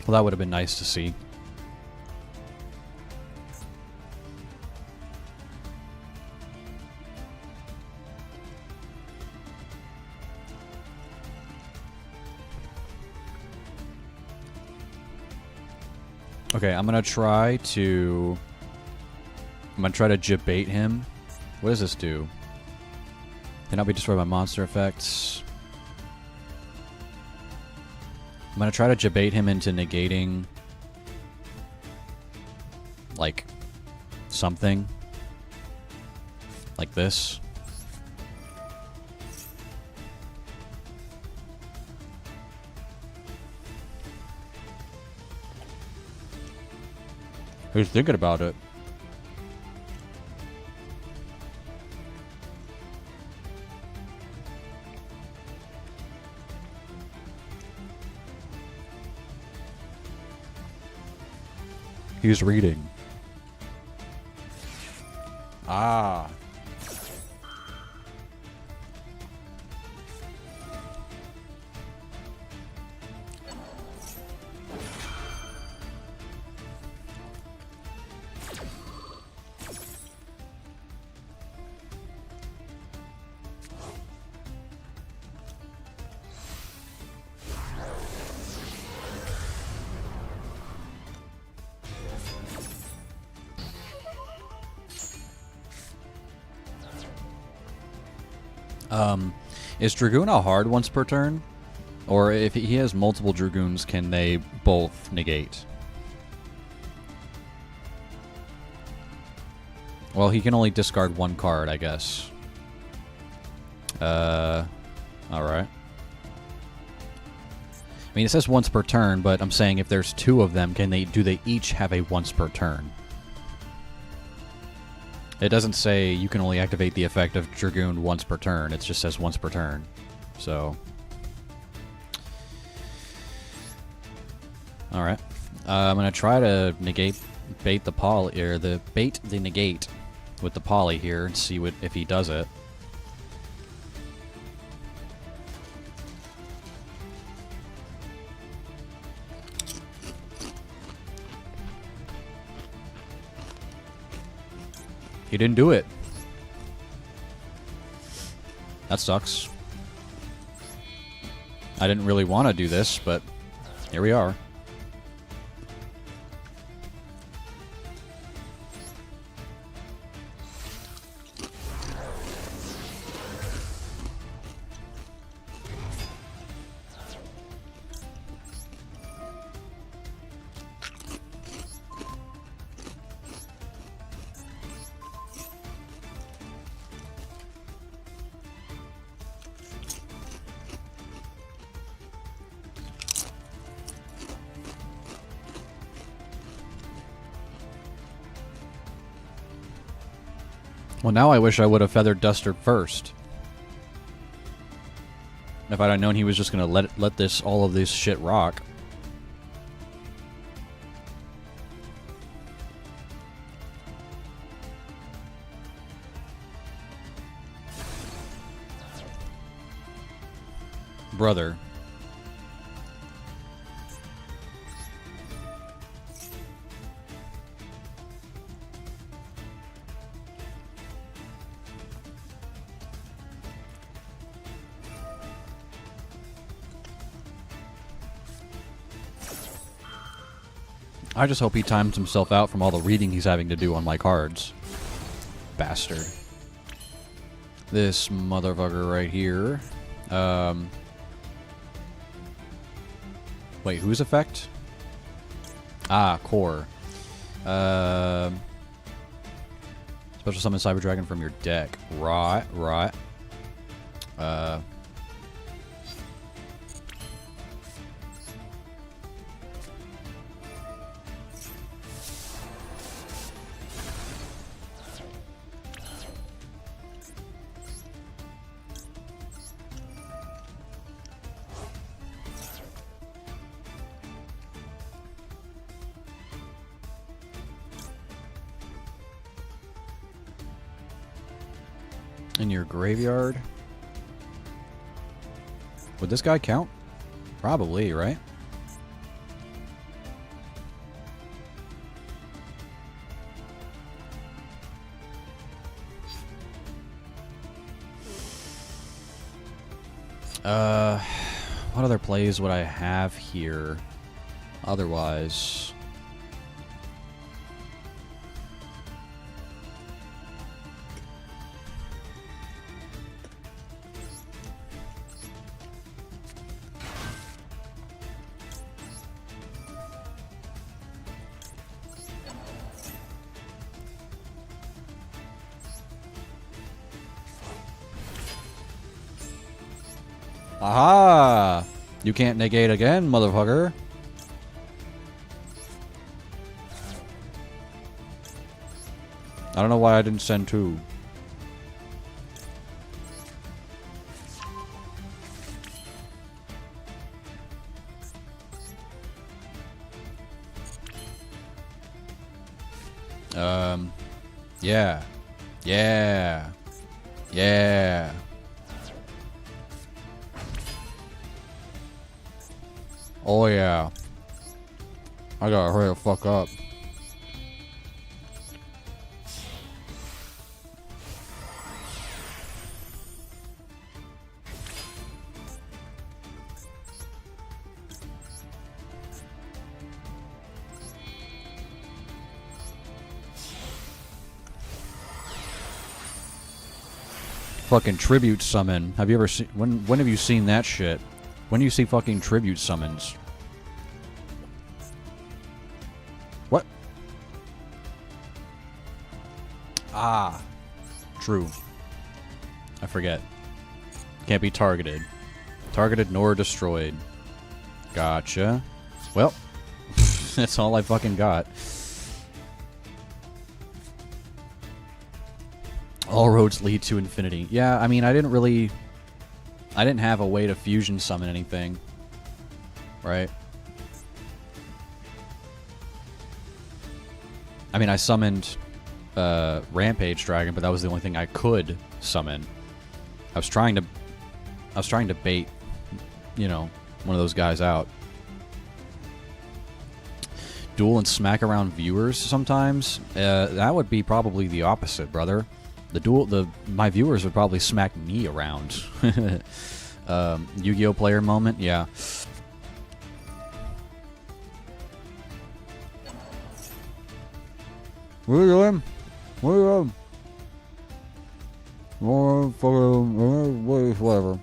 Well, that would have been nice to see. Okay, I'm gonna try to debate him. What does this do? Cannot be destroyed by monster effects. I'm gonna try to debate him into negating like something. Like this. Who's thinking about it? He's reading. Ah. Is Dragoon a hard once per turn? Or if he has multiple Dragoons, can they both negate? Well, he can only discard one card, I guess. Alright. I mean, it says once per turn, but I'm saying if there's two of them, do they each have a once per turn? It doesn't say you can only activate the effect of Dragoon once per turn. It just says once per turn. So, all right. I'm gonna try to bait the negate with the poly here and see if he does it. He didn't do it. That sucks. I didn't really want to do this, but here we are. Well, now I wish I would have Feathered Duster first. If I'd have known he was just gonna let all of this shit rock. Brother. I just hope he times himself out from all the reading he's having to do on my cards. Bastard. This motherfucker right here. Wait, whose effect? Ah, core. Special summon Cyber Dragon from your deck. Right. In your graveyard? Would this guy count? Probably, right? What other plays would I have here? Otherwise... Aha! You can't negate again, motherfucker. I don't know why I didn't send 2. Yeah. Yeah. Yeah. Oh yeah. I gotta hurry the fuck up. Fucking tribute summon. Have you ever seen... When have you seen that shit? When do you see fucking tribute summons? What? Ah. True. I forget. Can't be targeted. Targeted nor destroyed. Gotcha. Well, that's all I fucking got. All roads lead to infinity. Yeah, I mean, I didn't have a way to fusion summon anything. Right? I mean, I summoned Rampage Dragon, but that was the only thing I could summon. I was trying to bait, you know, one of those guys out. Duel and smack around viewers sometimes? That would be probably the opposite, brother. My viewers would probably smack me around. Yu-Gi-Oh player moment? Yeah. What are you doing? What are you doing? Whatever.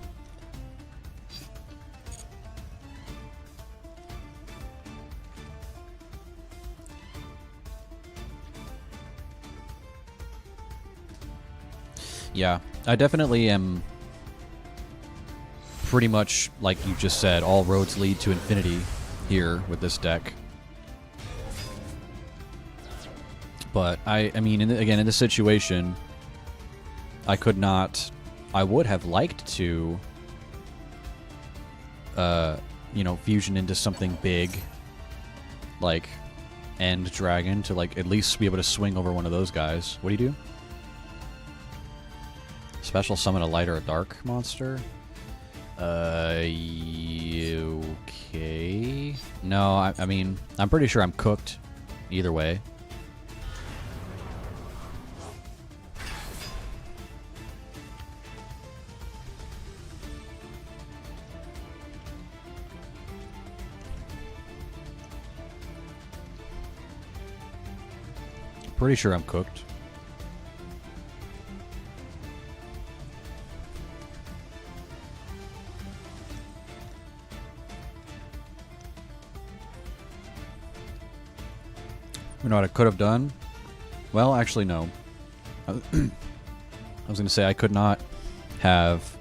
Yeah, I definitely am pretty much, like you just said, all roads lead to infinity here with this deck. But, I mean, again, in this situation, I would have liked to, you know, fusion into something big, like End Dragon, to, like, at least be able to swing over one of those guys. What do you do? Special summon a light or a dark monster? Okay. No, I mean, I'm pretty sure I'm cooked either way. Pretty sure I'm cooked. You know what I could have done? Well, actually, no. I was going to say I could not have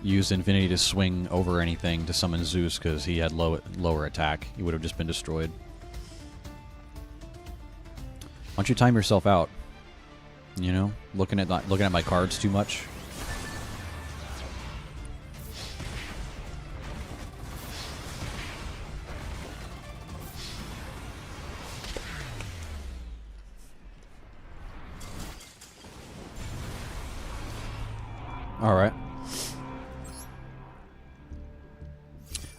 used Infinity to swing over anything to summon Zeus because he had lower attack. He would have just been destroyed. Why don't you time yourself out? You know, looking at my cards too much. Alright.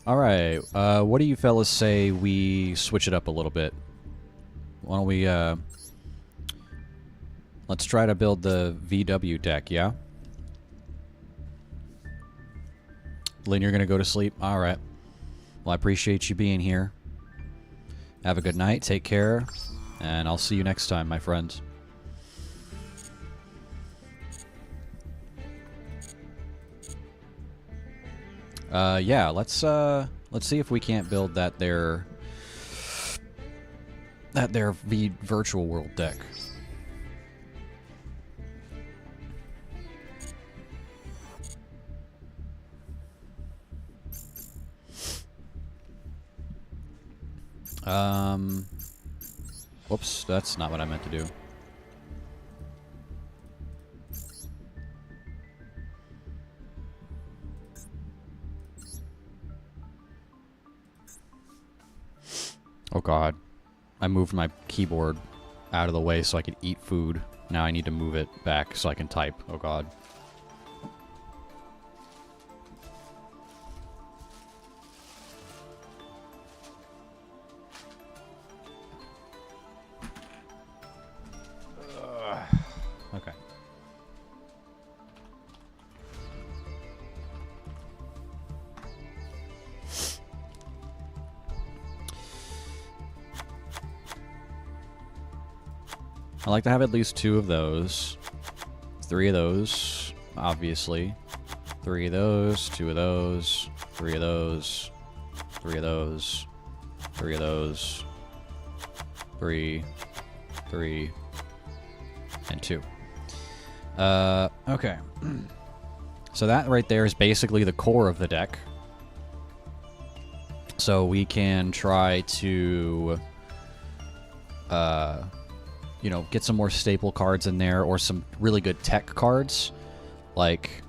Alright, what do you fellas say we switch it up a little bit? Why don't we, let's try to build the VW deck, yeah? Lynn, you're gonna go to sleep? Alright. Well, I appreciate you being here. Have a good night, take care, and I'll see you next time, my friends. Yeah, let's see if we can't build that their V Virtual World deck. Whoops, that's not what I meant to do. Oh god. I moved my keyboard out of the way so I could eat food. Now I need to move it back so I can type. Oh god. Okay. I like to have at least 2 of those. 3 of those, obviously. 3 of those, 2 of those, 3 of those, 3 of those, 3 of those, 3, 3, and 2. Okay. So that right there is basically the core of the deck. So we can try to, you know, get some more staple cards in there, or some really good tech cards, like,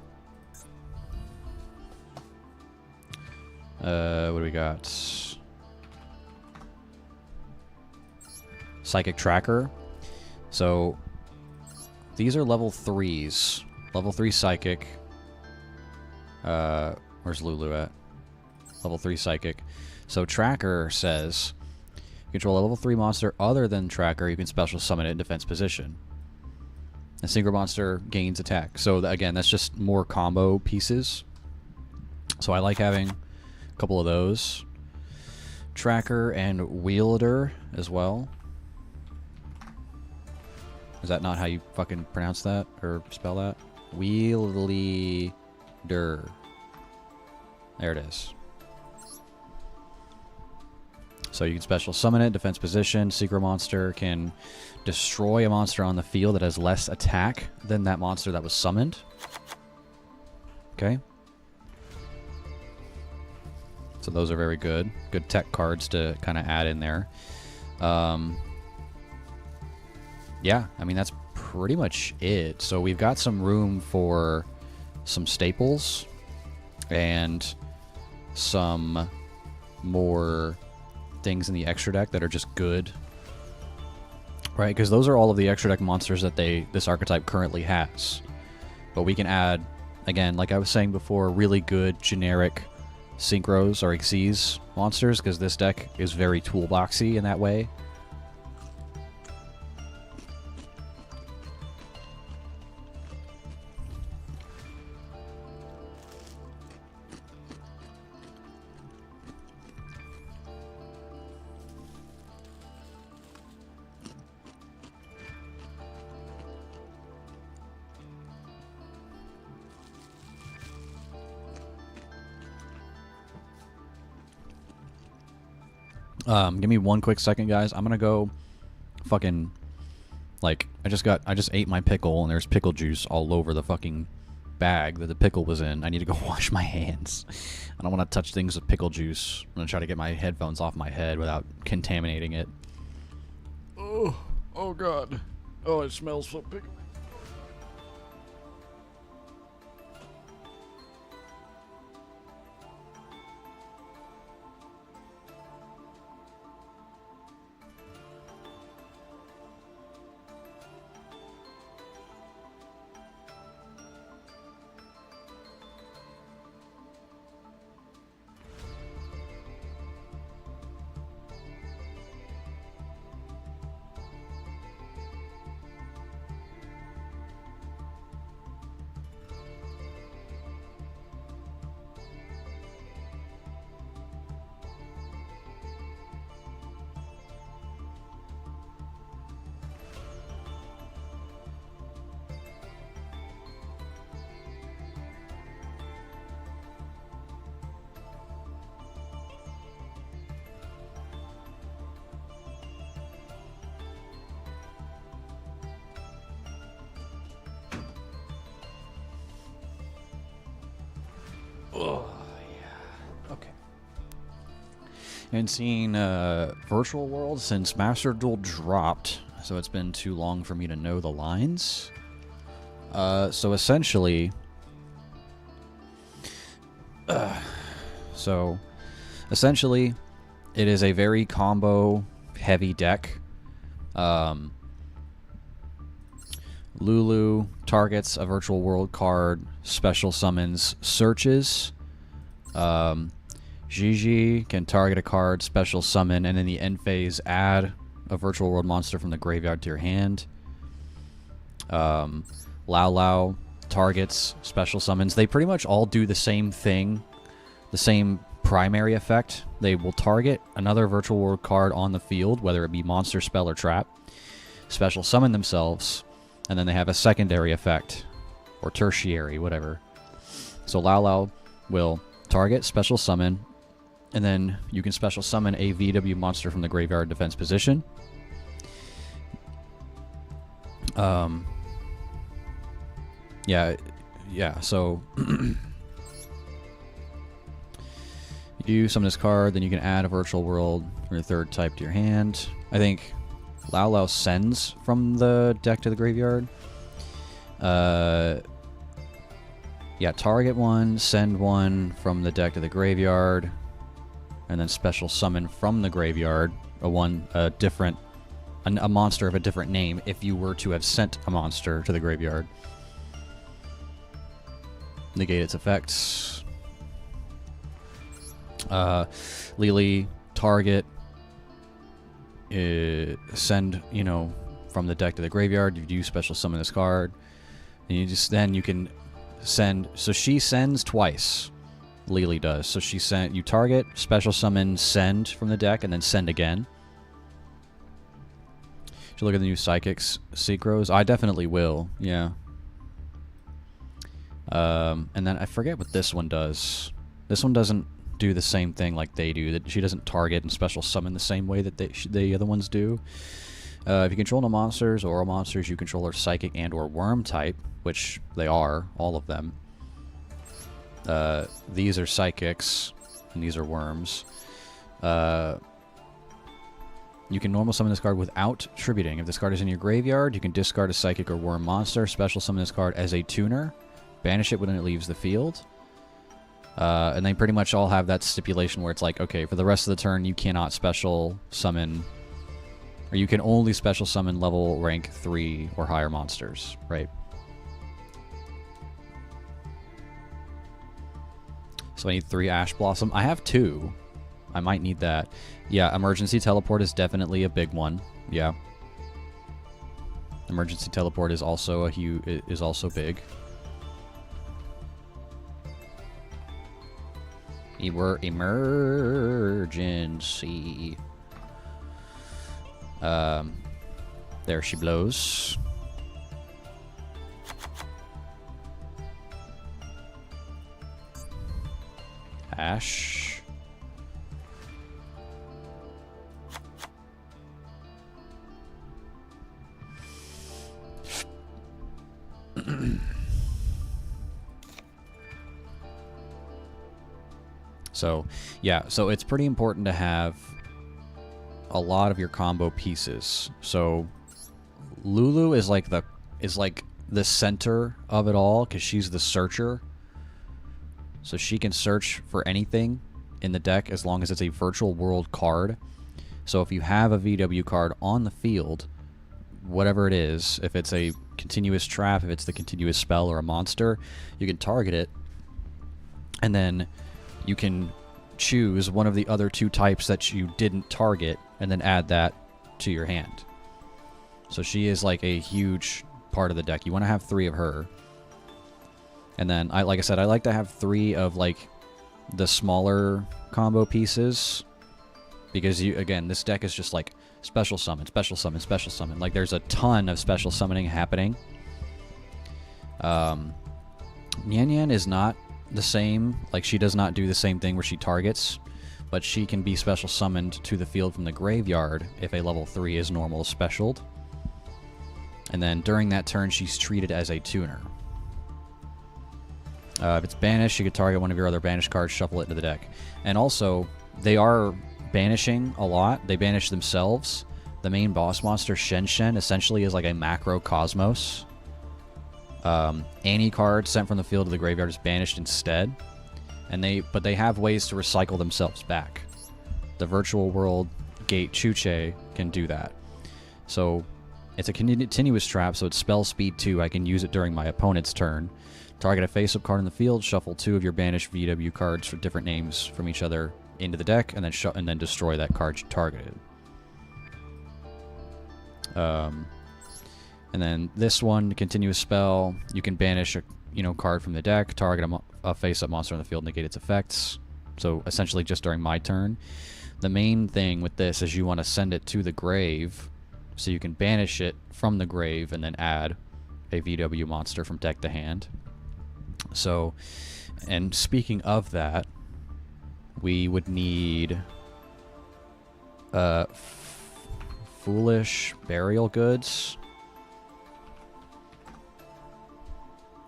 what do we got? Psychic Tracker. So these are level 3s. Level 3 Psychic. Where's Lulu at? Level 3 Psychic. So Tracker says, control a level 3 monster other than Tracker, you can special summon it in defense position. A synchro monster gains attack. So again, that's just more combo pieces. So I like having a couple of those. Tracker and Wielder as well. Is that not how you fucking pronounce that or spell that? Wielder. There it is. So you can special summon it, defense position. Secret monster can destroy a monster on the field that has less attack than that monster that was summoned. Okay. So those are very good. Good tech cards to kind of add in there. Yeah, I mean, that's pretty much it. So we've got some room for some staples and some more things in the extra deck that are just good, right? Because those are all of the extra deck monsters that this archetype currently has. But we can add, again, like I was saying before, really good generic synchros or Xyz monsters, because this deck is very toolboxy in that way. Give me one quick second, guys. I'm gonna go fucking, like, I just ate my pickle and there's pickle juice all over the fucking bag that the pickle was in. I need to go wash my hands. I don't want to touch things with pickle juice. I'm gonna try to get my headphones off my head without contaminating it. Oh god. Oh, it smells so pickly. And seen Virtual World since Master Duel dropped, so it's been too long for me to know the lines. So essentially, it is a very combo-heavy deck. Lulu targets a Virtual World card, special summons searches. Gigi can target a card, special summon, and in the end phase, add a Virtual World monster from the graveyard to your hand. Lao Lao targets, special summons. They pretty much all do the same thing, the same primary effect. They will target another Virtual World card on the field, whether it be monster, spell, or trap, special summon themselves, and then they have a secondary effect, or tertiary, whatever. So Lao Lao will target, special summon, and then you can special summon a VW monster from the graveyard defense position. So you summon this card, then you can add a Virtual World from your third type to your hand. I think Lao Lao sends from the deck to the graveyard. Target one, send one from the deck to the graveyard, and then special summon from the graveyard a monster of a different name if you were to have sent a monster to the graveyard. Negate its effects. Lily, target, send, from the deck to the graveyard. You do special summon this card, and you can send. So she sends twice. Lily does. So you target, special summon, send from the deck, and then send again. Should look at the new Psychics Synchros. I definitely will. Yeah. And then I forget what this one does. This one doesn't do the same thing like they do. That she doesn't target and special summon the same way that the other ones do. If you control no monsters or all monsters you control are psychic and or worm type, which they are, all of them. These are psychics and these are worms. You can normal summon this card without tributing. If this card is in your graveyard, you can discard a psychic or worm monster, special summon this card as a tuner, banish it when it leaves the field. And they pretty much all have that stipulation where it's like, okay, for the rest of the turn, you cannot special summon, or you can only special summon level rank 3 or higher monsters, right? So I need 3 Ash Blossom. I have 2. I might need that. Yeah, emergency teleport is definitely a big one. Yeah. Emergency teleport is also big. Emergency. There she blows. Ash. So, yeah, so it's pretty important to have a lot of your combo pieces. So, Lulu is like the center of it all because she's the searcher. So she can search for anything in the deck as long as it's a Virtual World card. So if you have a VW card on the field, whatever it is, if it's a continuous trap, if it's the continuous spell or a monster, you can target it, and then you can choose one of the other 2 types that you didn't target and then add that to your hand. So she is like a huge part of the deck. You want to have 3 of her. And then, like I said, I like to have 3 of like the smaller combo pieces, because again, this deck is just like special summon, special summon, special summon. Like there's a ton of special summoning happening. Nyan Nyan is not the same. Like she does not do the same thing where she targets, but she can be special summoned to the field from the graveyard if a level 3 is normal specialed. And then during that turn, she's treated as a tuner. If it's banished, you could target one of your other banished cards, shuffle it into the deck. And also, they are banishing a lot. They banish themselves. The main boss monster, Shen Shen, essentially is like a macro Cosmos. Any card sent from the field to the graveyard is banished instead. But they have ways to recycle themselves back. The Virtual World Gate Chuche can do that. So it's a continuous trap, so it's spell speed 2. I can use it during my opponent's turn. Target a face-up card in the field, shuffle 2 of your banished VW cards for different names from each other into the deck, and then destroy that card you targeted. And then this one, continuous spell, you can banish a card from the deck, target a face-up monster in the field, negate its effects. So essentially just during my turn. The main thing with this is you want to send it to the grave, so you can banish it from the grave and then add a VW monster from deck to hand. So, and speaking of that, we would need Foolish Burial Goods,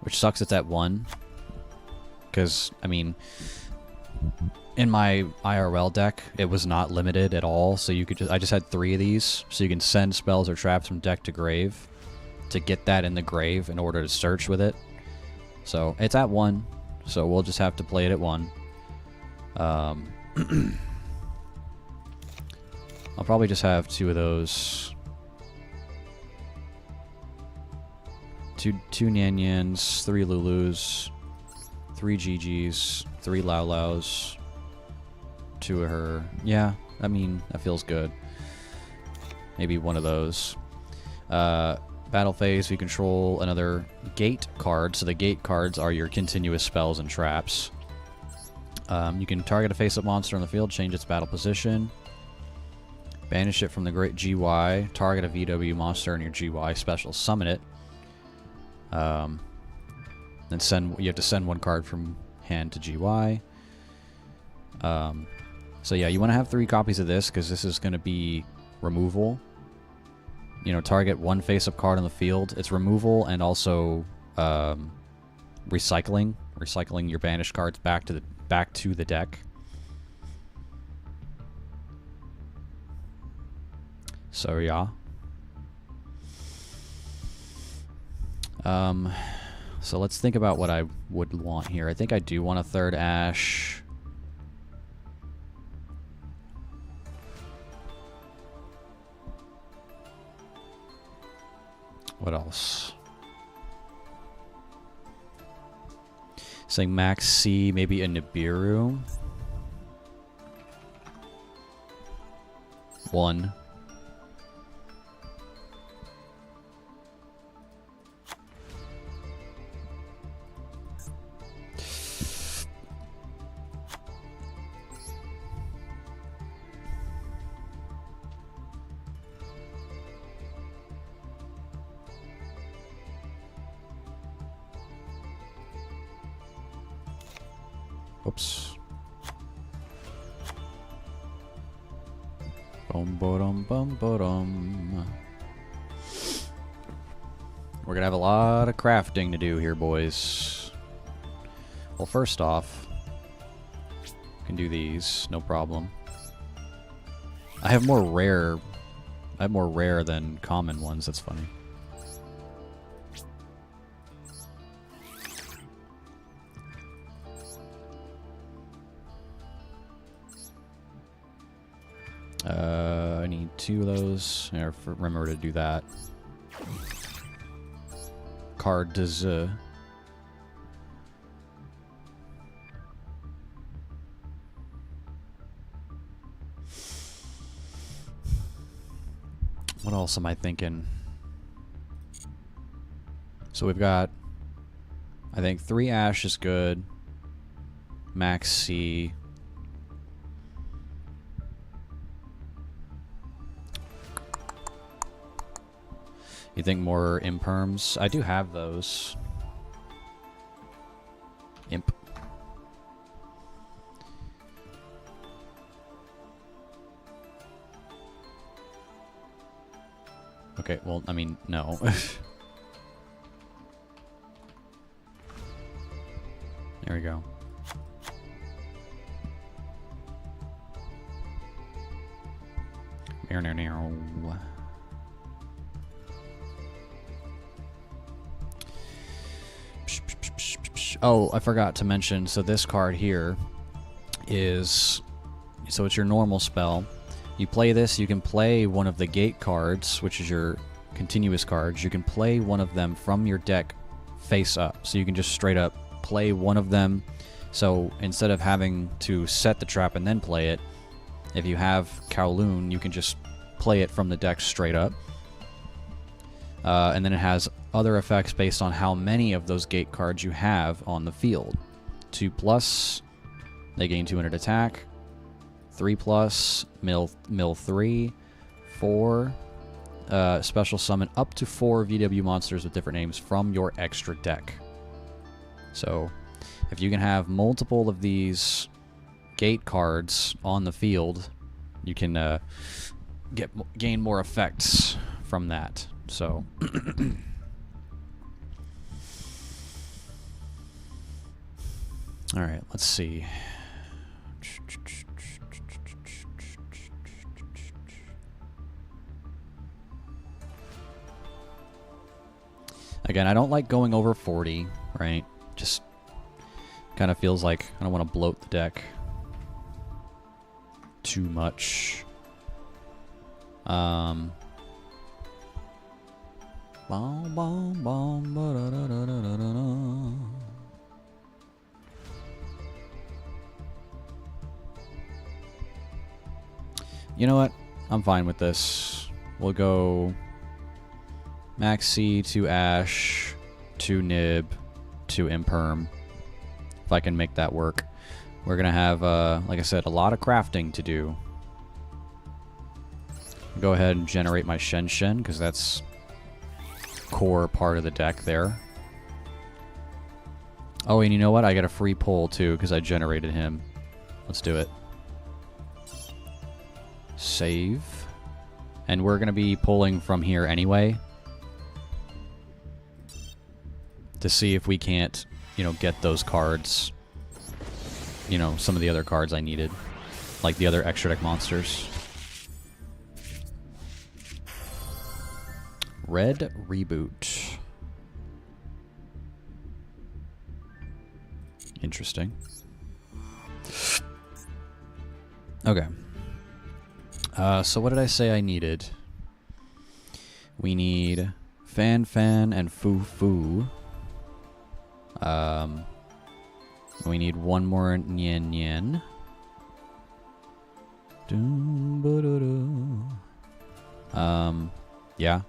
which sucks it's at 1, because, I mean, in my IRL deck, it was not limited at all, so you could I just had 3 of these, so you can send spells or traps from deck to grave to get that in the grave in order to search with it. So, it's at 1, so we'll just have to play it at 1. I'll probably just have 2 of those. Two Nyanyans, 3 Lulus, 3 Gigis, 3 Lau Laus, 2 of her. Yeah, I mean, that feels good. Maybe 1 of those. Battle phase, we control another gate card. So the gate cards are your continuous spells and traps. You can target a face-up monster on the field, change its battle position, banish it from the great GY, target a VW monster in your GY, special summon it. Then you have to send 1 card from hand to GY. So yeah, you want to have 3 copies of this because this is going to be removal. Target 1 face-up card on the field. It's removal and also recycling your banished cards back to the deck. So yeah. So let's think about what I would want here. I think I do want a 3rd Ash. What else? Saying Max C, maybe a Nibiru. 1. Oops. Bum bum bum bum. We're gonna have a lot of crafting to do here, boys. Well, first off, can do these, no problem. I have more rare than common ones. That's funny. I need 2 of those. Remember to do that. Card does. What else am I thinking? So we've got, I think 3 Ash is good. Max C. You think more imperms? I do have those. Imp. Okay, well, I mean, no. There we go. Oh, I forgot to mention, so this card here is... So it's your normal spell. You play this, you can play one of the gate cards, which is your continuous cards. You can play one of them from your deck face up. So you can just straight up play one of them. So instead of having to set the trap and then play it, if you have Kowloon, you can just play it from the deck straight up. And then it has other effects based on how many of those gate cards you have on the field. 2+, they gain 200 attack. 3+, mill 3. 4, special summon up to 4 VW monsters with different names from your extra deck. So, if you can have multiple of these gate cards on the field, you can gain more effects from that. So, all right, let's see. Again, I don't like going over 40, right? Just kind of feels like I don't want to bloat the deck too much. You know what? I'm fine with this. We'll go Maxi to Ash to Nib to Imperm. If I can make that work. We're going to have, like I said, a lot of crafting to do. Go ahead and generate my Shen Shen, because that's core part of the deck there. Oh, and you know what? I got a free pull, too, because I generated him. Let's do it. Save. And we're going to be pulling from here anyway. To see if we can't, you know, get those cards. You know, some of the other cards I needed. Like the other extra deck monsters. Red Reboot. Interesting. Okay. So what did I say I needed? We need Fan Fan and Foo Foo. We need one more Nyen Nyen. Yeah.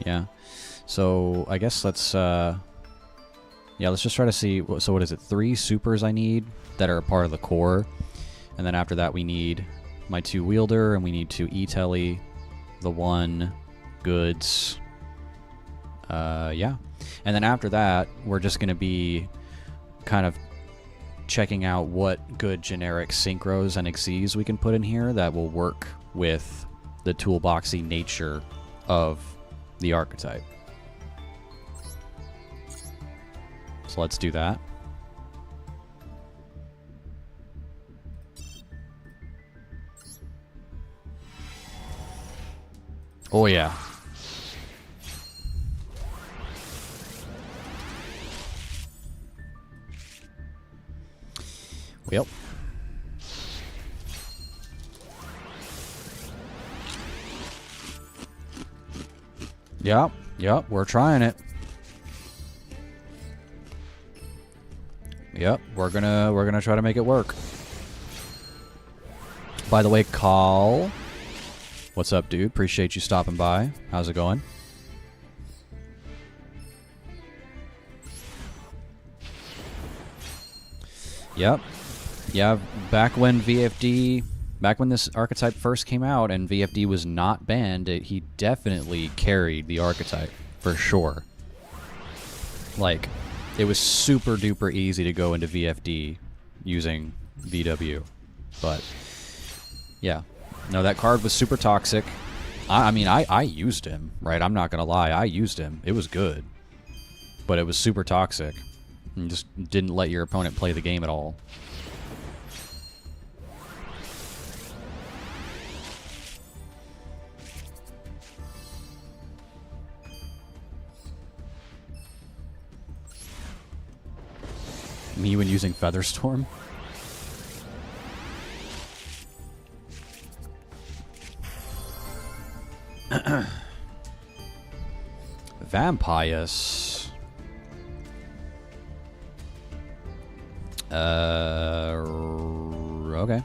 Yeah. So, I guess let's, yeah, let's just try to see, so what is it, 3 supers I need that are a part of the core. And then after that we need my 2 wielder, and we need 2 E-Telly, the 1 goods. Yeah. And then after that, we're just going to be kind of checking out what good generic synchros and XYZs we can put in here that will work with the toolboxy nature of the archetype. So let's do that. Oh yeah. Yep. Yep, we're trying it. Yep, we're gonna try to make it work. By the way, Call. What's up, dude? Appreciate you stopping by. How's it going? Yep. Yeah, back when this archetype first came out and VFD was not banned, he definitely carried the archetype, for sure. Like, it was super duper easy to go into VFD using VW. But, yeah. No, that card was super toxic. I mean, I used him, right? I'm not gonna lie, I used him. It was good. But it was super toxic. You just didn't let your opponent play the game at all. Me when using Featherstorm? Vampires. Okay.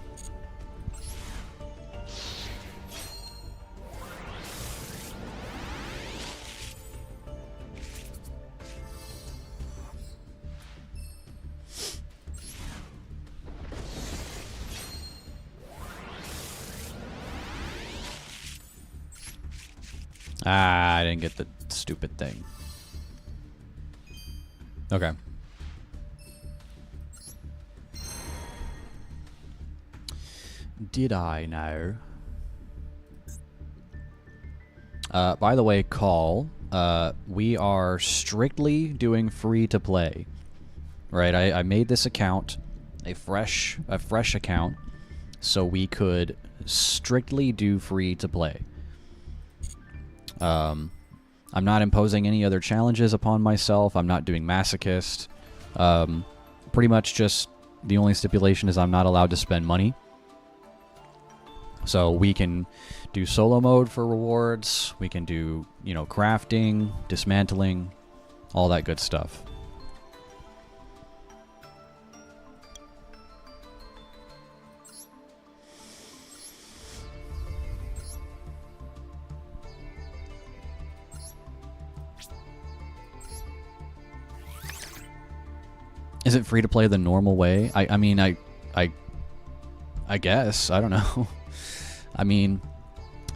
Ah, I didn't get the stupid thing. Okay. Did I now? By the way, call. We are strictly doing free to play. Right? I made this account a fresh account so we could strictly do free to play. I'm not imposing any other challenges upon myself. I'm not doing masochist. Pretty much just the only stipulation is I'm not allowed to spend money. So we can do solo mode for rewards. We can do, you know, crafting, dismantling, all that good stuff. Is it free to play the normal way? I mean, I guess. I don't know. I mean,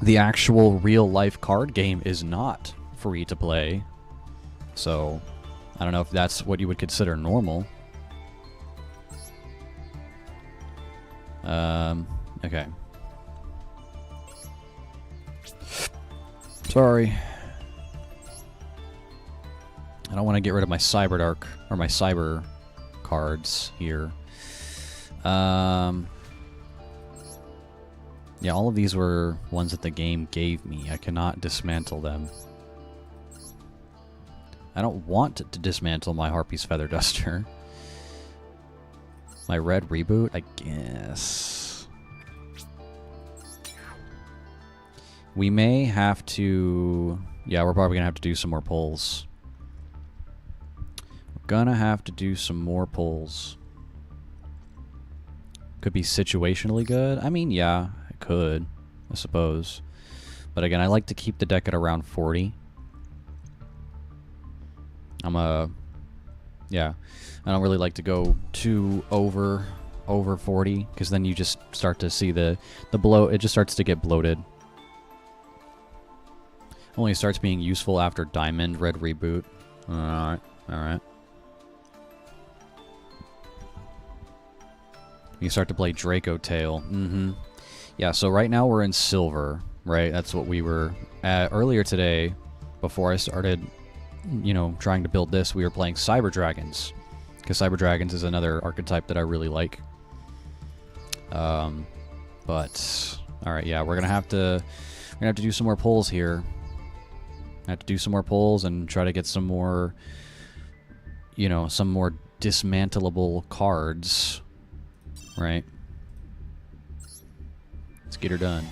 the actual real-life card game is not free to play. So, I don't know if that's what you would consider normal. Okay. Sorry. I don't want to get rid of my Cyberdark, or my Cyber cards here. Yeah, all of these were ones that the game gave me. I cannot dismantle them. I don't want to dismantle my Harpy's Feather Duster. My red reboot, I guess. We may have to... Yeah, we're probably going to have to do some more pulls. We're going to have to do some more pulls. Could be situationally good. I mean, yeah, it could, I suppose. But again, I like to keep the deck at around 40. Yeah, I don't really like to go too over 40, because then you just start to see the bloat. It just starts to get bloated. Only starts being useful after Diamond Red Reboot. Alright, alright. You start to play Draco Tail. Yeah, so right now we're in Silver, right? That's what we were at earlier today. Before I started, you know, trying to build this, we were playing Cyber Dragons, because Cyber Dragons is another archetype that I really like. But alright, yeah, we're gonna have to do some more pulls here. I have to do some more pulls and try to get some more, you know, some more dismantleable cards. Right? Let's get her done.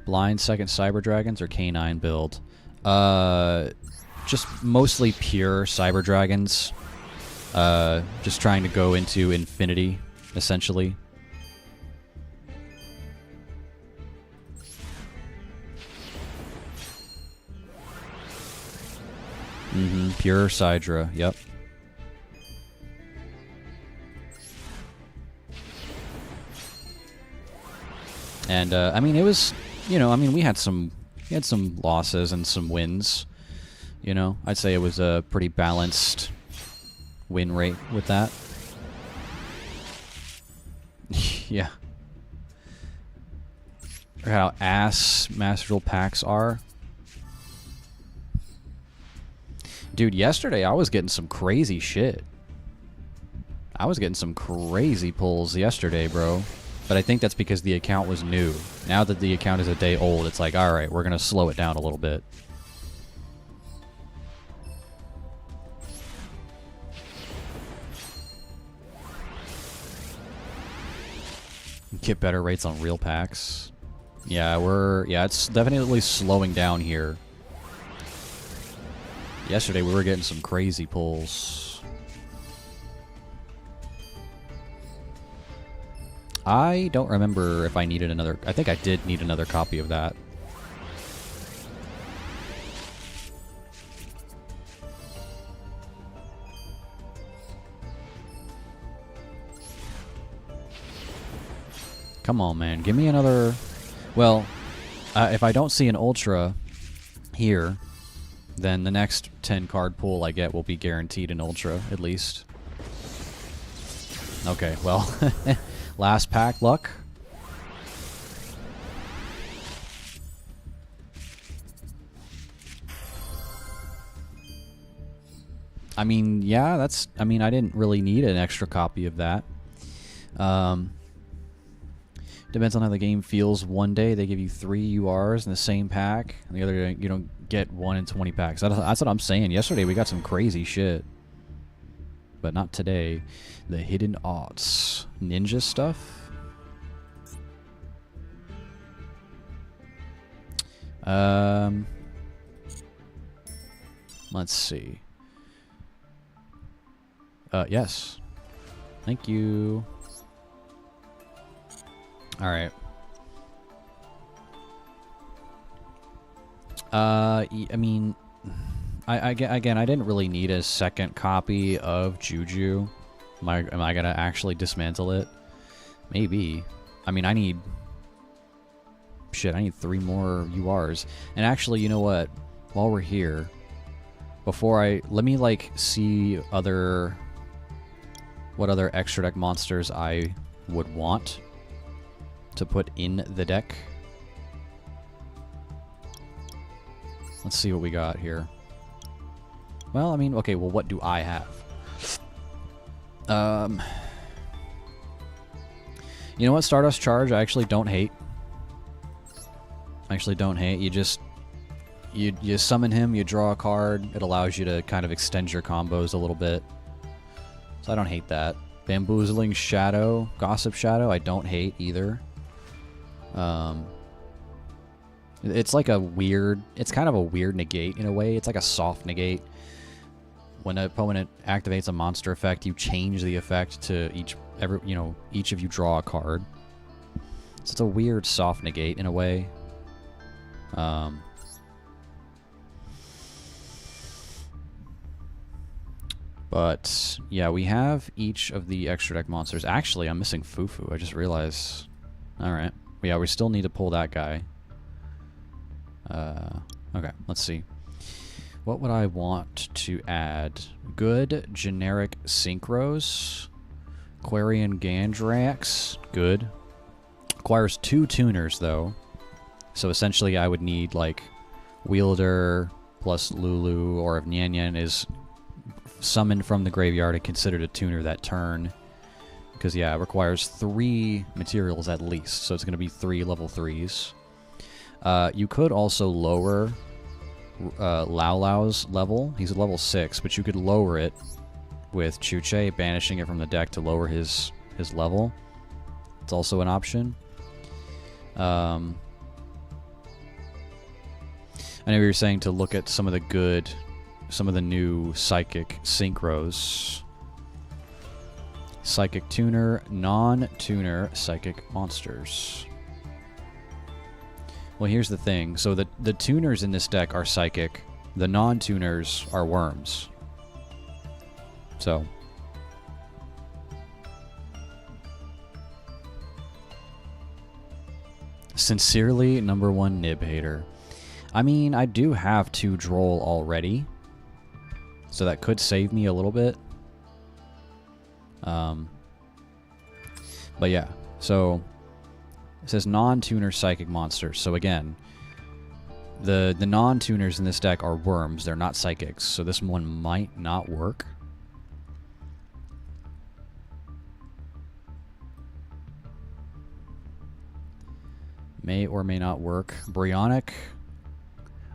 Blind second Cyber Dragons or K9 build? Just mostly pure Cyber Dragons. Just trying to go into infinity, essentially. Pure Sidra, yep. And I mean, it was, you know, I mean, we had some losses and some wins. You know, I'd say it was a pretty balanced win rate with that. Yeah. Or how ass Master Duel packs are. Dude, yesterday I was getting some crazy shit. I was getting some crazy pulls yesterday, bro. But I think that's because the account was new. Now that the account is a day old, it's like, alright, we're going to slow it down a little bit. get better rates on real packs. Yeah, it's definitely slowing down here. Yesterday we were getting some crazy pulls. I don't remember if I needed another... I think I did need another copy of that. Come on, man. Give me another... Well, if I don't see an Ultra here, then the next 10 card pull I get will be guaranteed an Ultra, at least. Okay, well... Last pack luck. I mean, yeah, that's... I mean, I didn't really need an extra copy of that. Depends on how the game feels. One day they give you 3 URs in the same pack, and the other day you don't get 1 in 20 packs. That's what I'm saying. Yesterday we got some crazy shit. But not today. The hidden odds. Ninja stuff? Let's see. Yes. Thank you. Alright. I mean... again, I didn't really need a second copy of Juju. Am I gonna actually dismantle it? Maybe. I mean, I need... Shit, I need 3 more URs. And actually, you know what? While we're here, before I... Let me, like, see other... What other extra deck monsters I would want to put in the deck. Let's see what we got here. Well, I mean, okay, well, what do I have? You know what, Stardust Charge, I actually don't hate. You just... You summon him, you draw a card. It allows you to kind of extend your combos a little bit. So I don't hate that. Bamboozling Shadow, Gossip Shadow, I don't hate either. It's like a weird... It's kind of a weird negate in a way. It's like a soft negate. When an opponent activates a monster effect, you change the effect to each of you draw a card. So it's a weird soft negate in a way. But yeah, we have each of the extra deck monsters. Actually, I'm missing Fufu. I just realized. All right. Yeah, we still need to pull that guy. Okay, let's see. What would I want to add? Good generic synchros. Quarian Gandrax. Good. Requires 2 tuners though. So essentially I would need like Wielder plus Lulu, or if Nyan Nyan is summoned from the graveyard and considered a tuner that turn. Because yeah, it requires 3 materials at least. So it's going to be 3 level 3s. You could also lower Lau Lau's level. He's at level 6, but you could lower it with Chuche, banishing it from the deck to lower his level. It's also an option. I know you were saying to look at some of the new Psychic Synchros. Psychic Tuner, non-tuner Psychic Monsters. Well, here's the thing. So the tuners in this deck are Psychic. The non-tuners are Worms. So. Sincerely, #1 Nib Hater. I mean, I do have 2 Droll already. So that could save me a little bit. But yeah, so it says non-tuner Psychic Monsters. So again, the non-tuners in this deck are Worms. They're not Psychics. So this one might not work. May or may not work. Brionic.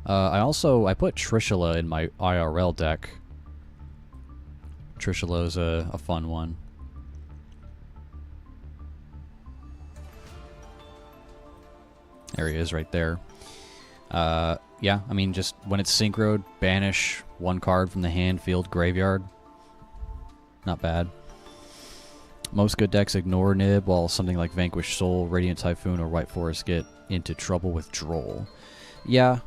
I put Trishula in my IRL deck. Trishula's a fun one. There he is right there. Yeah, I mean, just when it's synchroed, banish one card from the hand, field, graveyard. Not bad. Most good decks ignore Nib, while something like Vanquished Soul, Radiant Typhoon, or White Forest get into trouble with Droll. Yeah.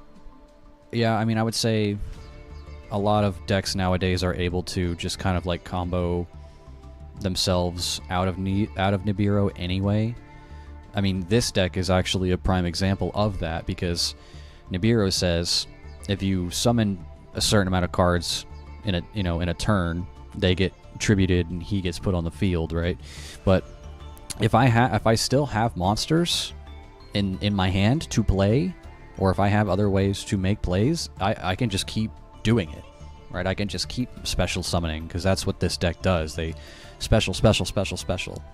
Yeah, I mean, I would say a lot of decks nowadays are able to just kind of like combo themselves out of Nibiru anyway. I mean, this deck is actually a prime example of that, because Nibiru says if you summon a certain amount of cards in a turn, they get tributed and he gets put on the field, right? But if I still have monsters in my hand to play, or if I have other ways to make plays, I can just keep doing it, right? I can just keep special summoning, because that's what this deck does. They special,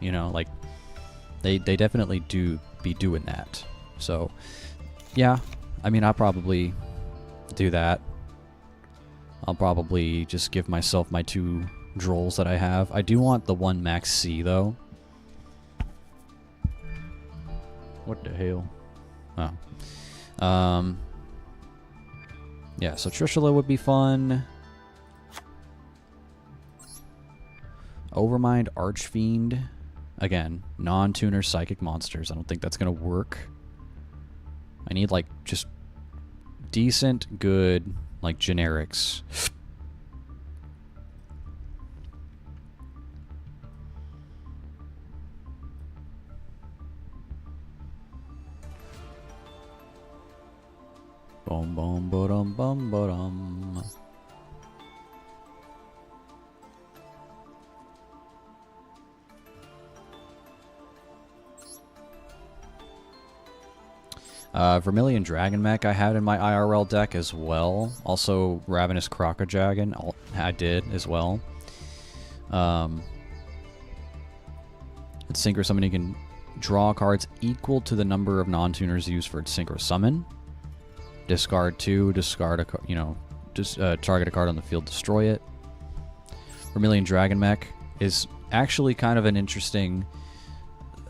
you know, like they definitely do be doing that. So yeah, I mean, I'll probably do that. I'll probably just give myself my 2 Drolls that I have. I do want the 1 Max C though. What the hell? Oh. Yeah, so Trishula would be fun. Overmind Archfiend. Again, non-tuner psychic monsters. I don't think that's going to work. I need, like, just decent, good, like, generics. Boom, boom, ba-dum, bum, ba-dum. Vermilion Dragon Mech I had in my IRL deck as well. Also, Ravenous Crocodragon I did as well. Its Synchro Summon, you can draw cards equal to the number of non-tuners used for its Synchro Summon. Discard 2, discard a target a card on the field, destroy it. Vermilion Dragon Mech is actually kind of an interesting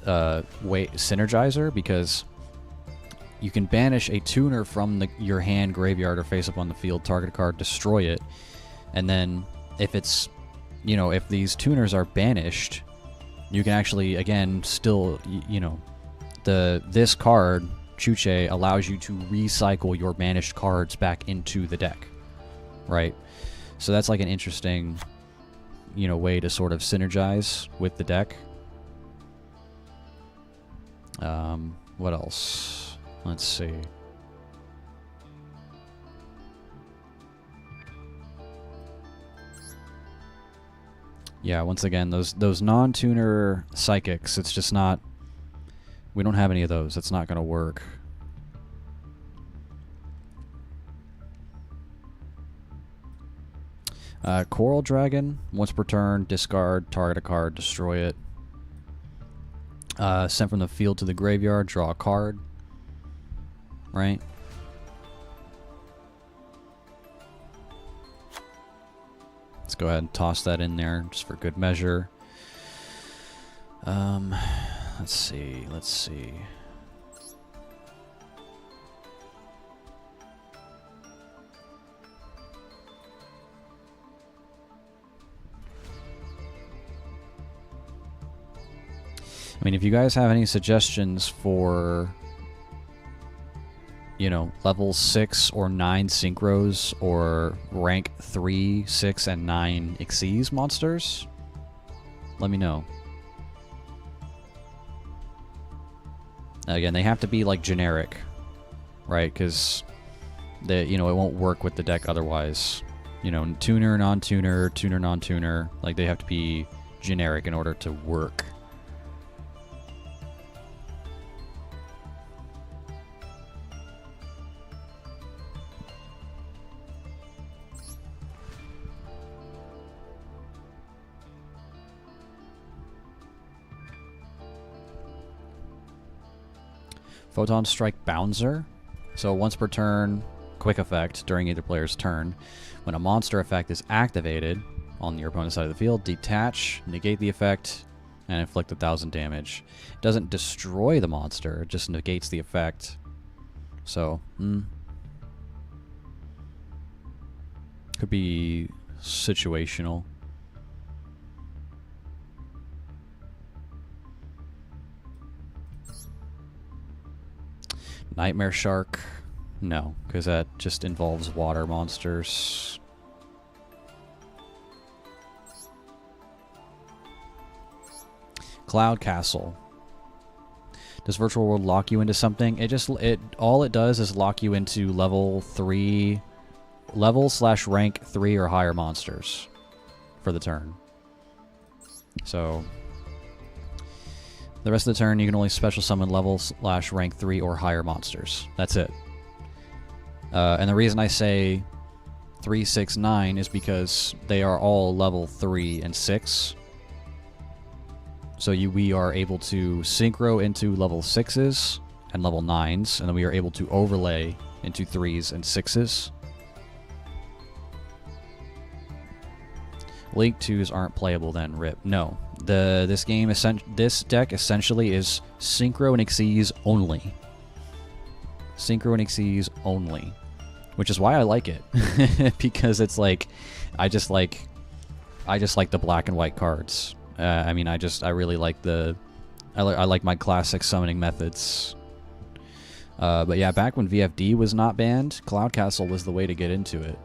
synergizer, because you can banish a tuner from your hand, graveyard, or face up on the field, target a card, destroy it, and then if it's, you know, if these tuners are banished, you can actually, again, still, you know, this card, Chuche, allows you to recycle your banished cards back into the deck, right? So that's like an interesting, you know, way to sort of synergize with the deck. What else? Let's see. Yeah, once again, those non-tuner psychics, it's just not... We don't have any of those. It's not going to work. Coral Dragon, once per turn, discard, target a card, destroy it. Sent from the field to the graveyard, draw a card. Right? Let's go ahead and toss that in there just for good measure. Let's see. I mean, if you guys have any suggestions for, you know, level 6 or 9 synchros, or rank 3, 6, and 9 Xyz monsters, let me know. Again, they have to be like generic, right? Because you know, it won't work with the deck otherwise. You know, tuner, non-tuner, tuner, non-tuner, like they have to be generic in order to work. Photon Strike Bouncer. So once per turn, quick effect during either player's turn. When a monster effect is activated on your opponent's side of the field, detach, negate the effect, and inflict 1,000 damage. It doesn't destroy the monster, it just negates the effect So, could be situational. Nightmare Shark? No, because that just involves water monsters. Cloud Castle. Does Virtual World lock you into something? All it does is lock you into level / rank 3 or higher monsters for the turn. So the rest of the turn, you can only special summon level / rank 3 or higher monsters. That's it. And the reason I say 3, 6, 9 is because they are all level 3 and 6. So we are able to synchro into level 6s and level 9s, and then we are able to overlay into 3s and 6s. Link 2s aren't playable then, rip. No. This deck essentially is Synchro and Xyz only. Synchro and Xyz only. Which is why I like it. Because it's like I just like the black and white cards. I mean, I really like I like my classic summoning methods. But yeah, back when VFD was not banned, Cloud Castle was the way to get into it.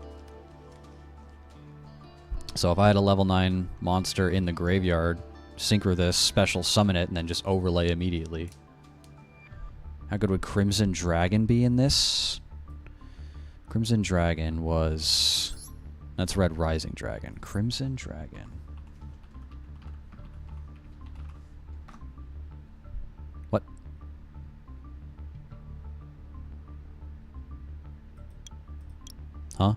So if I had a level 9 monster in the graveyard, synchro this, special summon it, and then just overlay immediately. How good would Crimson Dragon be in this? Crimson Dragon was... That's Red Rising Dragon. Crimson Dragon. What? Huh?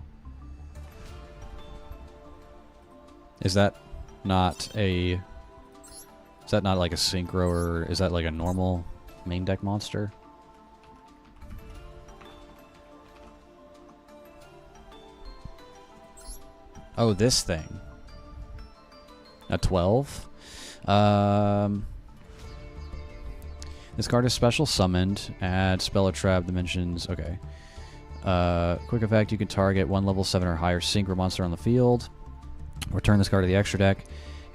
Is that not a... Is that not like a synchro, or is that like a normal main deck monster? Oh, this thing. A 12? This card is special summoned. Add spell or trap dimensions. Okay. Quick effect, you can target one level 7 or higher synchro monster on the field. Return this card to the extra deck.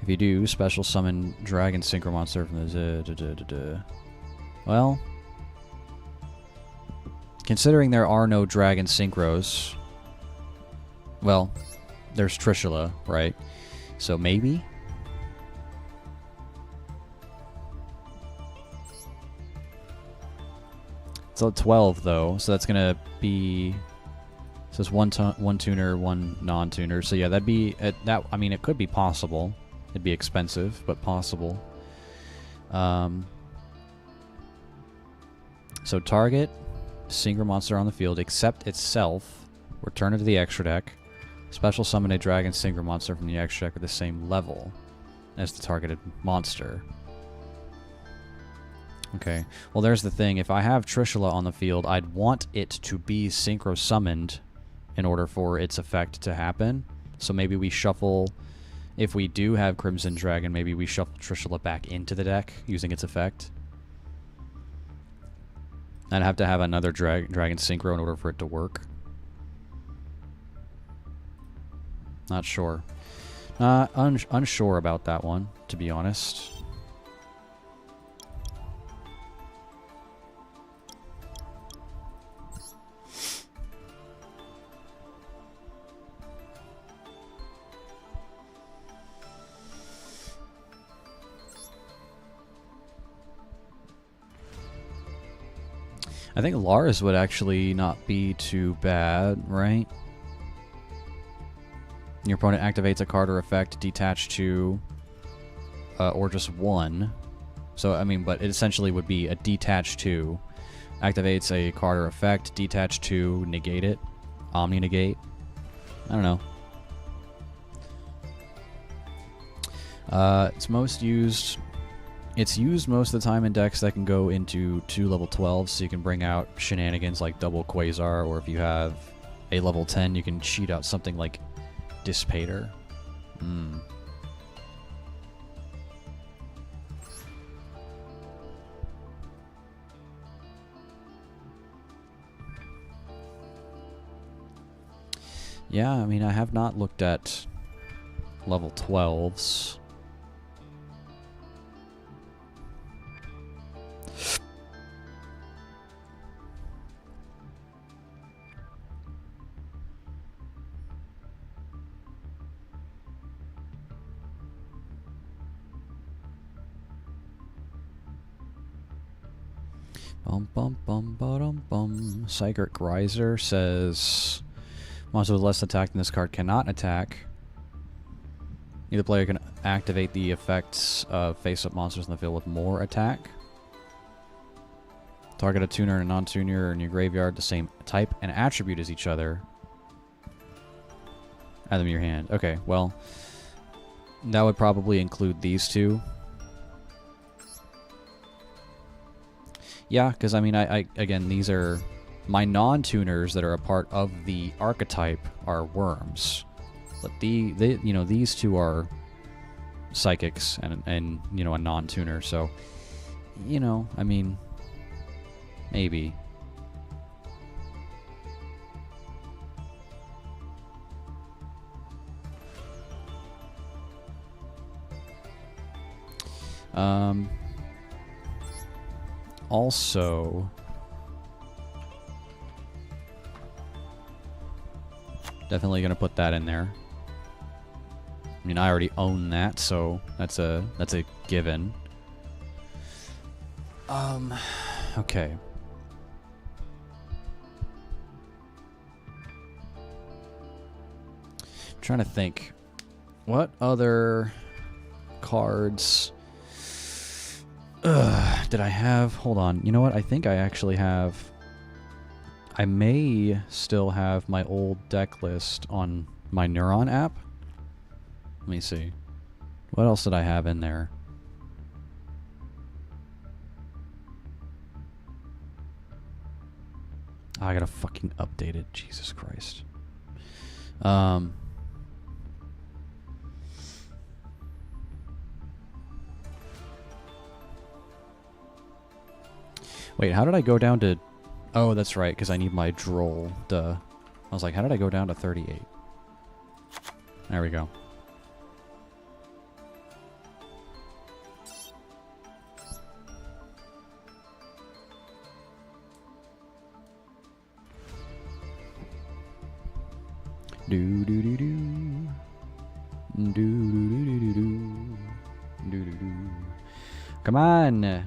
If you do, special summon dragon synchro monster from the... Well... Considering there are no dragon synchros... Well, there's Trishula, right? So maybe? It's a 12 though, so that's gonna be... So it's one tuner, one non-tuner. So yeah, that'd be... I mean, it could be possible. It'd be expensive, but possible. So target synchro monster on the field, except itself. Return it to the extra deck. Special summon a dragon synchro monster from the extra deck at the same level as the targeted monster. Okay. Well, there's the thing. If I have Trishula on the field, I'd want it to be synchro summoned in order for its effect to happen. So maybe we shuffle... If we do have Crimson Dragon, maybe we shuffle Trishula back into the deck using its effect. I'd have to have another Dragon Synchro in order for it to work. Not sure. Unsure about that one, to be honest. I think Lars would actually not be too bad, right? Your opponent activates a card or effect detached to, or just one. So, I mean, but it essentially would be a detached to. Activates a card or effect, detached to, negate it. Omni negate. I don't know. It's most used... It's used most of the time in decks that can go into 2 level 12s, so you can bring out shenanigans like double Quasar, or if you have a level 10, you can cheat out something like Dissipator. Yeah, I mean, I have not looked at level 12s. Bum bum bum bum bum. Psychic Geyser says monsters with less attack than this card cannot attack. Neither player can activate the effects of face-up monsters in the field with more attack. Target a tuner and a non-tuner in your graveyard, the same type and attribute as each other. Add them to your hand. Okay, well, that would probably include these two. Yeah, because I mean, I again, these are my non-tuners that are a part of the archetype are worms, but you know, these two are psychics and you know, a non-tuner. So, you know, I mean, maybe. Also, definitely gonna put that in there. I mean, I already own that, so that's a given. Okay. I'm trying to think, what other cards did I have? Hold on. You know what? I think I actually have... I may still have my old deck list on my Neuron app. Let me see. What else did I have in there? Oh, I gotta fucking update it. Jesus Christ. Wait, how did I go down to... Oh, that's right, because I need my droll. Duh. I was like, how did I go down to 38? There we go. Do do do do. Do do do do do do. Do do do. Come on!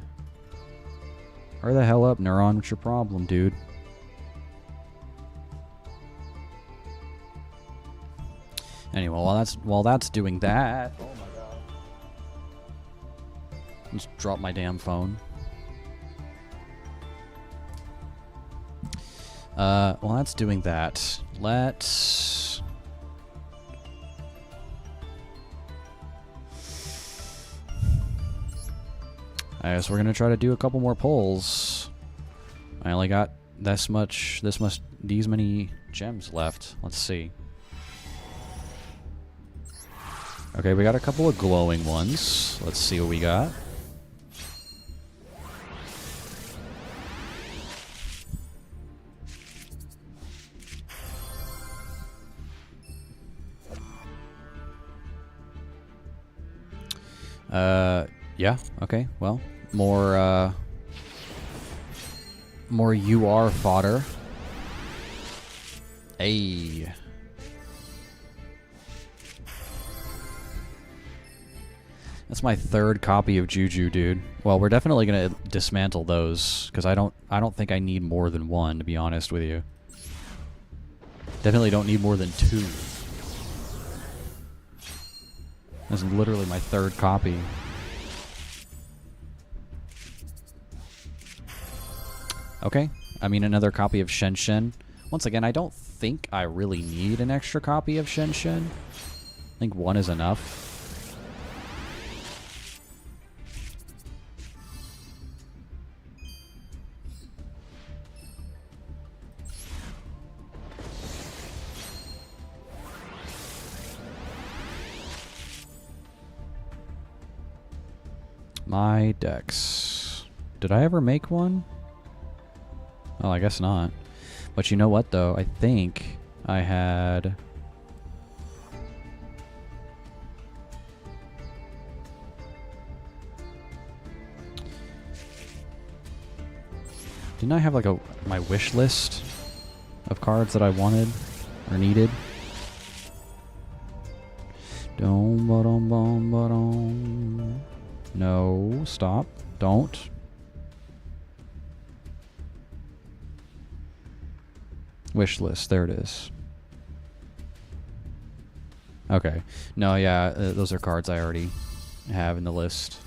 Hurry the hell up, Neuron. What's your problem, dude? Anyway, while that's doing that... Oh my god. Just drop my damn phone. While that's doing that, let's... I guess we're gonna try to do a couple more pulls. I only got these many gems left. Let's see. Okay, we got a couple of glowing ones. Let's see what we got. Yeah, okay, well, more UR fodder. Hey. That's my third copy of Juju, dude. Well, we're definitely gonna dismantle those, because I don't think I need more than one, to be honest with you. Definitely don't need more than two. This is literally my third copy. Okay, I mean another copy of Shen Shen. Once again, I don't think I really need an extra copy of Shen Shen. I think one is enough. My decks. Did I ever make one? Oh, I guess not. But you know what, though? I think I had... Didn't I have like my wish list of cards that I wanted or needed? No, stop. Don't. Wish list, there it is. Okay. No, yeah, those are cards I already have in the list.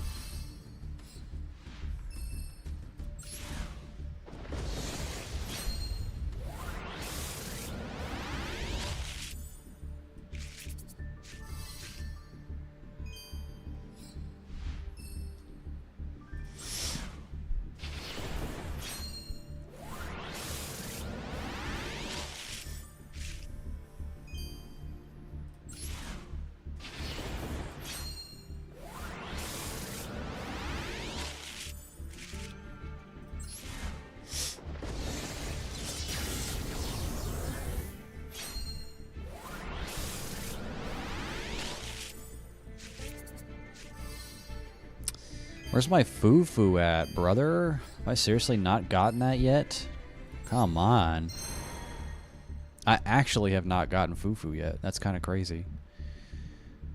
Where's my foo-foo at, brother? Have I seriously not gotten that yet? Come on. I actually have not gotten foo-foo yet. That's kind of crazy.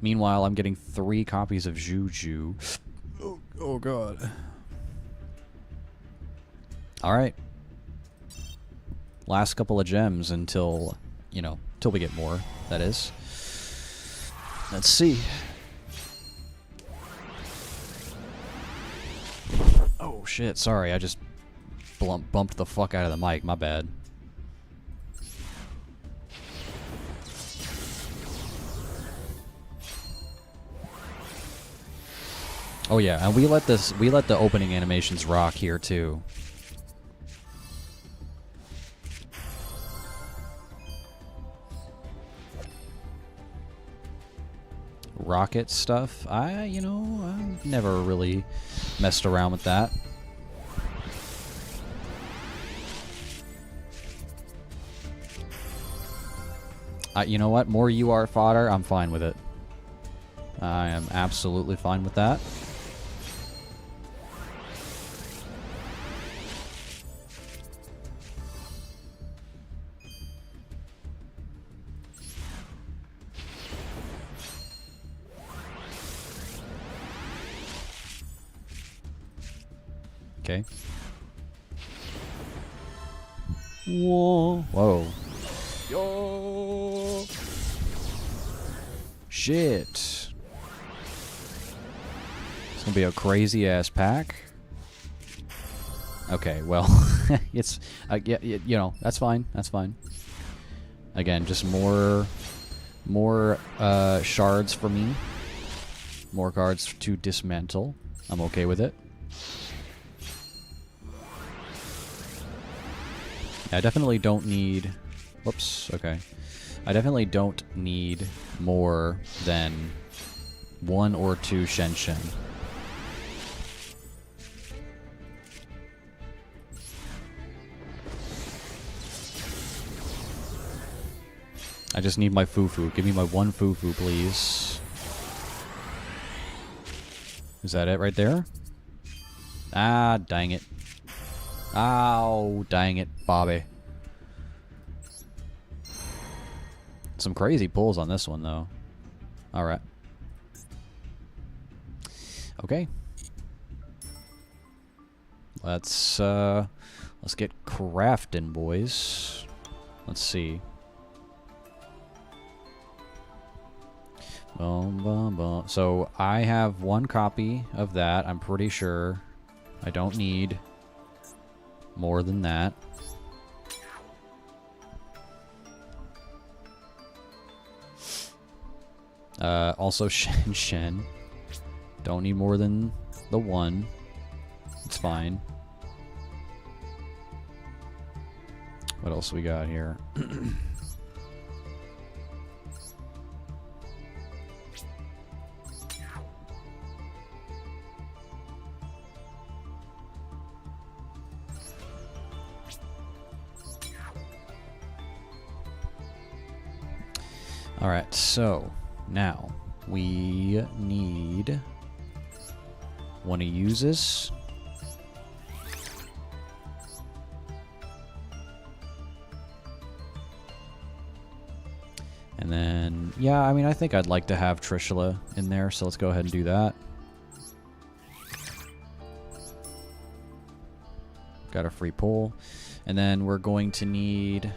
Meanwhile, I'm getting 3 copies of Juju. Oh god. Alright. Last couple of gems until, you know, till we get more, that is. Let's see. Oh shit, sorry, I just bumped the fuck out of the mic, my bad. Oh yeah, and we let the opening animations rock here too. Rocket stuff, I've never really messed around with that. You know what? More UR fodder, I'm fine with it. I am absolutely fine with that. Okay. Whoa. Whoa. Yo. Shit. It's gonna be a crazy ass pack. Okay, well, it's yeah, you know, that's fine. That's fine. Again, just more shards for me. More cards to dismantle. I'm okay with it. I definitely don't need... Whoops, okay. I definitely don't need more than 1 or 2 Shen Shen. I just need my foo-foo. Give me my 1 foo-foo, please. Is that it right there? Ah, dang it. Ow, dang it, Bobby. Some crazy pulls on this one, though. Alright. Okay. Let's get crafting, boys. Let's see. Boom, boom, boom. So, I have 1 copy of that, I'm pretty sure. I don't need more than that. Also Shen Shen. Don't need more than the 1. It's fine. What else we got here? Alright, so now we need one of uses. And then, yeah, I mean, I think I'd like to have Trishula in there, so let's go ahead and do that. Got a free pull. And then we're going to need...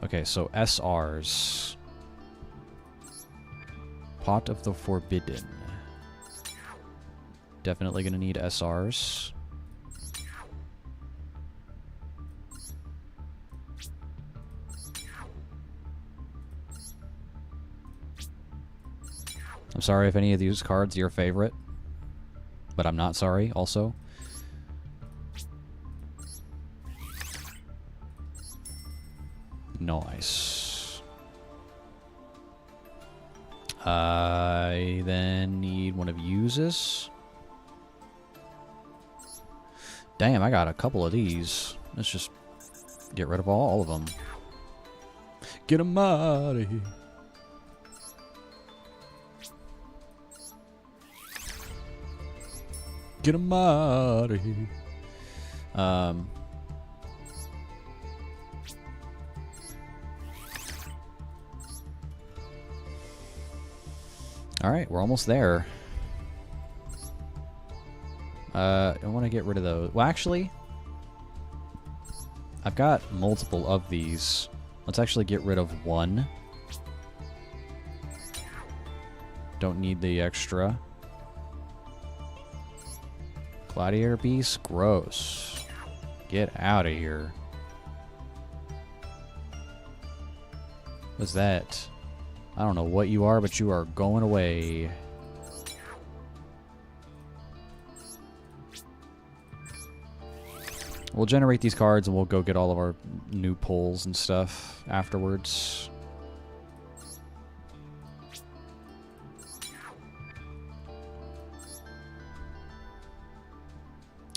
Okay, so SRs. Pot of the Forbidden. Definitely going to need SRs. I'm sorry if any of these cards are your favorite, but I'm not sorry also. Nice. I then need one of uses. Damn, I got a couple of these. Let's just get rid of all of them. Get them out of here. Get them out of here. Alright, we're almost there. I want to get rid of those. Well, actually, I've got multiple of these. Let's actually get rid of one. Don't need the extra. Gladiator Beast? Gross. Get out of here. What's that? I don't know what you are, but you are going away. We'll generate these cards and we'll go get all of our new pulls and stuff afterwards.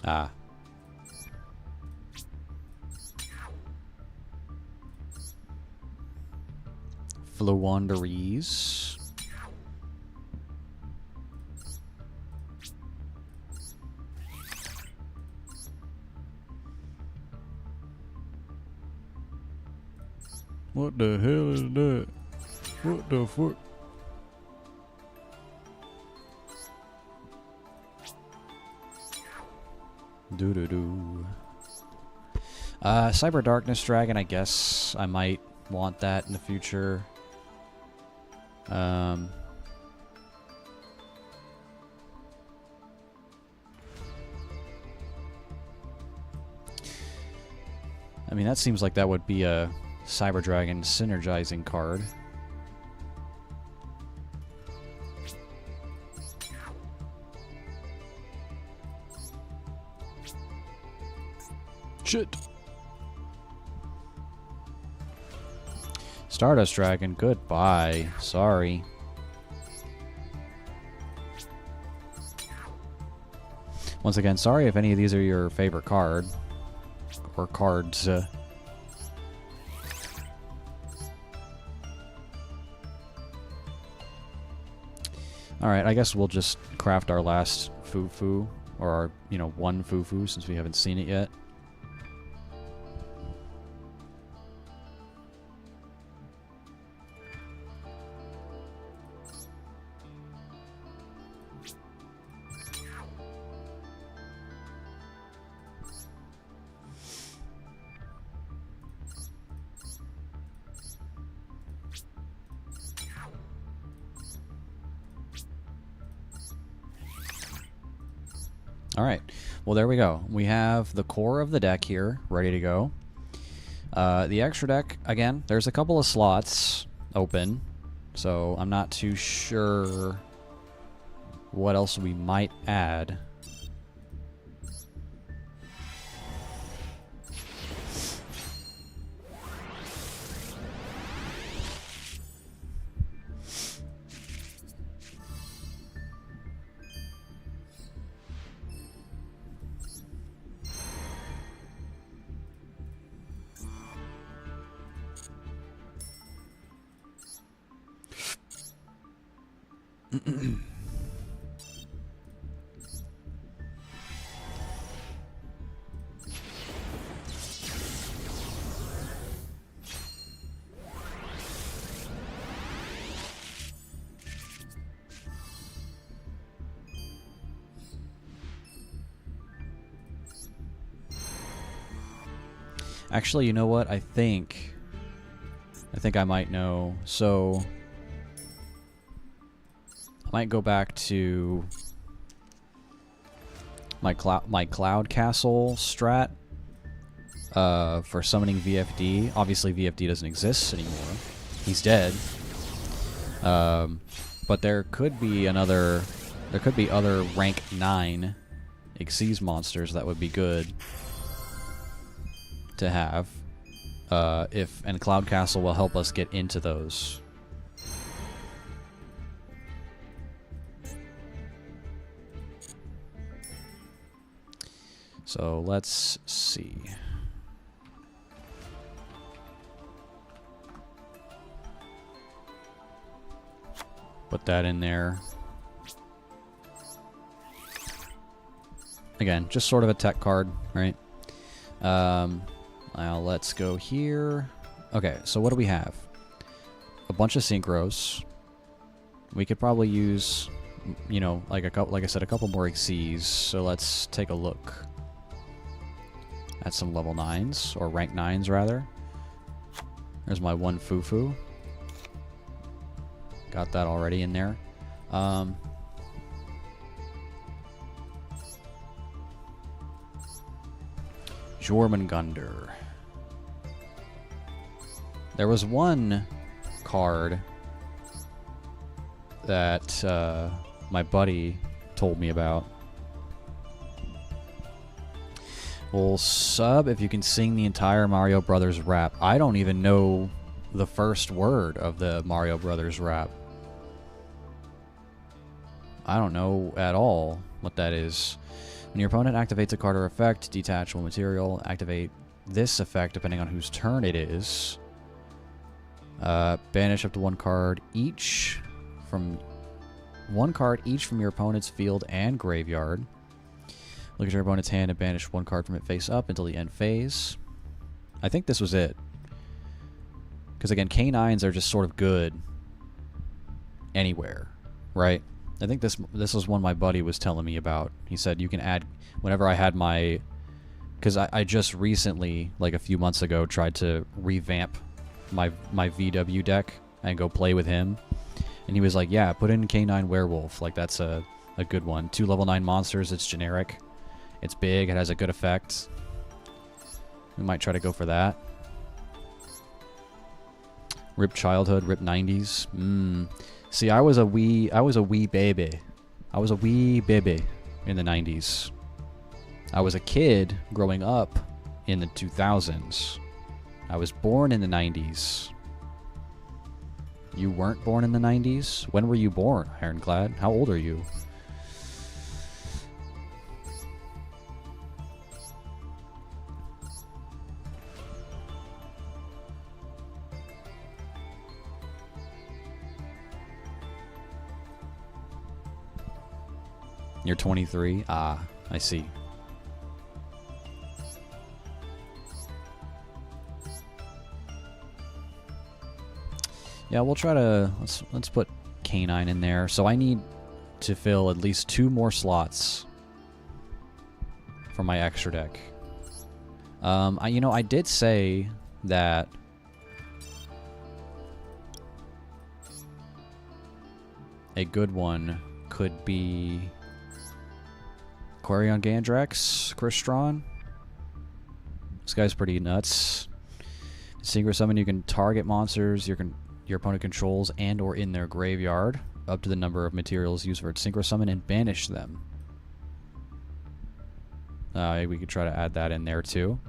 Ah. Flowanderies. What the hell is that? What the fuck? Doo-doo-doo. Cyber Darkness Dragon, I guess I might want that in the future. I mean, that seems like that would be a Cyber Dragon synergizing card. Shit. Stardust Dragon, goodbye. Sorry. Once again, sorry if any of these are your favorite card. Or cards. Alright, I guess we'll just craft our last Foo-Foo. Or our, you know, one Foo-Foo since we haven't seen it yet. Alright, well there we go. We have the core of the deck here, ready to go. The extra deck, again, there's a couple of slots open, so I'm not too sure what else we might add. Actually, you know what? I think I might know. So I might go back to my cloud castle strat for summoning VFD. Obviously, VFD doesn't exist anymore. He's dead. But there could be other rank 9 Xyz monsters that would be good to have. And Cloud Castle will help us get into those. So let's see. Put that in there. Again, just sort of a tech card, right? Now let's go here. Okay, so what do we have? A bunch of synchros. We could probably use, you know, like I said, a couple more Xyz. So let's take a look at some level 9s, or rank 9s rather. There's my one Fufu. Got that already in there. Jormungandr. There was one card that my buddy told me about. Well, sub if you can sing the entire Mario Brothers rap. I don't even know the first word of the Mario Brothers rap. I don't know at all what that is. When your opponent activates a card or effect, detachable material, activate this effect depending on whose turn it is. Banish up to one card each from your opponent's field and graveyard. Look at your opponent's hand and banish one card from it face up until the end phase. I think this was it. Because again, K9s are just sort of good anywhere, right? I think this was one my buddy was telling me about. He said you can add, whenever I had my, because I just recently, like a few months ago, tried to revamp my VW deck and go play with him. And he was like, yeah, put in K9 Werewolf. Like, that's a good one. 2 level 9 monsters, it's generic. It's big, it has a good effect. We might try to go for that. Rip childhood, rip 90s. See, I was a wee baby. I was a wee baby in the 90s. I was a kid growing up in the 2000s. I was born in the 90s. You weren't born in the 90s? When were you born, Ironclad? How old are you? You're 23? Ah, I see. Yeah, we'll try to let's put K9 in there. So I need to fill at least 2 more slots for my extra deck. I did say that a good one could be Quarion Gandrex, Crystron. This guy's pretty nuts. Synchro Summon, you can target monsters your opponent controls and or in their graveyard up to the number of materials used for its Synchro Summon and banish them. We could try to add that in there too.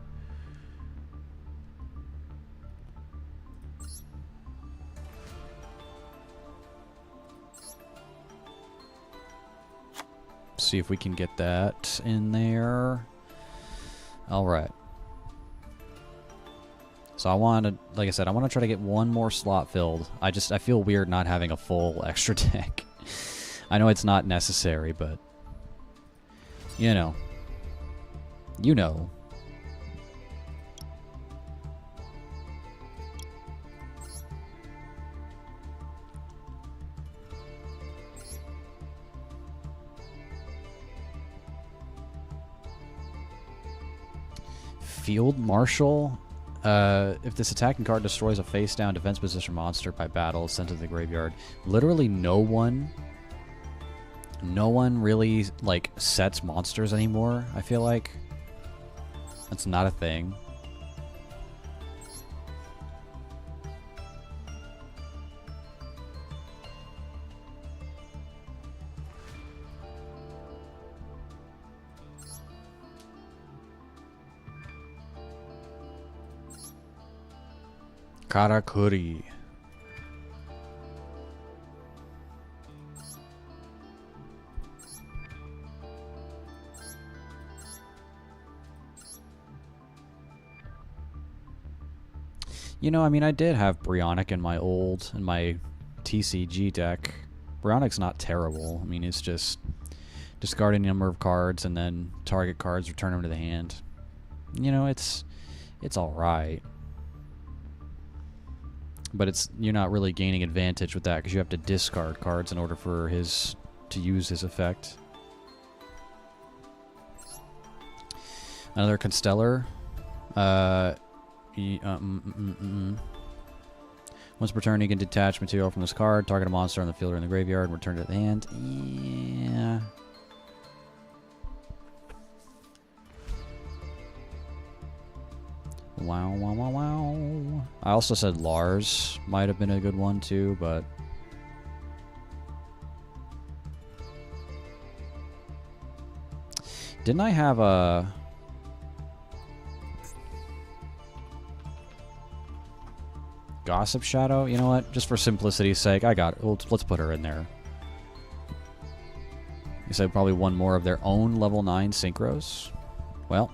See if we can get that in there. Alright. So I want to, like I said, I want to try to get 1 more slot filled. I feel weird not having a full extra deck. I know it's not necessary, but you know. You know. Field Marshal? If this attacking card destroys a face-down defense position monster by battle, sent to the graveyard. Literally no one really, like, sets monsters anymore, I feel like. That's not a thing. Karakuri. You know, I mean, I did have Brionac in my TCG deck. Brionic's not terrible. I mean, it's just discarding a number of cards and then target cards, return them to the hand. You know, it's alright. But you're not really gaining advantage with that because you have to discard cards in order for to use his effect. Another Constellar. Once per turn, you can detach material from this card, target a monster on the field or in the graveyard, and return it to the hand. Yeah. Wow, wow, wow, wow. I also said Lars might have been a good one too, but... Didn't I have a... Gossip Shadow? You know what? Just for simplicity's sake, I got it. Let's put her in there. You said probably one more of their own level 9 synchros. Well,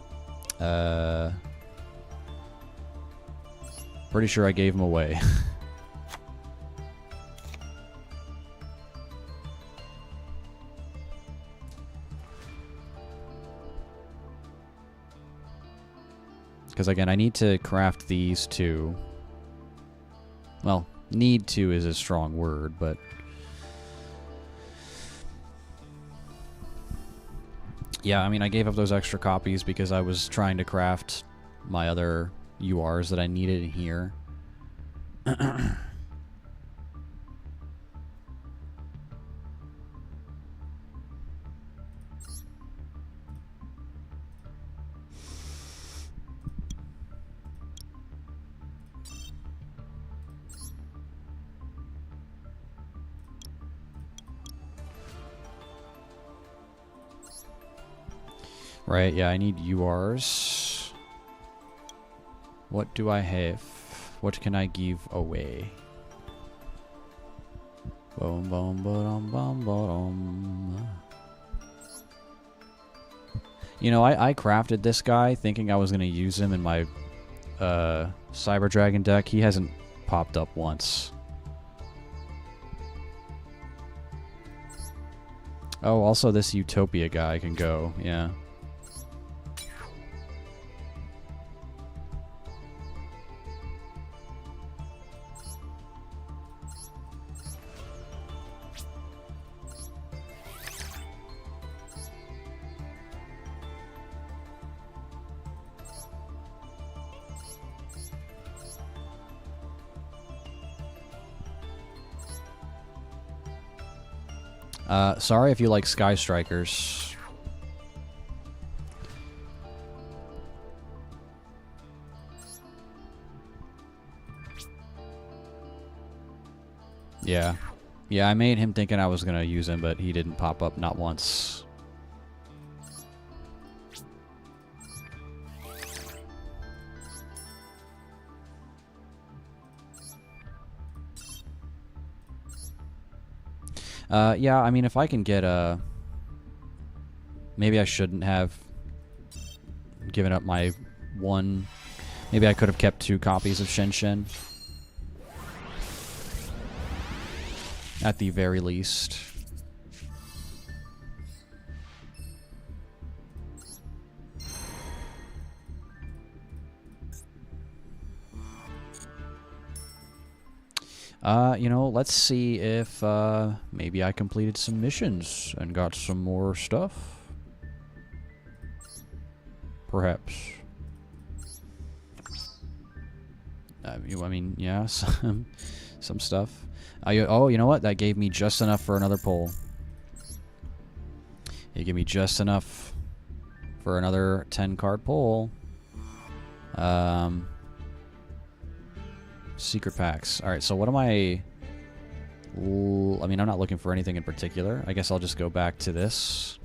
pretty sure I gave them away. Because again, I need to craft these two. Well, need to is a strong word, but... Yeah, I mean, I gave up those extra copies because I was trying to craft my other URs that I needed in here. Right, yeah, I need URs. What do I have? What can I give away? Boom, boom, boom, boom, boom. You know, I crafted this guy thinking I was going to use him in my Cyber Dragon deck. He hasn't popped up once. Oh, also this Utopia guy can go, yeah. Sorry if you like Sky Strikers. Yeah. Yeah, I made him thinking I was going to use him, but he didn't pop up not once. Yeah, I mean, if I can get a... Maybe I shouldn't have given up my one... Maybe I could have kept 2 copies of Shen Shen. At the very least. You know, let's see if maybe I completed some missions and got some more stuff. Perhaps. I mean, yeah, some stuff. Oh, you know what? That gave me just enough for another pull. It gave me just enough for another 10-card pull. Secret packs. All right, so what am I... I mean, I'm not looking for anything in particular. I guess I'll just go back to this.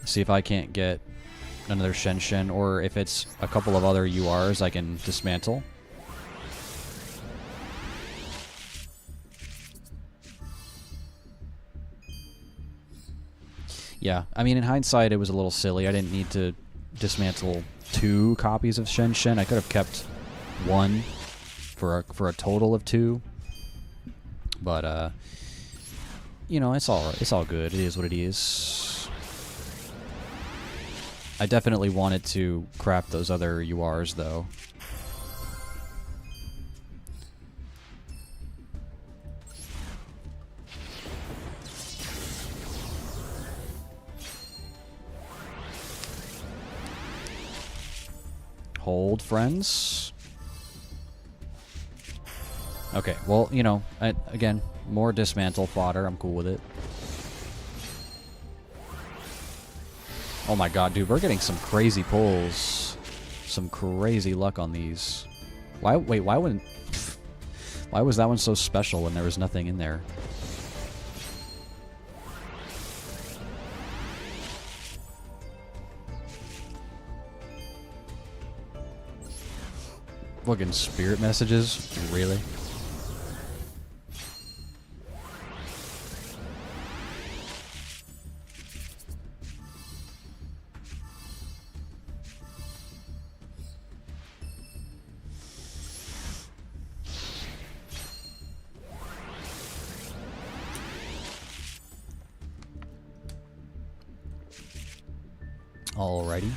See if I can't get another Shen, or if it's a couple of other URs I can dismantle. Yeah, I mean, in hindsight, it was a little silly. I didn't need to dismantle 2 copies of Shen. I could have kept 1 for a total of 2. But, you know, it's all right. It's all good. It is what it is. I definitely wanted to craft those other URs, though. Hold, friends. Okay, well, you know, again, more dismantle fodder. I'm cool with it. Oh my god, dude, we're getting some crazy pulls. Some crazy luck on these. Wait, why wouldn't... Why was that one so special when there was nothing in there? Fucking spirit messages? Really? Alrighty.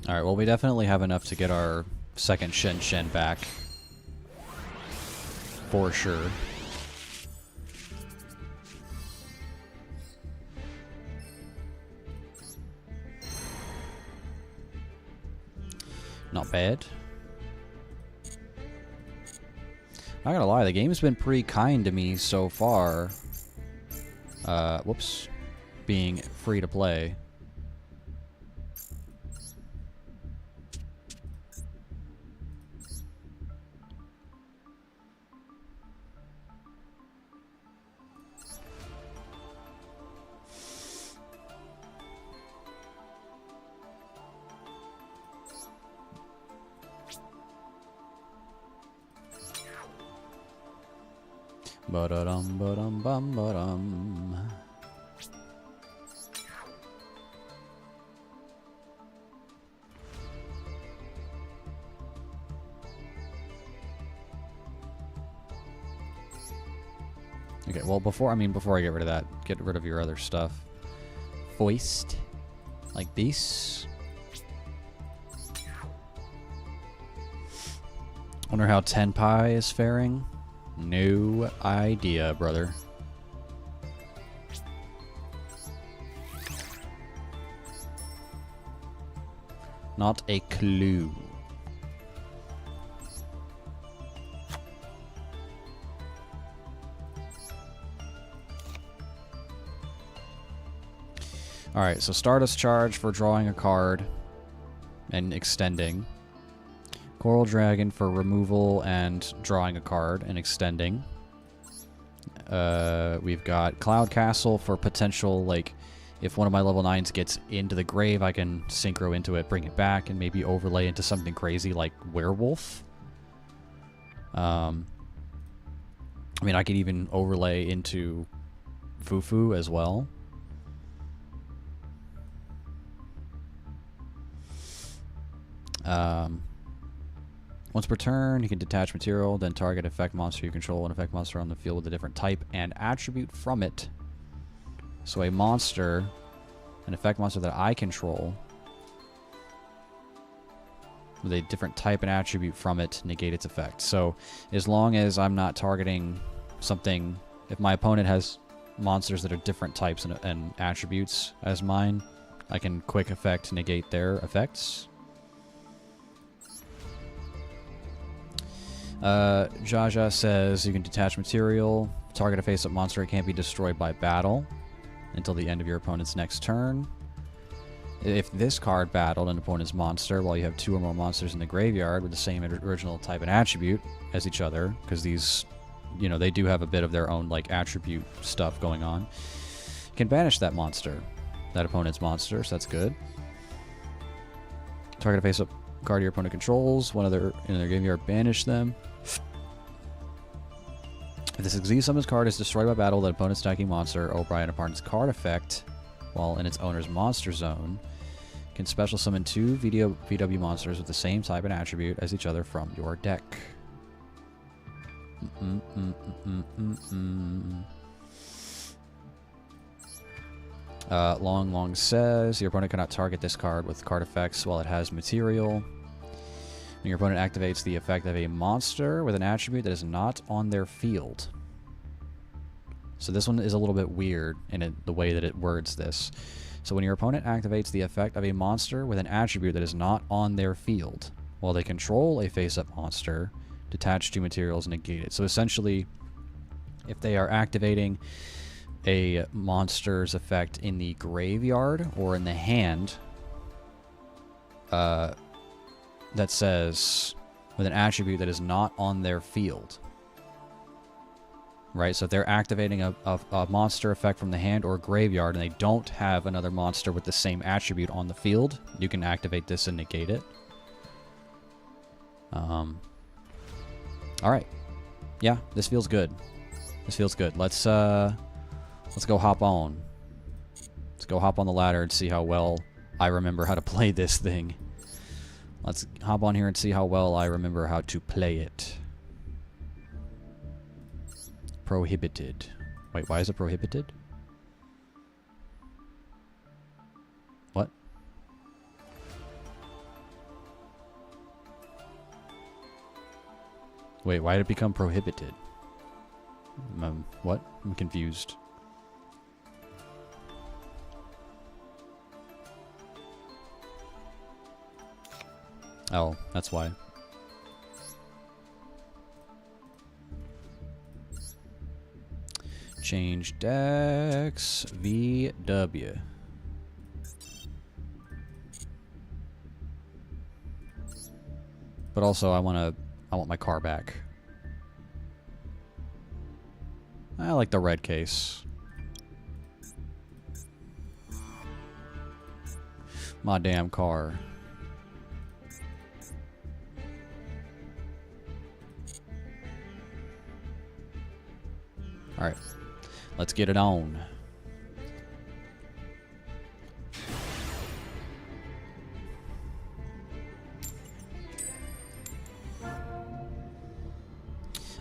Alright, well, we definitely have enough to get our second Shen back. For sure. Not bad. Not gonna lie, the game's been pretty kind to me so far. Whoops. Being free to play. Ba-da-dum, ba-dum, bum, ba-dum. Okay, well, before I get rid of that, get rid of your other stuff. Foist. Like this. Wonder how Tenpai is faring. No idea, brother. Not a clue. Alright, so Stardust Charge for drawing a card and extending. Coral Dragon for removal and drawing a card and extending. We've got Cloud Castle for potential, like, if one of my level 9s gets into the grave, I can synchro into it, bring it back, and maybe overlay into something crazy like Werewolf. I mean, I could even overlay into Fufu as well. Once per turn, you can detach material, then target effect monster you control, an effect monster on the field with a different type and attribute from it. So a monster, an effect monster that I control, with a different type and attribute from it to negate its effect. So as long as I'm not targeting something, if my opponent has monsters that are different types and attributes as mine, I can quick effect negate their effects. Jaja says you can detach material, target a face-up monster, it can't be destroyed by battle until the end of your opponent's next turn. If this card battled an opponent's monster while you have 2 or more monsters in the graveyard with the same original type and attribute as each other, because these, you know, they do have a bit of their own like attribute stuff going on, you can banish that monster, that opponent's monster, so that's good. Target a face-up card your opponent controls, one other in their graveyard, banish them. If this Exile Summons card is destroyed by battle, that opponent's attacking monster or by an opponent's card effect while in its owner's monster zone can special summon 2 VW monsters with the same type and attribute as each other from your deck. Long Long says your opponent cannot target this card with card effects while it has material. When your opponent activates the effect of a monster with an attribute that is not on their field. So this one is a little bit weird in the way that it words this. So when your opponent activates the effect of a monster with an attribute that is not on their field, while they control a face-up monster, detach 2 materials and negate it. So essentially, if they are activating a monster's effect in the graveyard or in the hand, that says with an attribute that is not on their field. Right, so if they're activating a monster effect from the hand or graveyard and they don't have another monster with the same attribute on the field, you can activate this and negate it. Alright. Yeah, this feels good. This feels good. Let's go hop on. Let's go hop on the ladder and see how well I remember how to play this thing. Let's hop on here and see how well I remember how to play it. Prohibited. Wait, why is it prohibited? What? Wait, why did it become prohibited? What? I'm confused. Oh, that's why. Change decks, VW. But also, I want my car back. I like the red case. My damn car. All right. Let's get it on.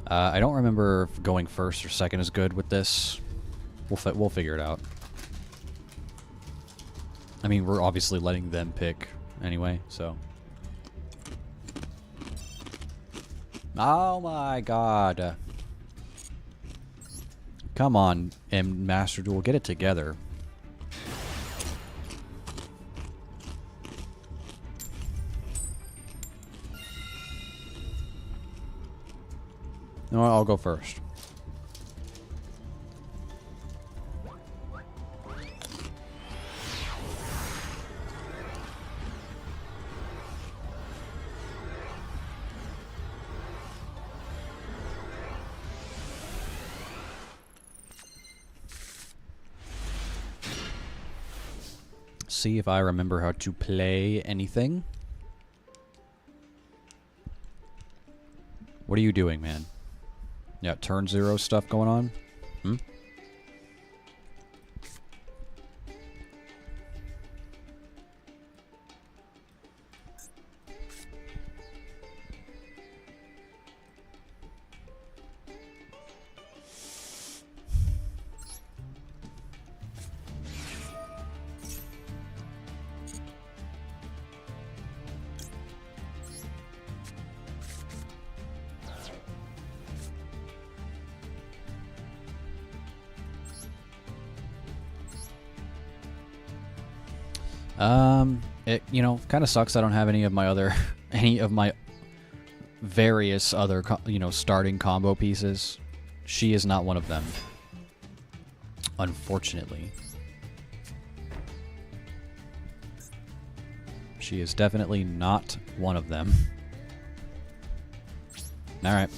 I don't remember if going first or second is good with this. We'll figure it out. I mean, we're obviously letting them pick anyway, so. Oh my god. Come on, Master Duel, get it together. No, I'll go first. See if I remember how to play anything. What are you doing, man? Yeah, turn 0 stuff going on? Hmm? It, you know, kind of sucks I don't have any of my other, any of my various other, you know, starting combo pieces. She is not one of them. Unfortunately. She is definitely not one of them. Alright.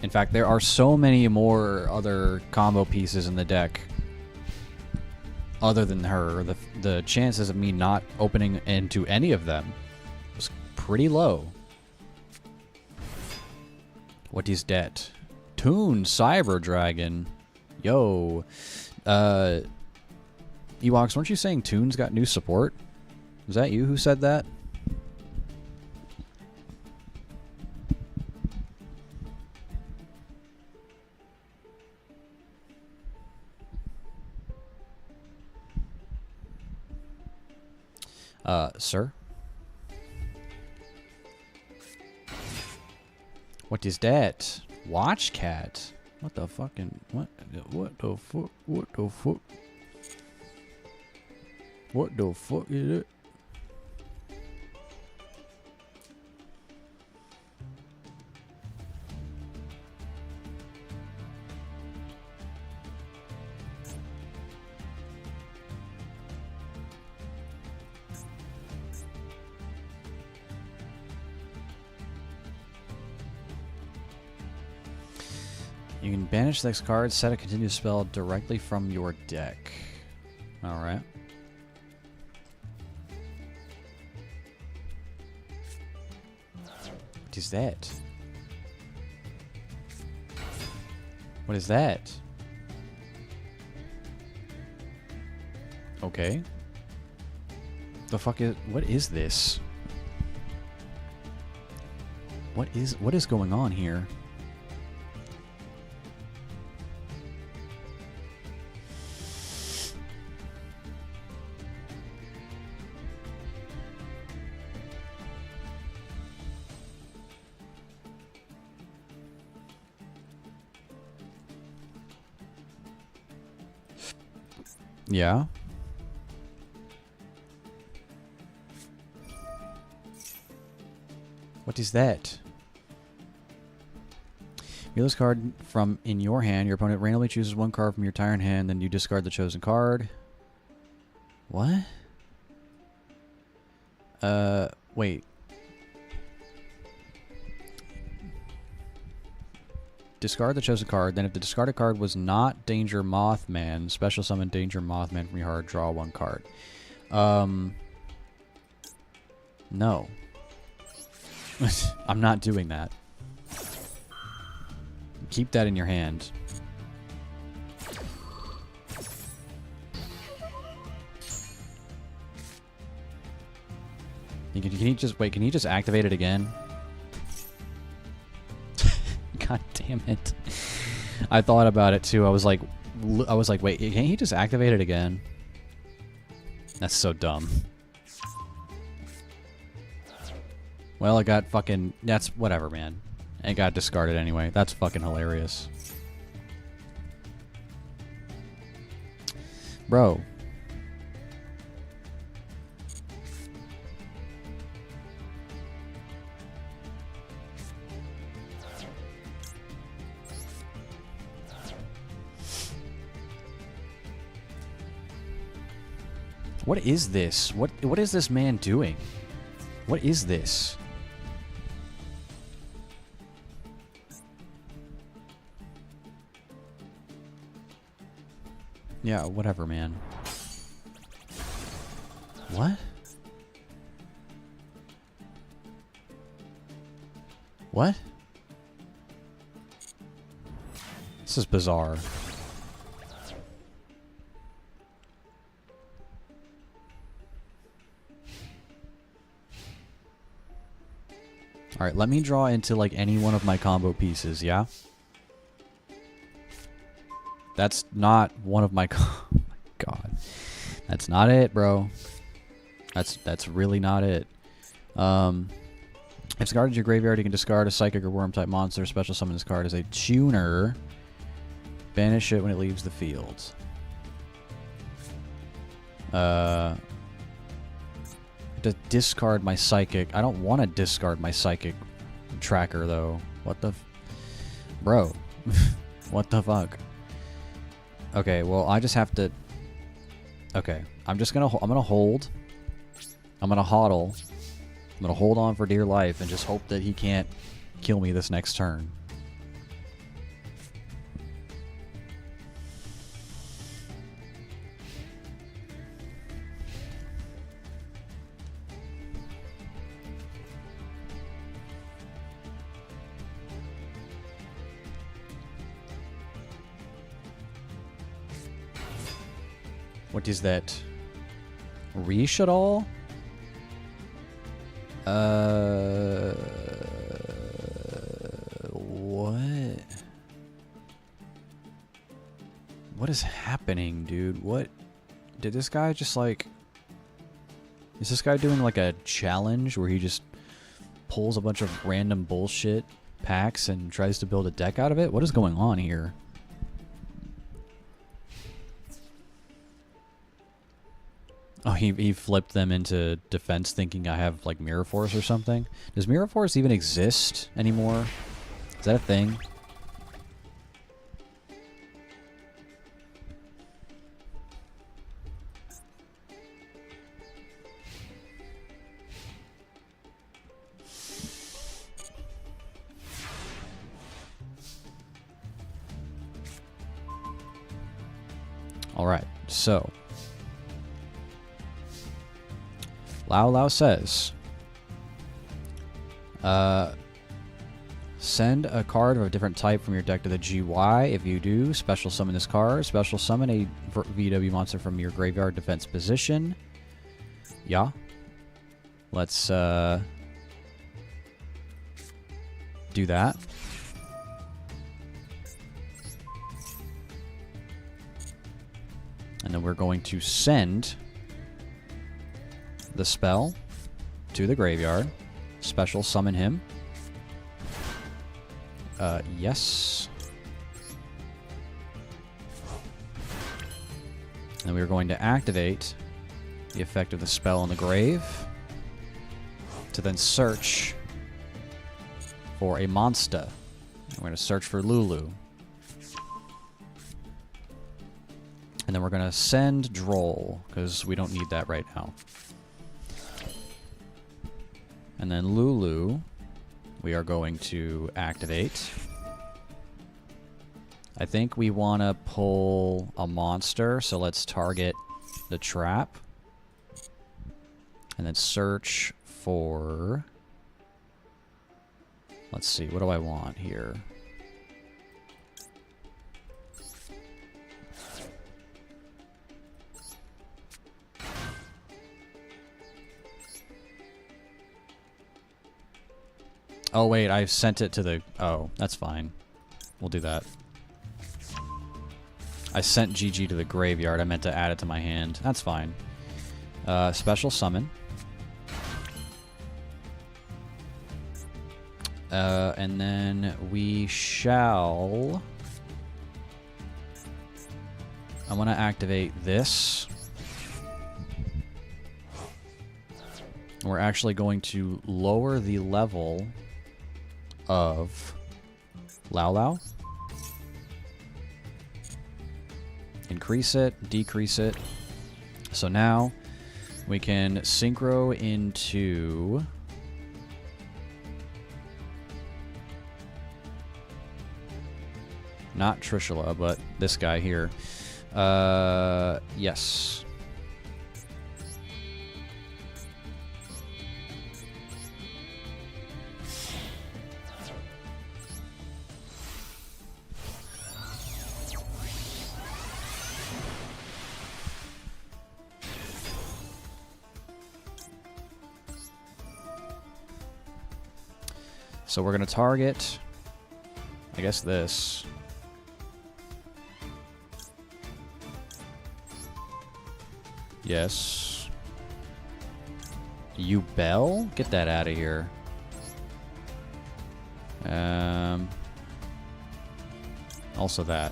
In fact, there are so many more other combo pieces in the deck other than her. The chances of me not opening into any of them was pretty low. What is that? Toon Cyber Dragon. Yo. Ewoks, weren't you saying Toon's got new support? Was that you who said that? Sir? What is that? Watch cat? What the fucking... What the fuck? What the fuck? What the fuck is it? You can banish this card, set a continuous spell directly from your deck. Alright. What is that? What is that? Okay. The fuck is... What is this? What is going on here? Yeah. What is that? Reveal this card from in your hand. Your opponent randomly chooses one card from your entire hand, then you discard the chosen card. What? Wait. Discard the chosen card, then if the discarded card was not Danger Mothman, special summon Danger Mothman from your heart, draw one card. No. I'm not doing that. Keep that in your hand. Can he just wait? Can he just activate it again? God damn it! I thought about it too. I was like, wait, can't he just activate it again? That's so dumb. Well, it got fucking... That's whatever, man. It got discarded anyway. That's fucking hilarious. Bro. What is this? What is this man doing? What is this? Yeah, whatever, man. What? What? This is bizarre. Alright, let me draw into, like, any one of my combo pieces, yeah? That's not one of my... Oh my god. That's not it, bro. That's really not it. If discarded your graveyard, you can discard a psychic or worm type monster. Special summon this card as a tuner. Banish it when it leaves the field. To discard my psychic. I don't want to discard my psychic tracker though. What the, bro? What the fuck? Okay, well I just have to. Okay, I'm gonna hold. I'm gonna hodl. I'm gonna hold on for dear life and just hope that he can't kill me this next turn. What is that? Reach at all? What? What is happening, dude? What? Did this guy just like... Is this guy doing like a challenge where he just pulls a bunch of random bullshit packs and tries to build a deck out of it? What is going on here? Oh, he flipped them into defense thinking I have, like, Mirror Force or something. Does Mirror Force even exist anymore? Is that a thing? Alright, so... Lao Lao says, send a card of a different type from your deck to the GY. If you do, special summon this card. Special summon a VW monster from your graveyard defense position. Yeah. Let's do that. And then we're going to send the spell to the graveyard. Special summon him. Yes. And we're going to activate the effect of the spell in the grave to then search for a monster. We're going to search for Lulu. And then we're going to send Droll, because we don't need that right now. And then Lulu, we are going to activate. I think we want to pull a monster, so let's target the trap. And then search for... Let's see, what do I want here? Oh, wait, I sent it to the... Oh, that's fine. We'll do that. I sent GG to the graveyard. I meant to add it to my hand. That's fine. Special summon. And then we shall... I want to activate this. We're actually going to lower the level of Lao Lao. Increase it, decrease it. So now we can synchro into not Trishula, but this guy here. Yes. So we're going to target, I guess, this. Yes. You Bell? Get that out of here. Also that.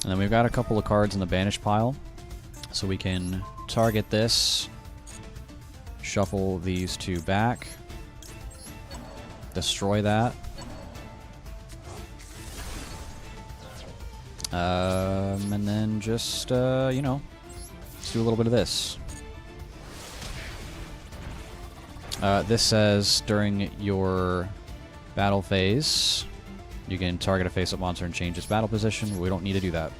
And then we've got a couple of cards in the banish pile, so we can target this, shuffle these two back, destroy that, and then just, you know, let's do a little bit of this. This says during your battle phase, you can target a face-up monster and change its battle position. We don't need to do that.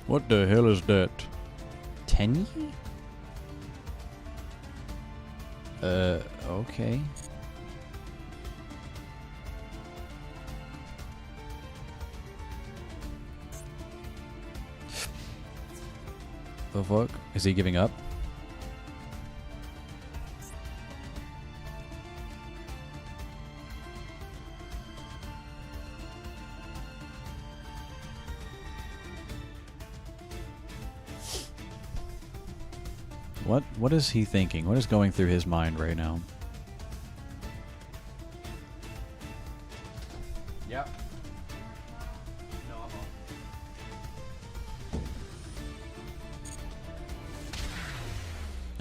What the hell is that? Tenyi? Okay. The fuck? Is he giving up? What is he thinking? What is going through his mind right now? Yep. No, I'm off.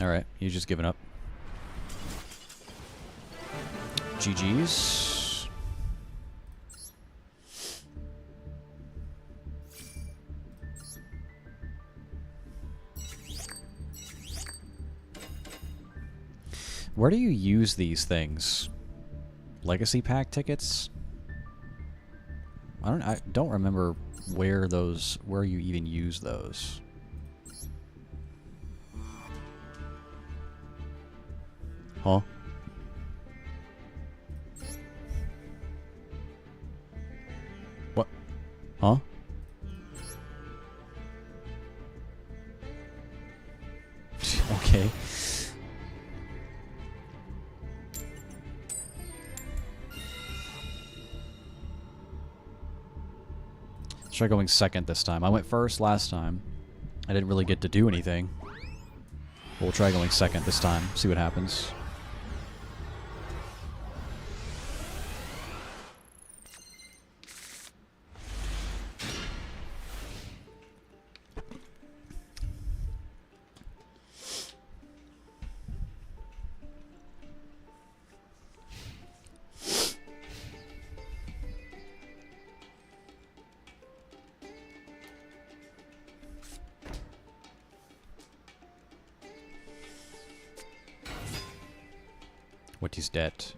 Alright, he's just giving up. GG's. Where do you use these things? Legacy pack tickets? I don't remember where you even use those. Huh? What? Huh? Okay. Let's try going second this time. I went first last time. I didn't really get to do anything. We'll try going second this time. See what happens. What is that?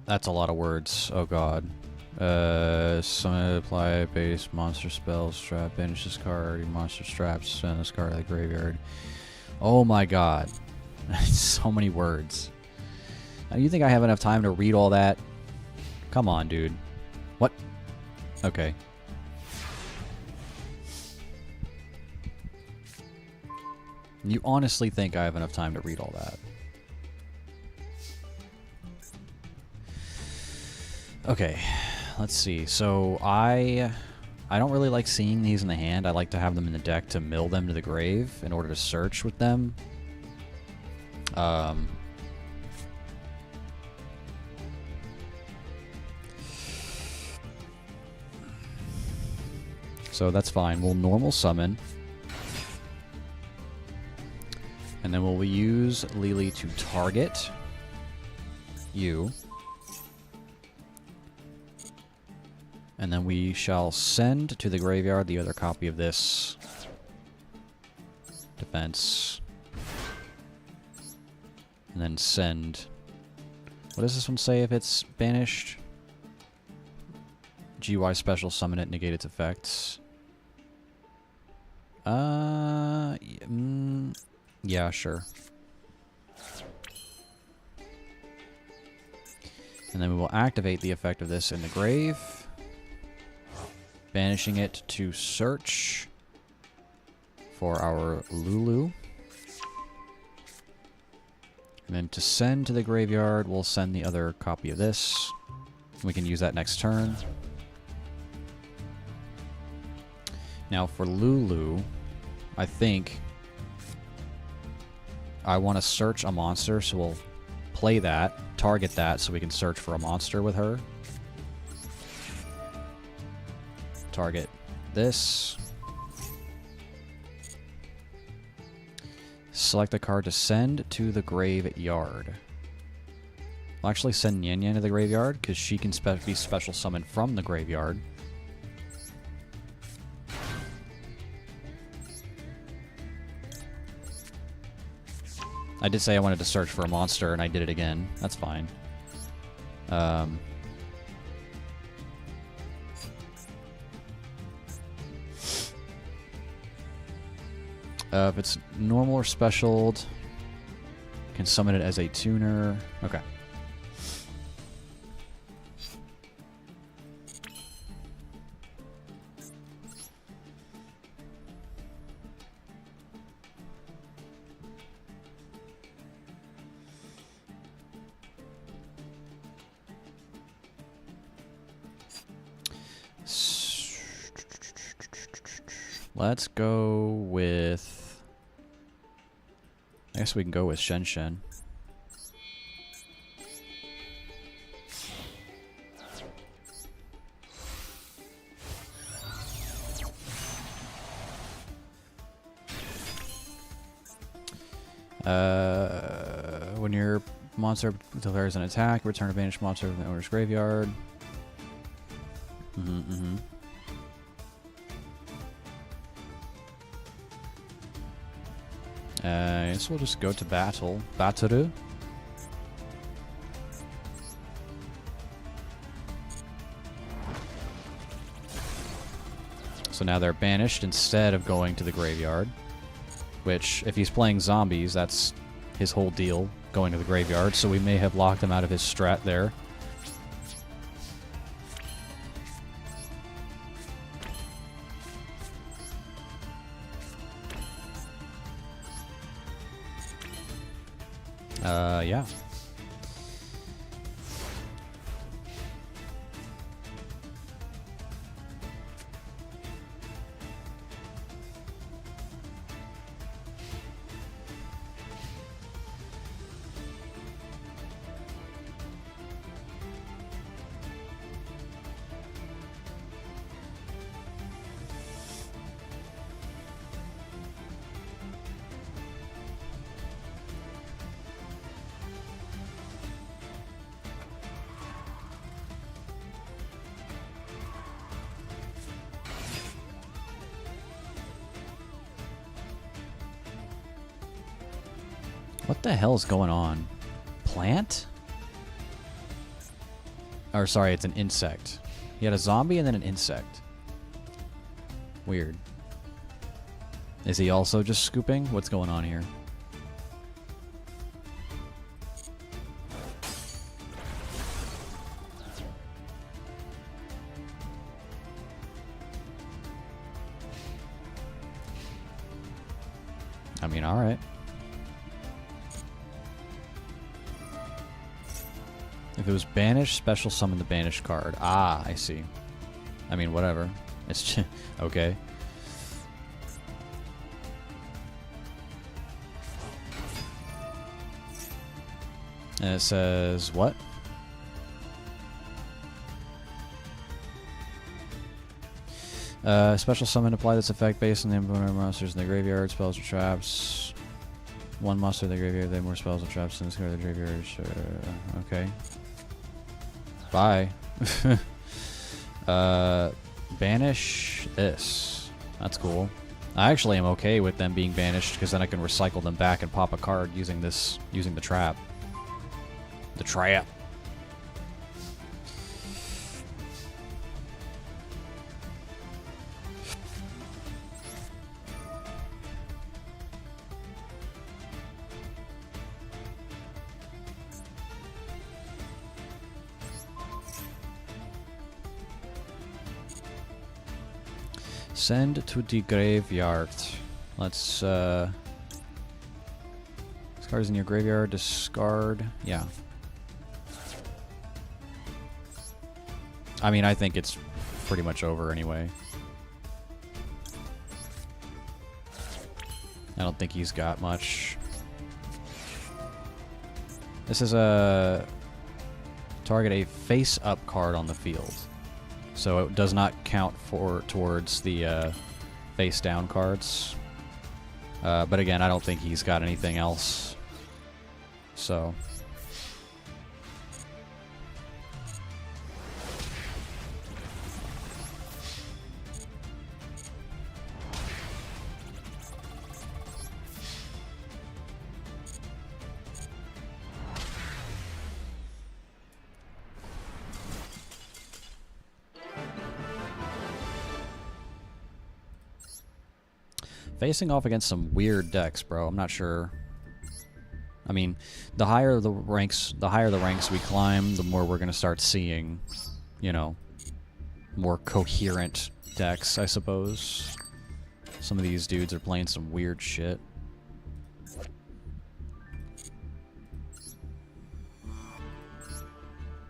That's a lot of words. Oh god. Summon, apply base monster spells, trap, banish this card, monster straps, send this card to the graveyard. Oh my god. So many words. Now, you think I have enough time to read all that? Come on, dude. What? Okay. You honestly think I have enough time to read all that? Okay, let's see. So I don't really like seeing these in the hand. I like to have them in the deck to mill them to the grave in order to search with them. So that's fine. We'll normal summon. And then we'll use Lily to target you. And then we shall send to the graveyard the other copy of this. Defense. And then send. What does this one say if it's banished? GY special summon it, negate its effects. Yeah, sure. And then we will activate the effect of this in the grave. Banishing it to search for our Lulu. And then to send to the graveyard, we'll send the other copy of this. We can use that next turn. Now for Lulu, I think I want to search a monster, so we'll play that, target that, so we can search for a monster with her. Target this. Select a card to send to the graveyard. I'll actually send Yan Yan to the graveyard, because she can be special summoned from the graveyard. I did say I wanted to search for a monster, and I did it again. That's fine. If it's normal or specialed, can summon it as a tuner. Okay. Let's go with... I guess we can go with Shen Shen. When your monster declares an attack, return a banished monster from the owner's graveyard. I guess we'll just go to battle. Bataru. So now they're banished instead of going to the graveyard. Which, if he's playing zombies, that's his whole deal, going to the graveyard. So we may have locked him out of his strat there. Yeah. What the hell is going on? Plant? Or sorry, it's an insect. He had a zombie and then an insect. Weird. Is he also just scooping? What's going on here? I mean, alright. If it was banished, special summon the banished card. Ah, I see. I mean, whatever. It's just, okay. And it says, what? Special summon, apply this effect based on the number of monsters in the graveyard, spells or traps. One monster in the graveyard, they have more spells or traps in this card of the graveyard. Okay. Bye. Banish this. That's cool. I actually am okay with them being banished because then I can recycle them back and pop a card using the trap. The trap. Send to the graveyard. Let's, this card is in your graveyard. Discard. Yeah. I mean, I think it's pretty much over anyway. I don't think he's got much. This is a target a face-up card on the field. So it does not count towards the face-down cards. But again, I don't think he's got anything else. So... Facing off against some weird decks, bro. I'm not sure. I mean, the higher the ranks we climb, the more we're gonna start seeing, you know, more coherent decks, I suppose. Some of these dudes are playing some weird shit.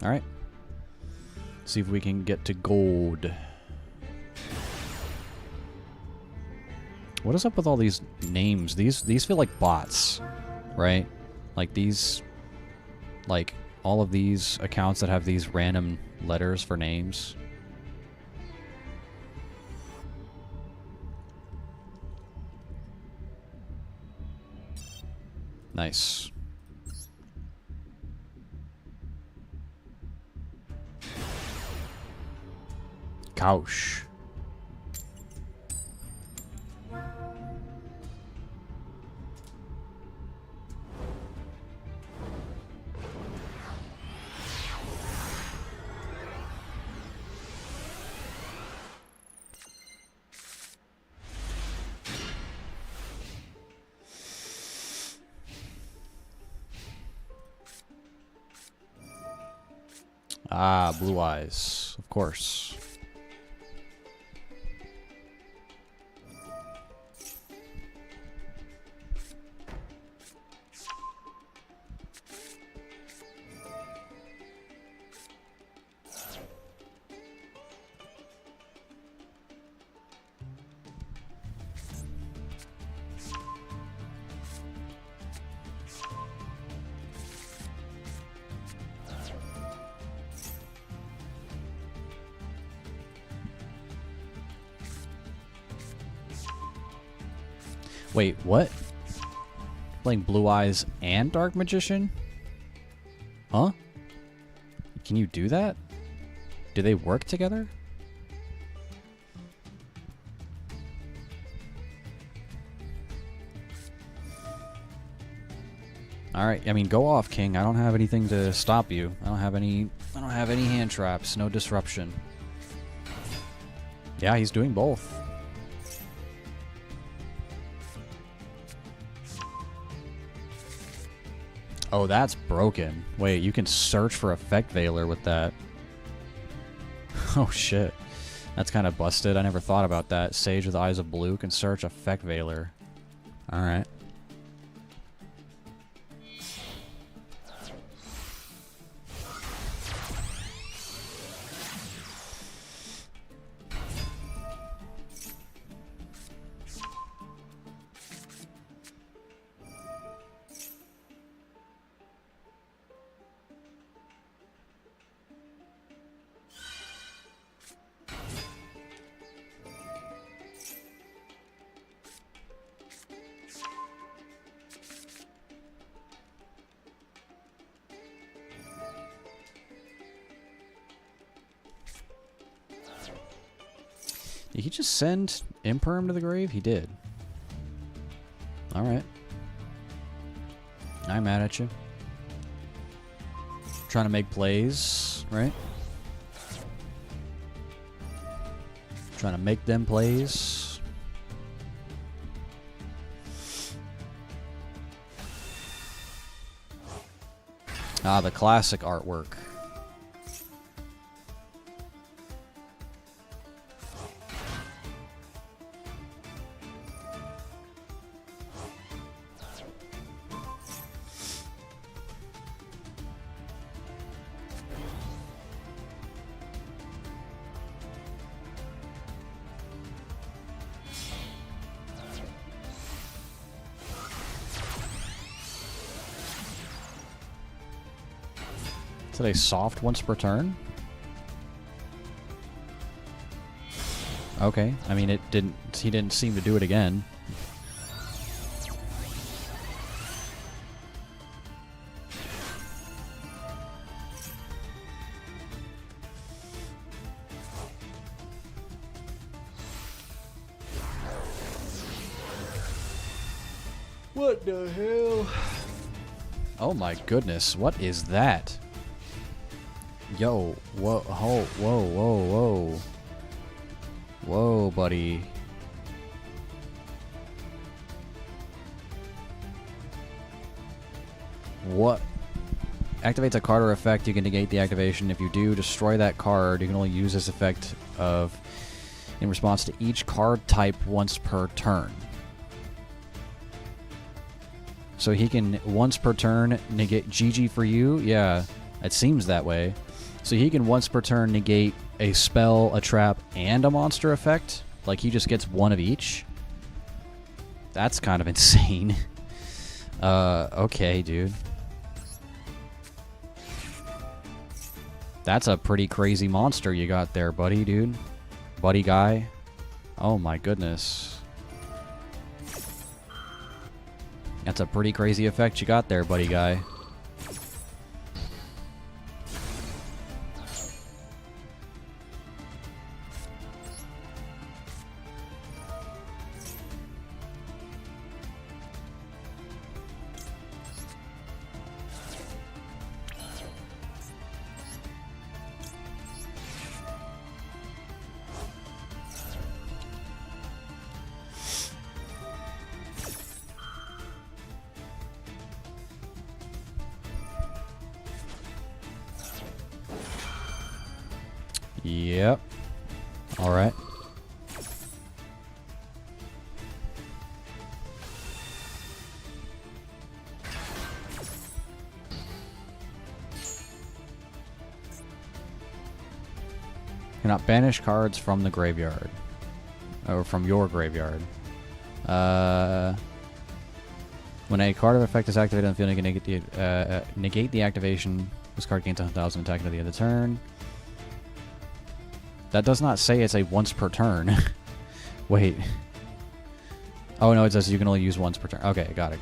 Alright. See if we can get to gold. What is up with all these names? These feel like bots, right? Like these, like all of these accounts that have these random letters for names. Nice. Couch. Ah, blue eyes, of course. Wait, what? Playing Blue Eyes and Dark Magician? Huh? Can you do that? Do they work together? Alright, I mean, go off, King. I don't have anything to stop you. I don't have any hand traps, no disruption. Yeah, he's doing both. Oh, that's broken. Wait, you can search for Effect Veiler with that. Oh, shit. That's kind of busted. I never thought about that. Sage with Eyes of Blue can search Effect Veiler. Alright. Did he just send Imperm to the grave? He did. Alright. I'm mad at you. Trying to make plays, right? Trying to make them plays. Ah, the classic artwork. Is it a soft once per turn? Okay. I mean, it didn't. He didn't seem to do it again. What the hell? Oh my goodness! What is that? Yo, whoa, whoa, whoa, whoa, whoa. Whoa, buddy. What? Activates a card or effect, you can negate the activation. If you do, destroy that card. You can only use this effect in response to each card type once per turn. So he can, once per turn, negate GG for you? Yeah, it seems that way. So he can once per turn negate a spell, a trap, and a monster effect? Like he just gets one of each? That's kind of insane. Okay, dude. That's a pretty crazy monster you got there, buddy, dude. Buddy guy. Oh my goodness. That's a pretty crazy effect you got there, buddy guy. Yep. Alright. Cannot banish cards from the graveyard. Or from your graveyard. When a card of effect is activated on the field, you can negate the activation. This card gains 1,000 attack at the end of the turn. That does not say it's a once per turn. Wait. Oh no, it says you can only use once per turn. Okay, got it.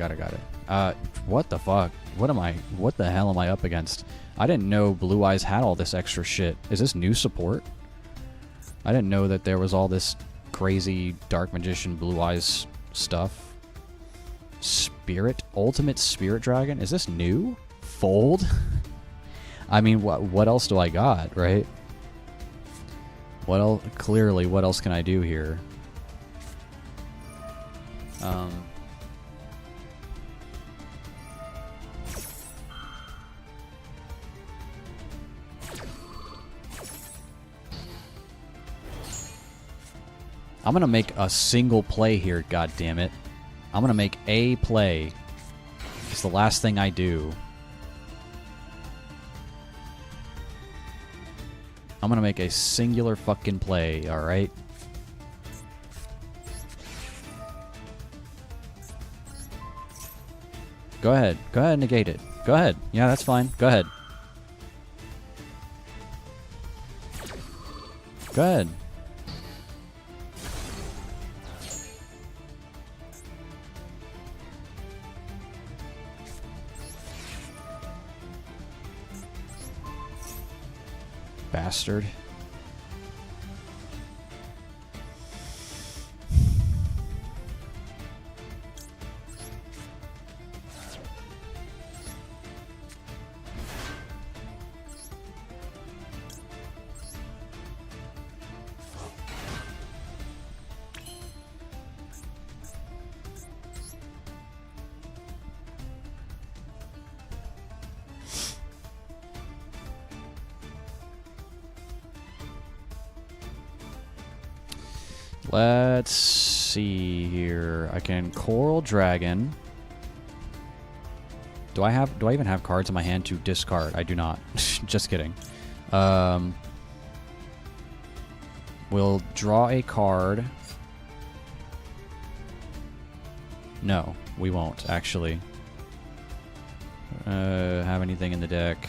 What the fuck? What the hell am I up against? I didn't know Blue Eyes had all this extra shit. Is this new support? I didn't know that there was all this crazy Dark Magician Blue Eyes stuff. Ultimate Spirit Dragon? Is this new? Fold? I mean, what else do I got, right? What else? Clearly, what else can I do here? I'm gonna make a single play here, god damn it. I'm gonna make a play. It's the last thing I do. I'm gonna make a singular fucking play, alright? Go ahead. Go ahead and negate it. Go ahead. Yeah, that's fine. Go ahead. Go ahead. Bastard. Let's see here. I can Coral Dragon. Do I even have cards in my hand to discard? I do not. Just kidding. We'll draw a card. No, we won't, actually. Have anything in the deck?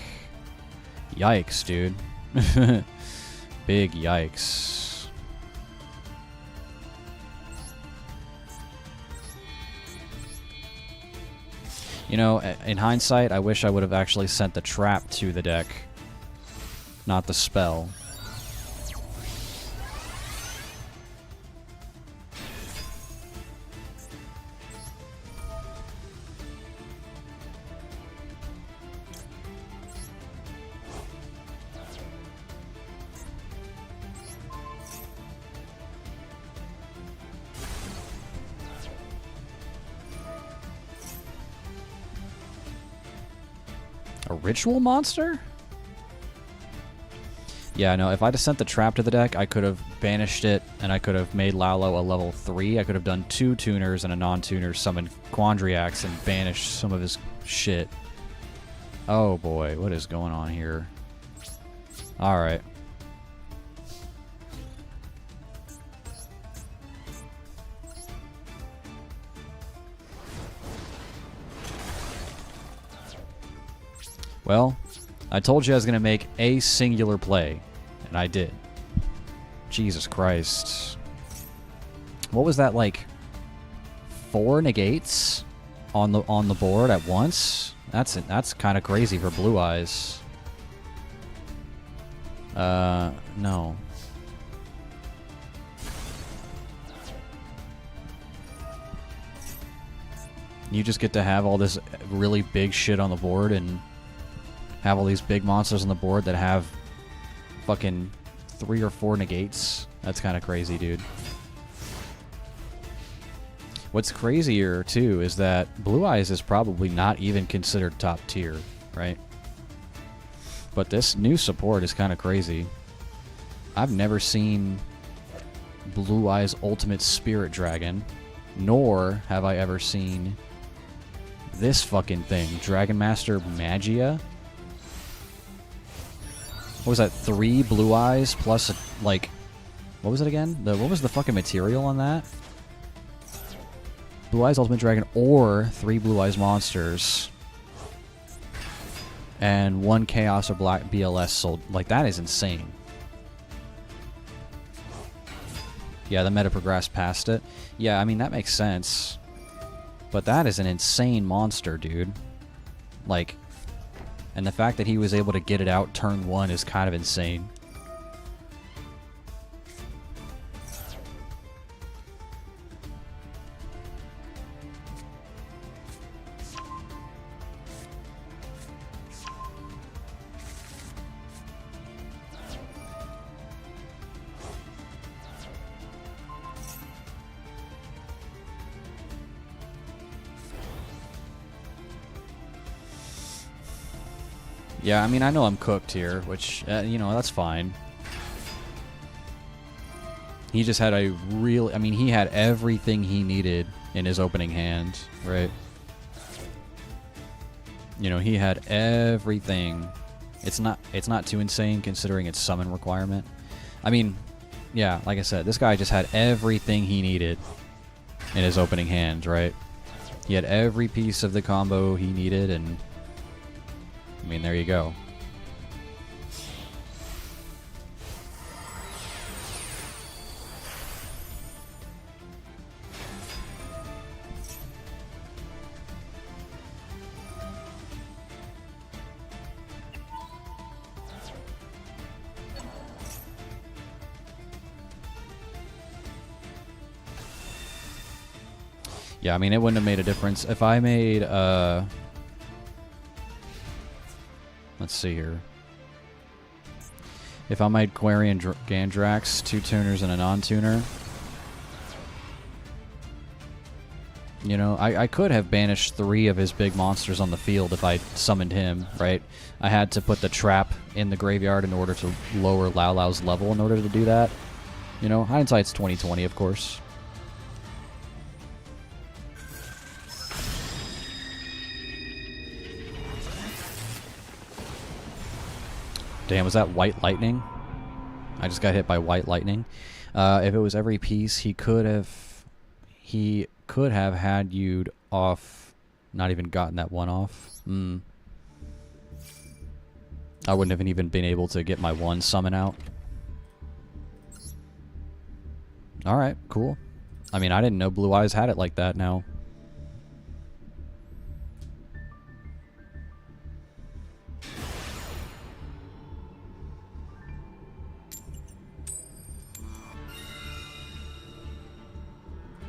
Yikes, dude. Big yikes. You know, in hindsight, I wish I would have actually sent the trap to the deck, not the spell. A ritual monster? Yeah, no, if I'd have sent the trap to the deck, I could have banished it, and I could have made Lalo a level 3. I could have done 2 tuners and a non-tuner, summoned Quandriax, and banished some of his shit. Oh boy, what is going on here? Alright. Well, I told you I was going to make a singular play, and I did. Jesus Christ. What was that, like 4 negates on the board at once? That's kind of crazy for Blue Eyes. No. You just get to have all this really big shit on the board and have all these big monsters on the board that have fucking 3 or 4 negates. That's kind of crazy, dude. What's crazier, too, is that Blue Eyes is probably not even considered top tier, right? But this new support is kind of crazy. I've never seen Blue Eyes Ultimate Spirit Dragon, nor have I ever seen this fucking thing, Dragon Master Magia. What was that? 3 Blue Eyes plus, like, what was it again? What was the fucking material on that? Blue Eyes Ultimate Dragon or 3 Blue Eyes monsters. And 1 Chaos or Black BLS sold. Like, that is insane. Yeah, the meta progressed past it. Yeah, I mean, that makes sense. But that is an insane monster, dude. Like, and the fact that he was able to get it out turn 1 is kind of insane. Yeah, I mean, I know I'm cooked here, which, you know, that's fine. He just had a real... I mean, he had everything he needed in his opening hand, right? You know, he had everything. It's not too insane considering its summon requirement. I mean, yeah, like I said, this guy just had everything he needed in his opening hand, right? He had every piece of the combo he needed, and... I mean, there you go. Yeah, I mean, it wouldn't have made a difference. If I made, let's see here. If I made Quarian Gandrax, 2 tuners and a non-tuner, you know, I could have banished 3 of his big monsters on the field if I summoned him, right? I had to put the trap in the graveyard in order to lower Lao Lao's level in order to do that. You know, hindsight's 20/20, of course. Damn, was that white lightning? I just got hit by white lightning. If it was every piece, he could have had you off, not even gotten that one off. I wouldn't have even been able to get my one summon out. Alright, cool. I mean, I didn't know Blue Eyes had it like that now.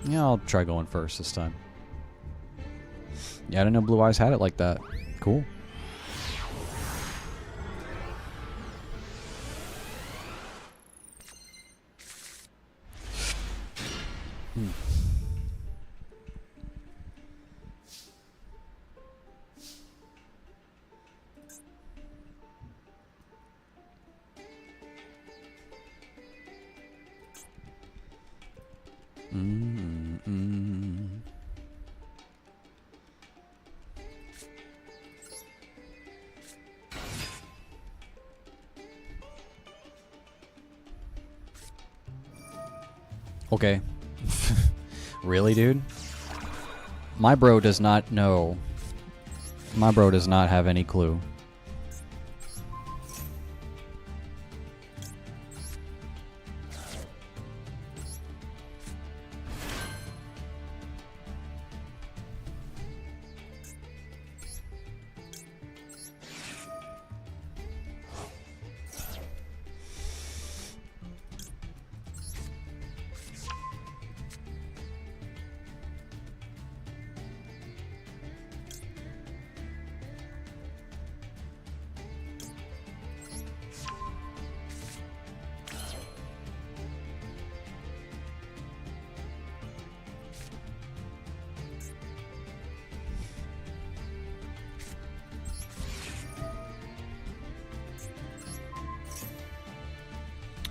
Yeah, I'll try going first this time. Yeah, I didn't know Blue Eyes had it like that. Cool. Okay. Really, dude? My bro does not know. My bro does not have any clue.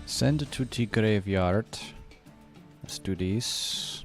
Send to the graveyard. Let's do this.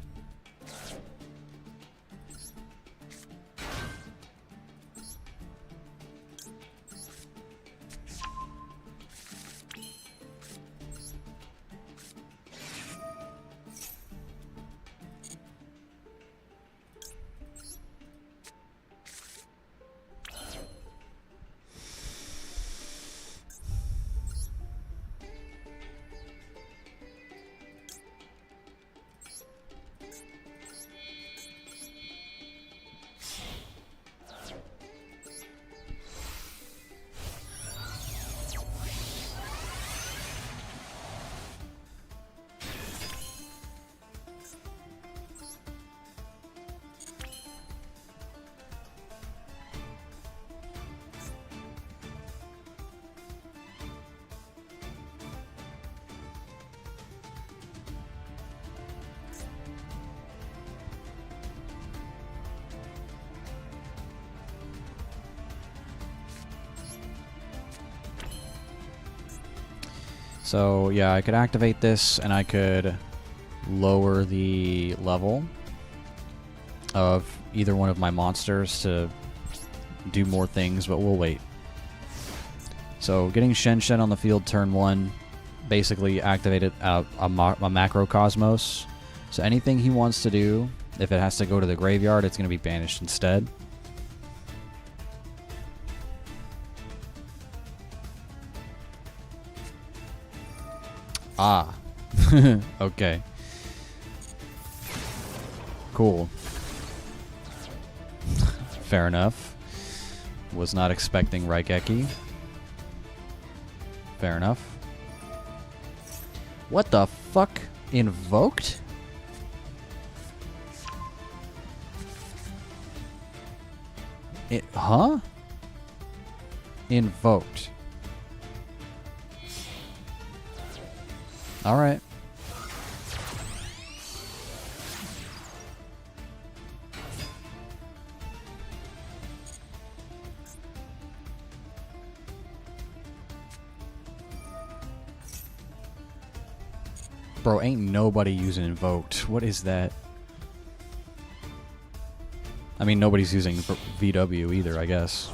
So yeah, I could activate this and I could lower the level of either one of my monsters to do more things, but we'll wait. So getting Shen Shen on the field turn 1 basically activated a Macrocosmos. So anything he wants to do, if it has to go to the graveyard, it's going to be banished instead. Ah. Okay. Cool. Fair enough. Was not expecting Raigeki. Fair enough. What the fuck? Invoked? Huh? Invoked. Alright. Bro, ain't nobody using Invoked. What is that? I mean, nobody's using VW either, I guess.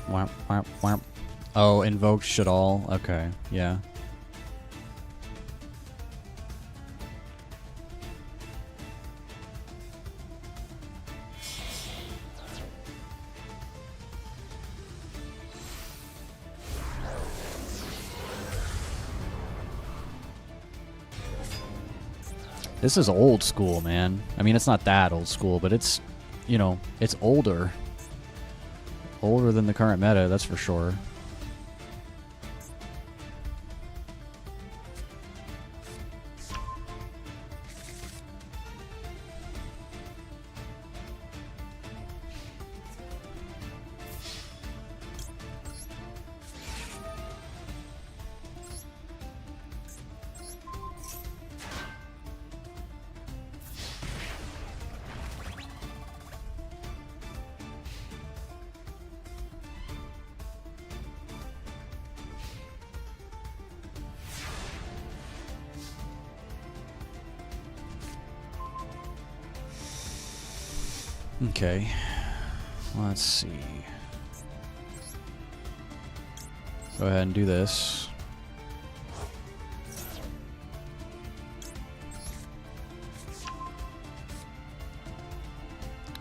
Wham, wham, wham. Oh, Invoked should all? Okay, yeah. This is old school, man. I mean, it's not that old school, but it's, you know, it's older. Older than the current meta, that's for sure. Okay, let's see. Go ahead and do this.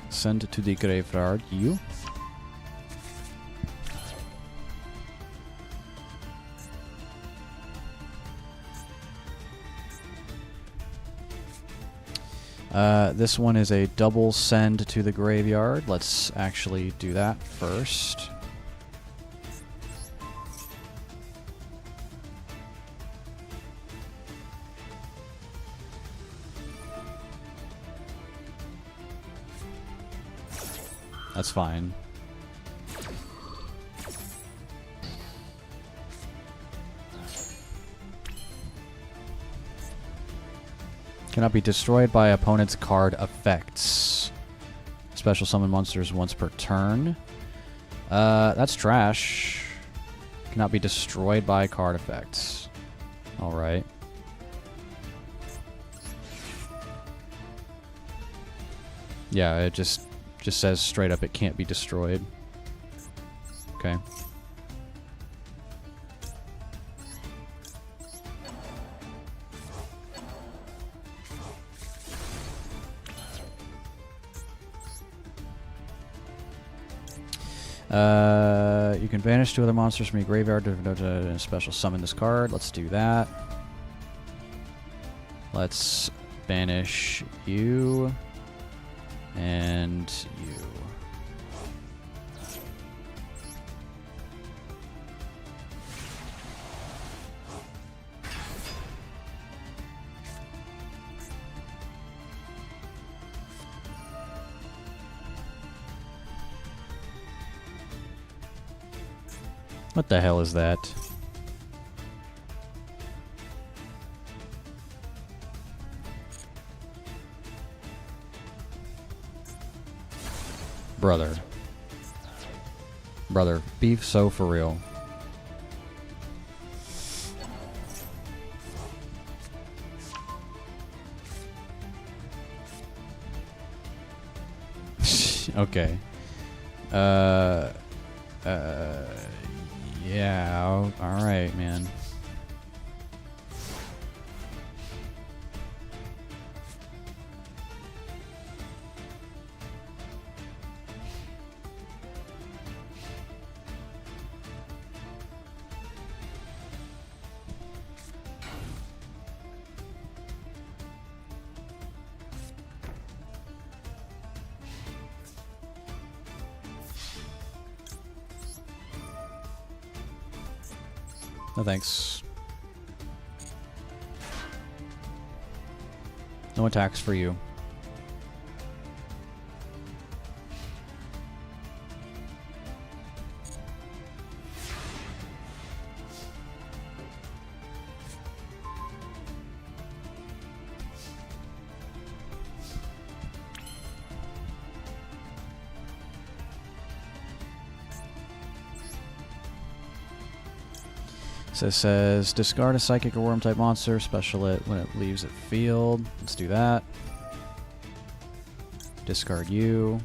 Send to the graveyard, you. This one is a double send to the graveyard. Let's actually do that first. That's fine. Cannot be destroyed by opponent's card effects. Special summon monsters once per turn. That's trash. Cannot be destroyed by card effects. Alright. Yeah, it just says straight up it can't be destroyed. Okay. You can banish 2 other monsters from your graveyard to special summon this card. Let's do that. Let's banish you and you. What the hell is that? Brother. Brother, beef so for real. Okay. Yeah, alright, man. No thanks. No attacks for you. So it says, discard a psychic or worm type monster, special it when it leaves the field. Let's do that. Discard you.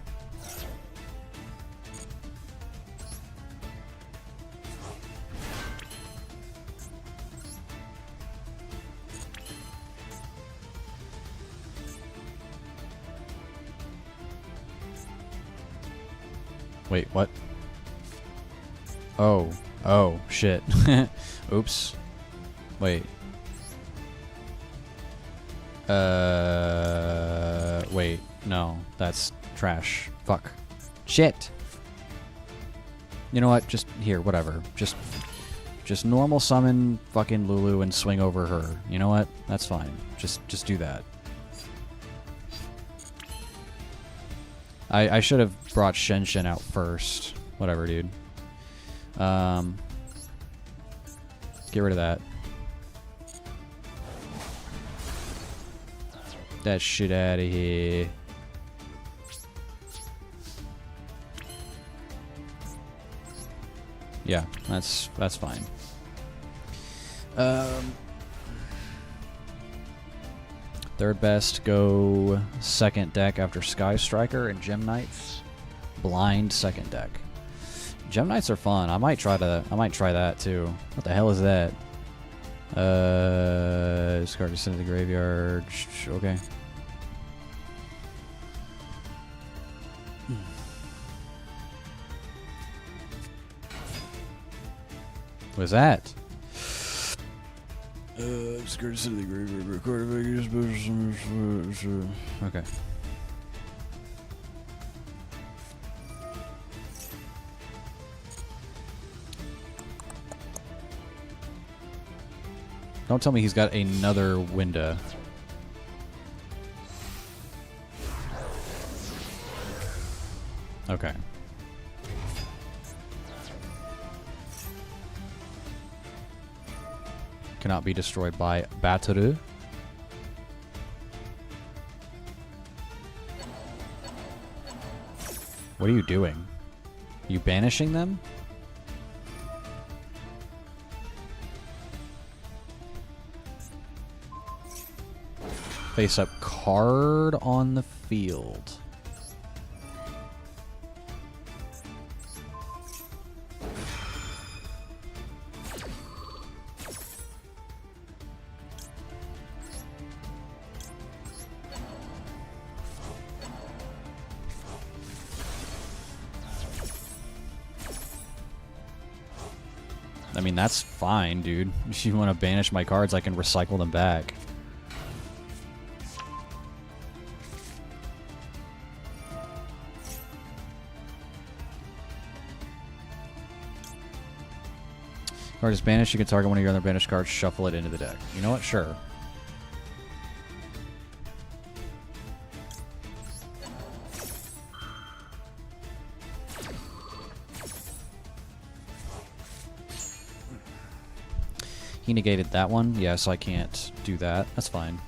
Wait, what? Oh. Oh, shit. Oops. Wait. Wait. No, that's trash. Fuck. Shit. You know what? Just here, whatever. Just normal summon fucking Lulu and swing over her. You know what? That's fine. Just do that. I should have brought Shen out first. Whatever, dude. Get rid of that. That shit out of here. Yeah, that's fine. Third best, go second deck after Sky Striker and Gem Knights. Blind second deck. Gem Knights are fun. I might try that too. What the hell is that? Discard to send to the graveyard. Okay. What's that? Discard to send to the graveyard. Record. Okay. Don't tell me he's got another window. Okay. Cannot be destroyed by battery. What are you doing? Are you banishing them? Face up card on the field. I mean, that's fine, dude. If you want to banish my cards, I can recycle them back. Card is banished, you can target one of your other banished cards, shuffle it into the deck. You know what? Sure. He negated that one. Yeah, so I can't do that. That's fine.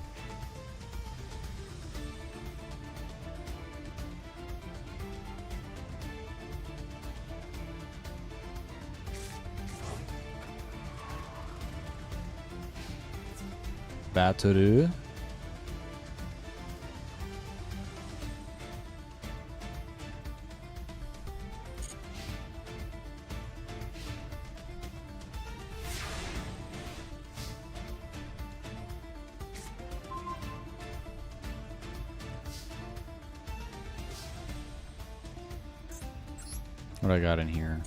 Battery. What I got in here?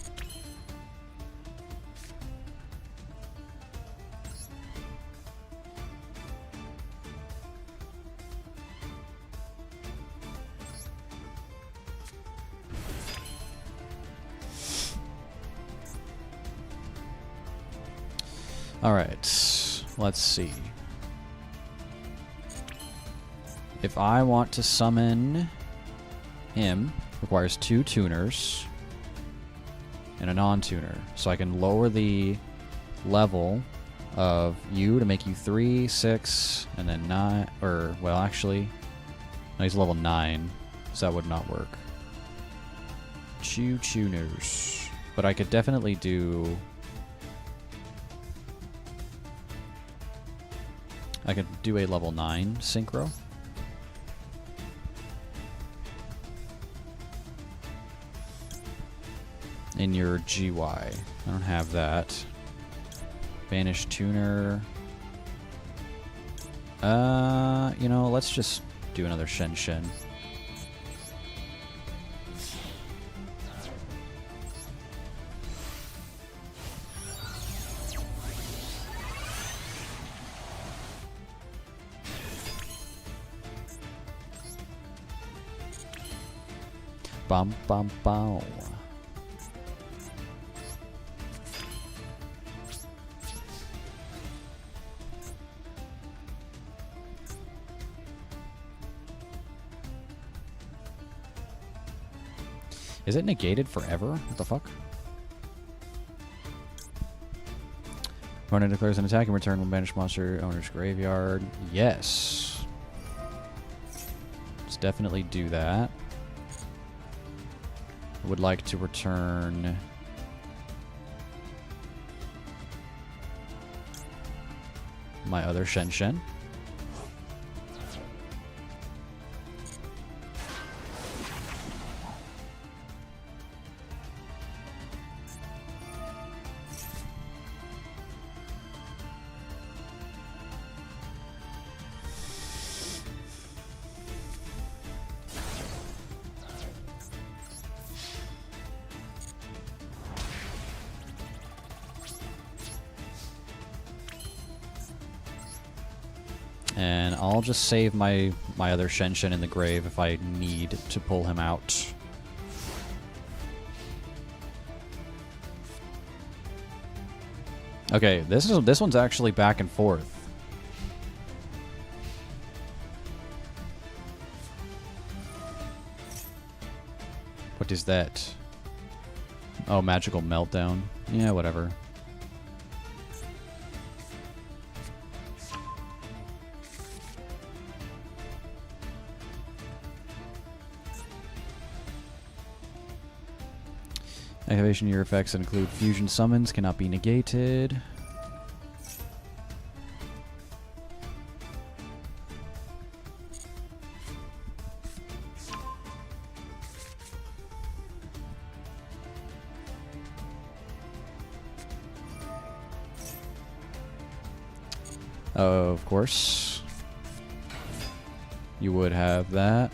Alright, let's see. If I want to summon him, requires 2 tuners and a non-tuner. So I can lower the level of you to make you 3, 6, and then 9, or, well, actually, no, he's level 9, so that would not work. 2 tuners. But I could definitely do... I could do a level 9 synchro. In your GY. I don't have that. Banish tuner. You know, let's just do another Shen Shen. Bum bum bum. Is it negated forever? What the fuck? Opponent declares an attack and return when banished monster owner's graveyard. Yes. Let's definitely do that. I would like to return... my other Shen Shen. And I'll just save my other Shen Shen in the grave if I need to pull him out. Okay, this one's actually back and forth. What is that? Oh, magical meltdown. Yeah, whatever. Activation of your effects that include fusion summons cannot be negated. Of course. You would have that.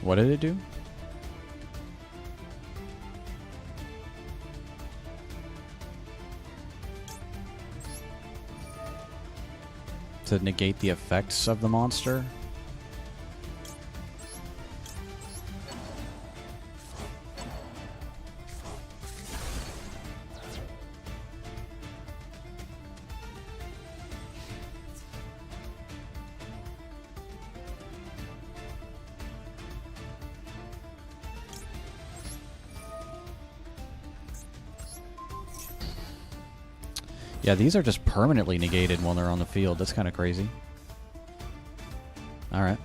What did it do? To negate the effects of the monster? Yeah, these are just permanently negated when they're on the field. That's kind of crazy. Alright.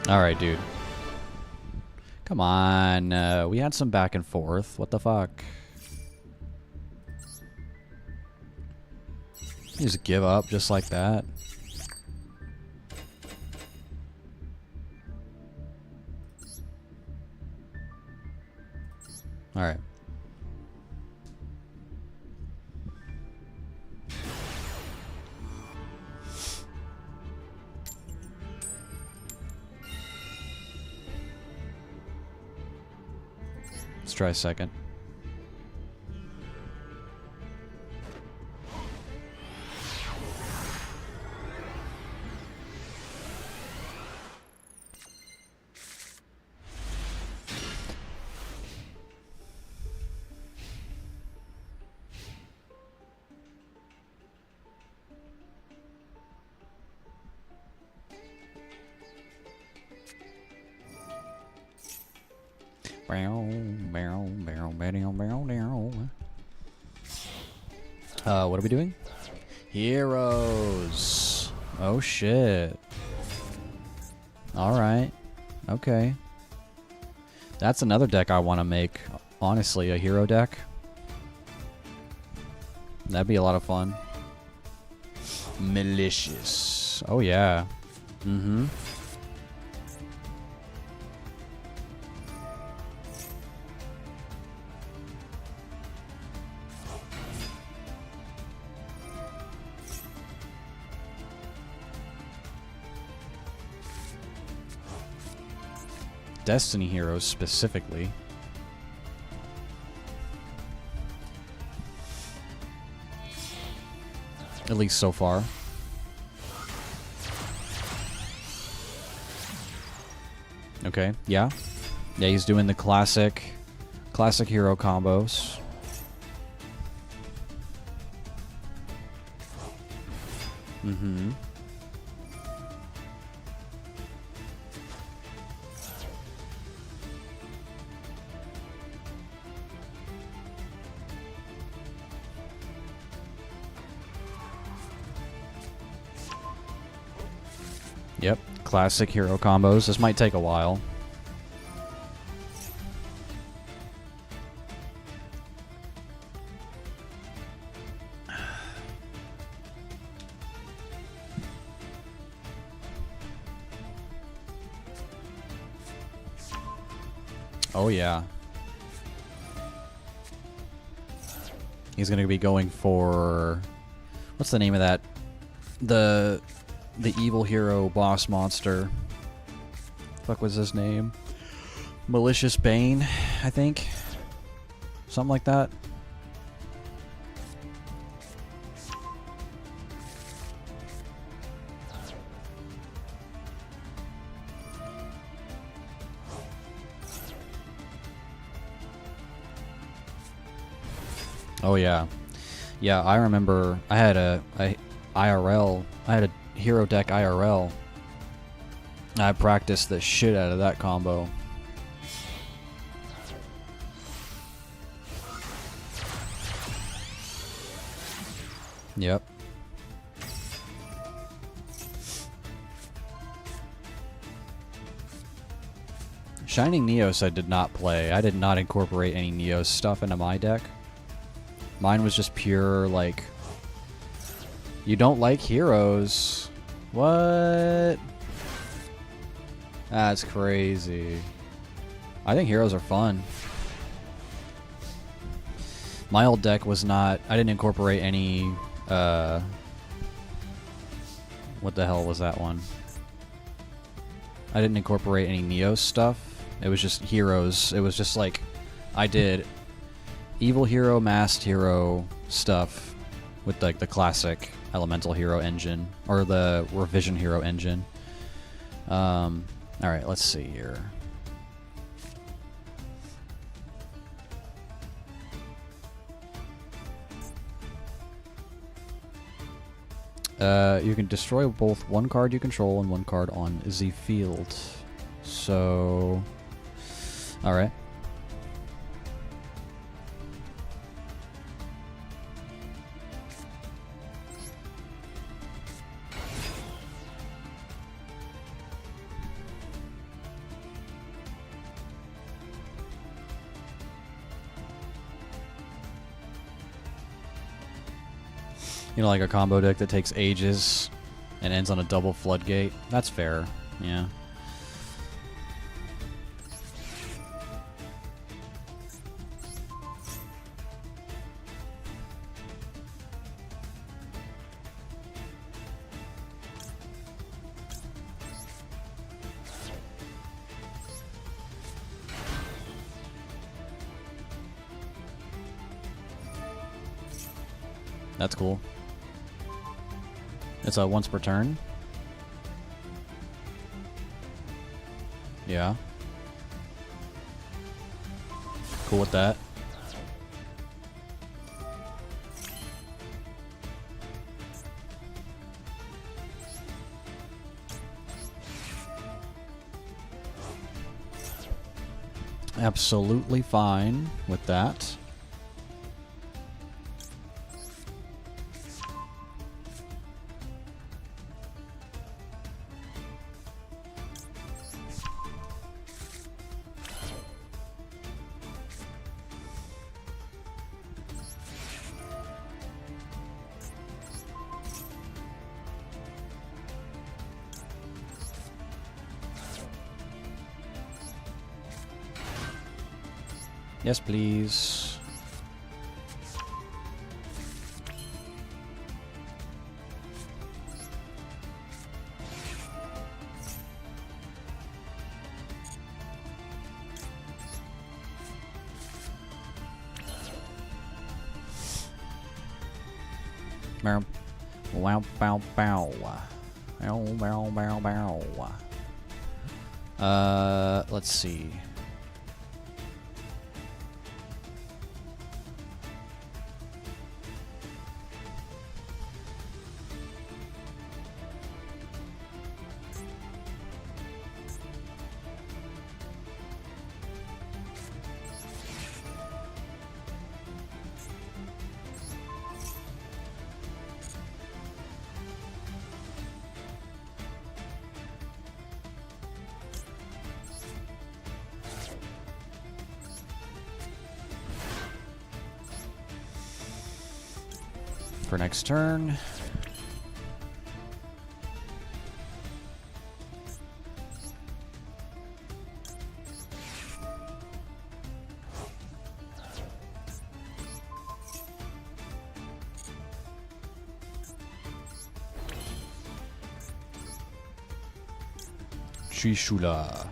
Alright, dude. Come on. We had some back and forth. What the fuck? You just give up just like that. Alright. Let's try second. What are we doing? Heroes. Oh shit. Alright. Okay. That's another deck I want to make. Honestly, a hero deck. That'd be a lot of fun. Malicious. Oh yeah. Mm-hmm. Destiny heroes specifically. At least so far. Okay, yeah. Yeah, he's doing the classic hero combos. Mm-hmm. Yep, classic hero combos. This might take a while. Oh yeah. He's gonna be going for... What's the name of that? The evil hero boss monster. Fuck was his name? Malicious Bane, I think. Something like that. Oh yeah. Yeah, I remember I had a hero deck IRL. I practiced the shit out of that combo. Yep. Shining Neos I did not play. I did not incorporate any Neos stuff into my deck. Mine was just pure, like... You don't like heroes. What? That's crazy. I think heroes are fun. My old deck was not... I didn't incorporate any... what the hell was that one? I didn't incorporate any Neos stuff. It was just heroes. It was just like... I did evil hero, masked hero stuff with like the classic elemental hero engine, or the revision hero engine. Alright, let's see here. You can destroy both one card you control and one card on the field. So... Alright. You know, like a combo deck that takes ages and ends on a double floodgate. That's fair. Yeah. That's cool. It's a once per turn. Yeah. Cool with that. Absolutely fine with that. Yes, please. Bow, wow, bow, bow. Bow, bow, bow, bow. Let's see. For next turn. Trishula.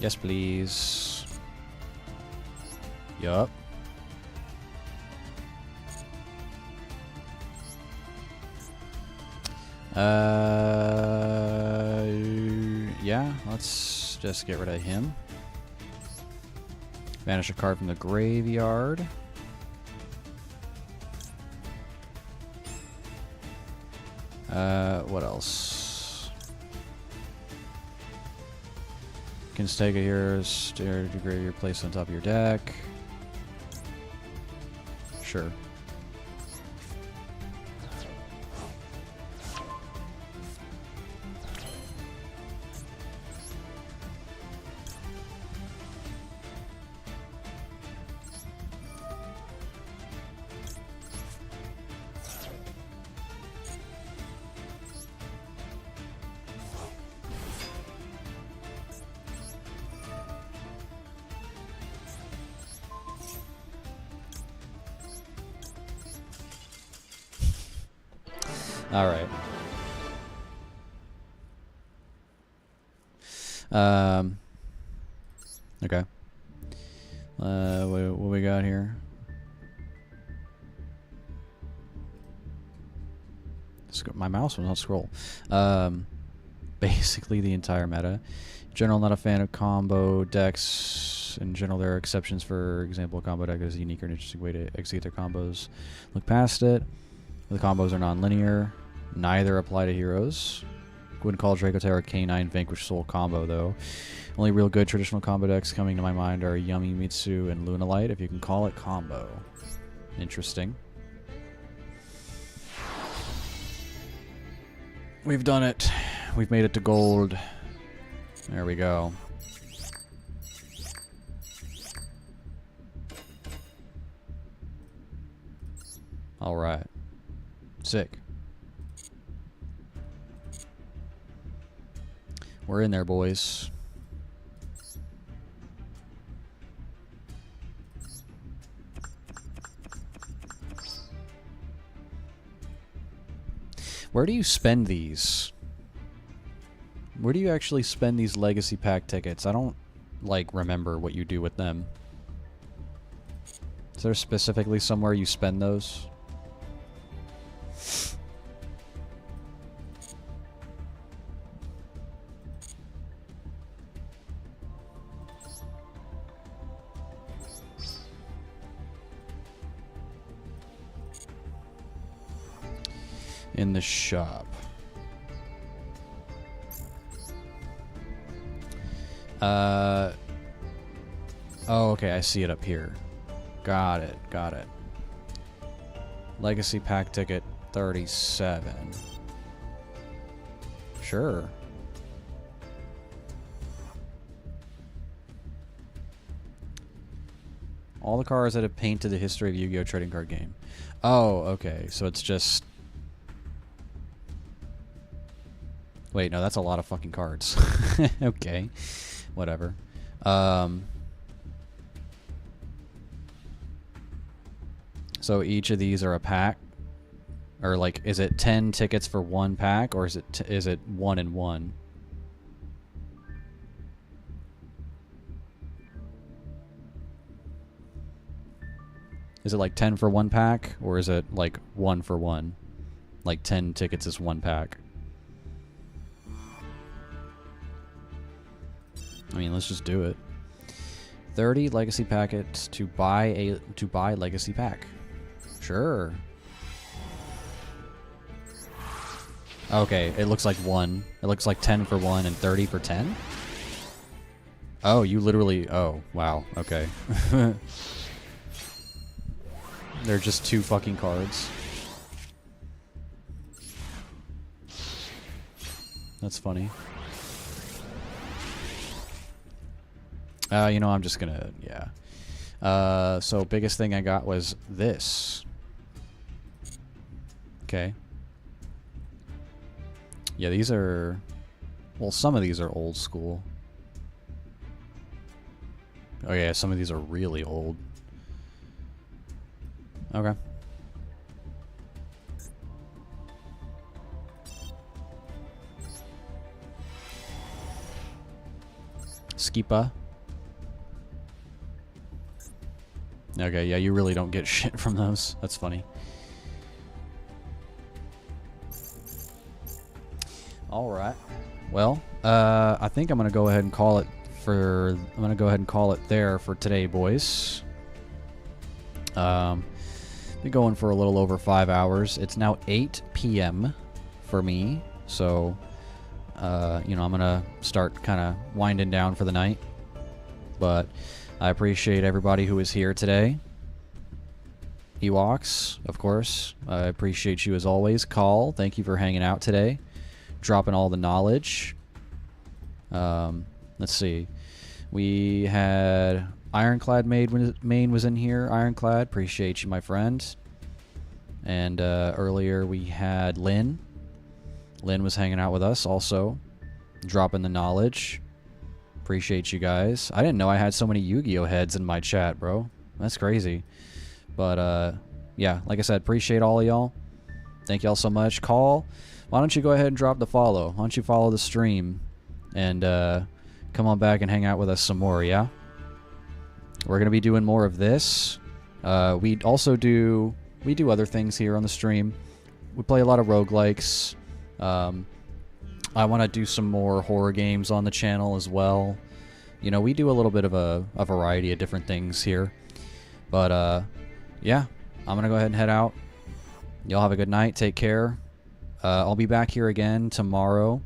Yes, please. Yup. Yeah, let's just get rid of him. Banish a card from the graveyard. What else? Can take it here, stare to graveyard, place on top of your deck. Sure. All right. Okay. What we got here? My mouse will not scroll. Basically the entire meta. In general, not a fan of combo decks. In general, there are exceptions. For example, a combo deck is a unique or interesting way to execute their combos. Look past it. The combos are non-linear. Neither apply to heroes. Wouldn't call Draco Terror K9 Vanquish Soul combo, though. Only real good traditional combo decks coming to my mind are Yami Mitsu and Lunalight, if you can call it combo. Interesting. We've done it. We've made it to gold. There we go. Alright. Sick. We're in there, boys. Where do you spend these? Where do you actually spend these legacy pack tickets? I don't, like, remember what you do with them. Is there specifically somewhere you spend those? In the shop. Oh, okay, I see it up here. Got it, got it. Legacy pack ticket 37. Sure. All the cards that have painted the history of Yu-Gi-Oh! Trading card game. Oh, okay, so it's just... Wait, no, that's a lot of fucking cards. Okay, whatever. So each of these are a pack, or like, is it 10 tickets for one pack, or is it 1 and 1? Is it like 10 for one pack, or is it like 1 for 1? Like 10 tickets is one pack. I mean, let's just do it. 30 legacy packets to buy legacy pack. Sure. Okay, it looks like 1. It looks like 10 for 1 and 30 for 10? Oh, you literally... Oh, wow. Okay. They're just 2 fucking cards. That's funny. You know, I'm just gonna... Yeah. So, biggest thing I got was this. Okay. Yeah, these are... Well, some of these are old school. Oh yeah, some of these are really old. Okay. Skipa. Okay, yeah, you really don't get shit from those. That's funny. Alright. Well, I think I'm gonna go ahead and call it there for today, boys. Been going for a little over 5 hours. It's now 8 p.m. for me, so you know, I'm gonna start kind of winding down for the night. But I appreciate everybody who is here today. Ewoks, of course. I appreciate you as always. Call, thank you for hanging out today. Dropping all the knowledge. Let's see. We had Ironclad Main was in here. Ironclad, appreciate you, my friend. And earlier we had Lynn. Lynn was hanging out with us also. Dropping the knowledge. Appreciate you guys. I didn't know I had so many Yu-Gi-Oh heads in my chat, bro. That's crazy. But yeah, like I said, appreciate all of y'all. Thank y'all so much. Call, why don't you go ahead and drop the follow? Why don't you follow the stream and come on back and hang out with us some more, yeah? We're gonna be doing more of this. We also do other things here on the stream. We play a lot of roguelikes. I want to do some more horror games on the channel as well. You know, we do a little bit of a variety of different things here. But, yeah, I'm going to go ahead and head out. Y'all have a good night. Take care. I'll be back here again tomorrow.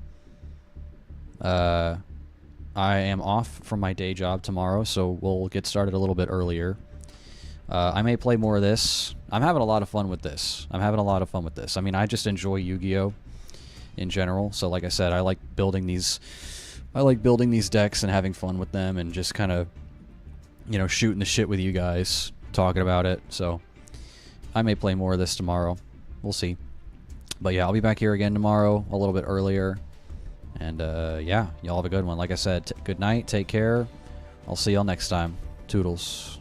I am off from my day job tomorrow, so we'll get started a little bit earlier. I may play more of this. I'm having a lot of fun with this. I mean, I just enjoy Yu-Gi-Oh! in general. So like I said, I like building these decks and having fun with them and just kind of, you know, shooting the shit with you guys, talking about it. So I may play more of this tomorrow. We'll see. But yeah, I'll be back here again tomorrow, a little bit earlier. And yeah, y'all have a good one. Like I said, good night, take care. I'll see y'all next time. Toodles.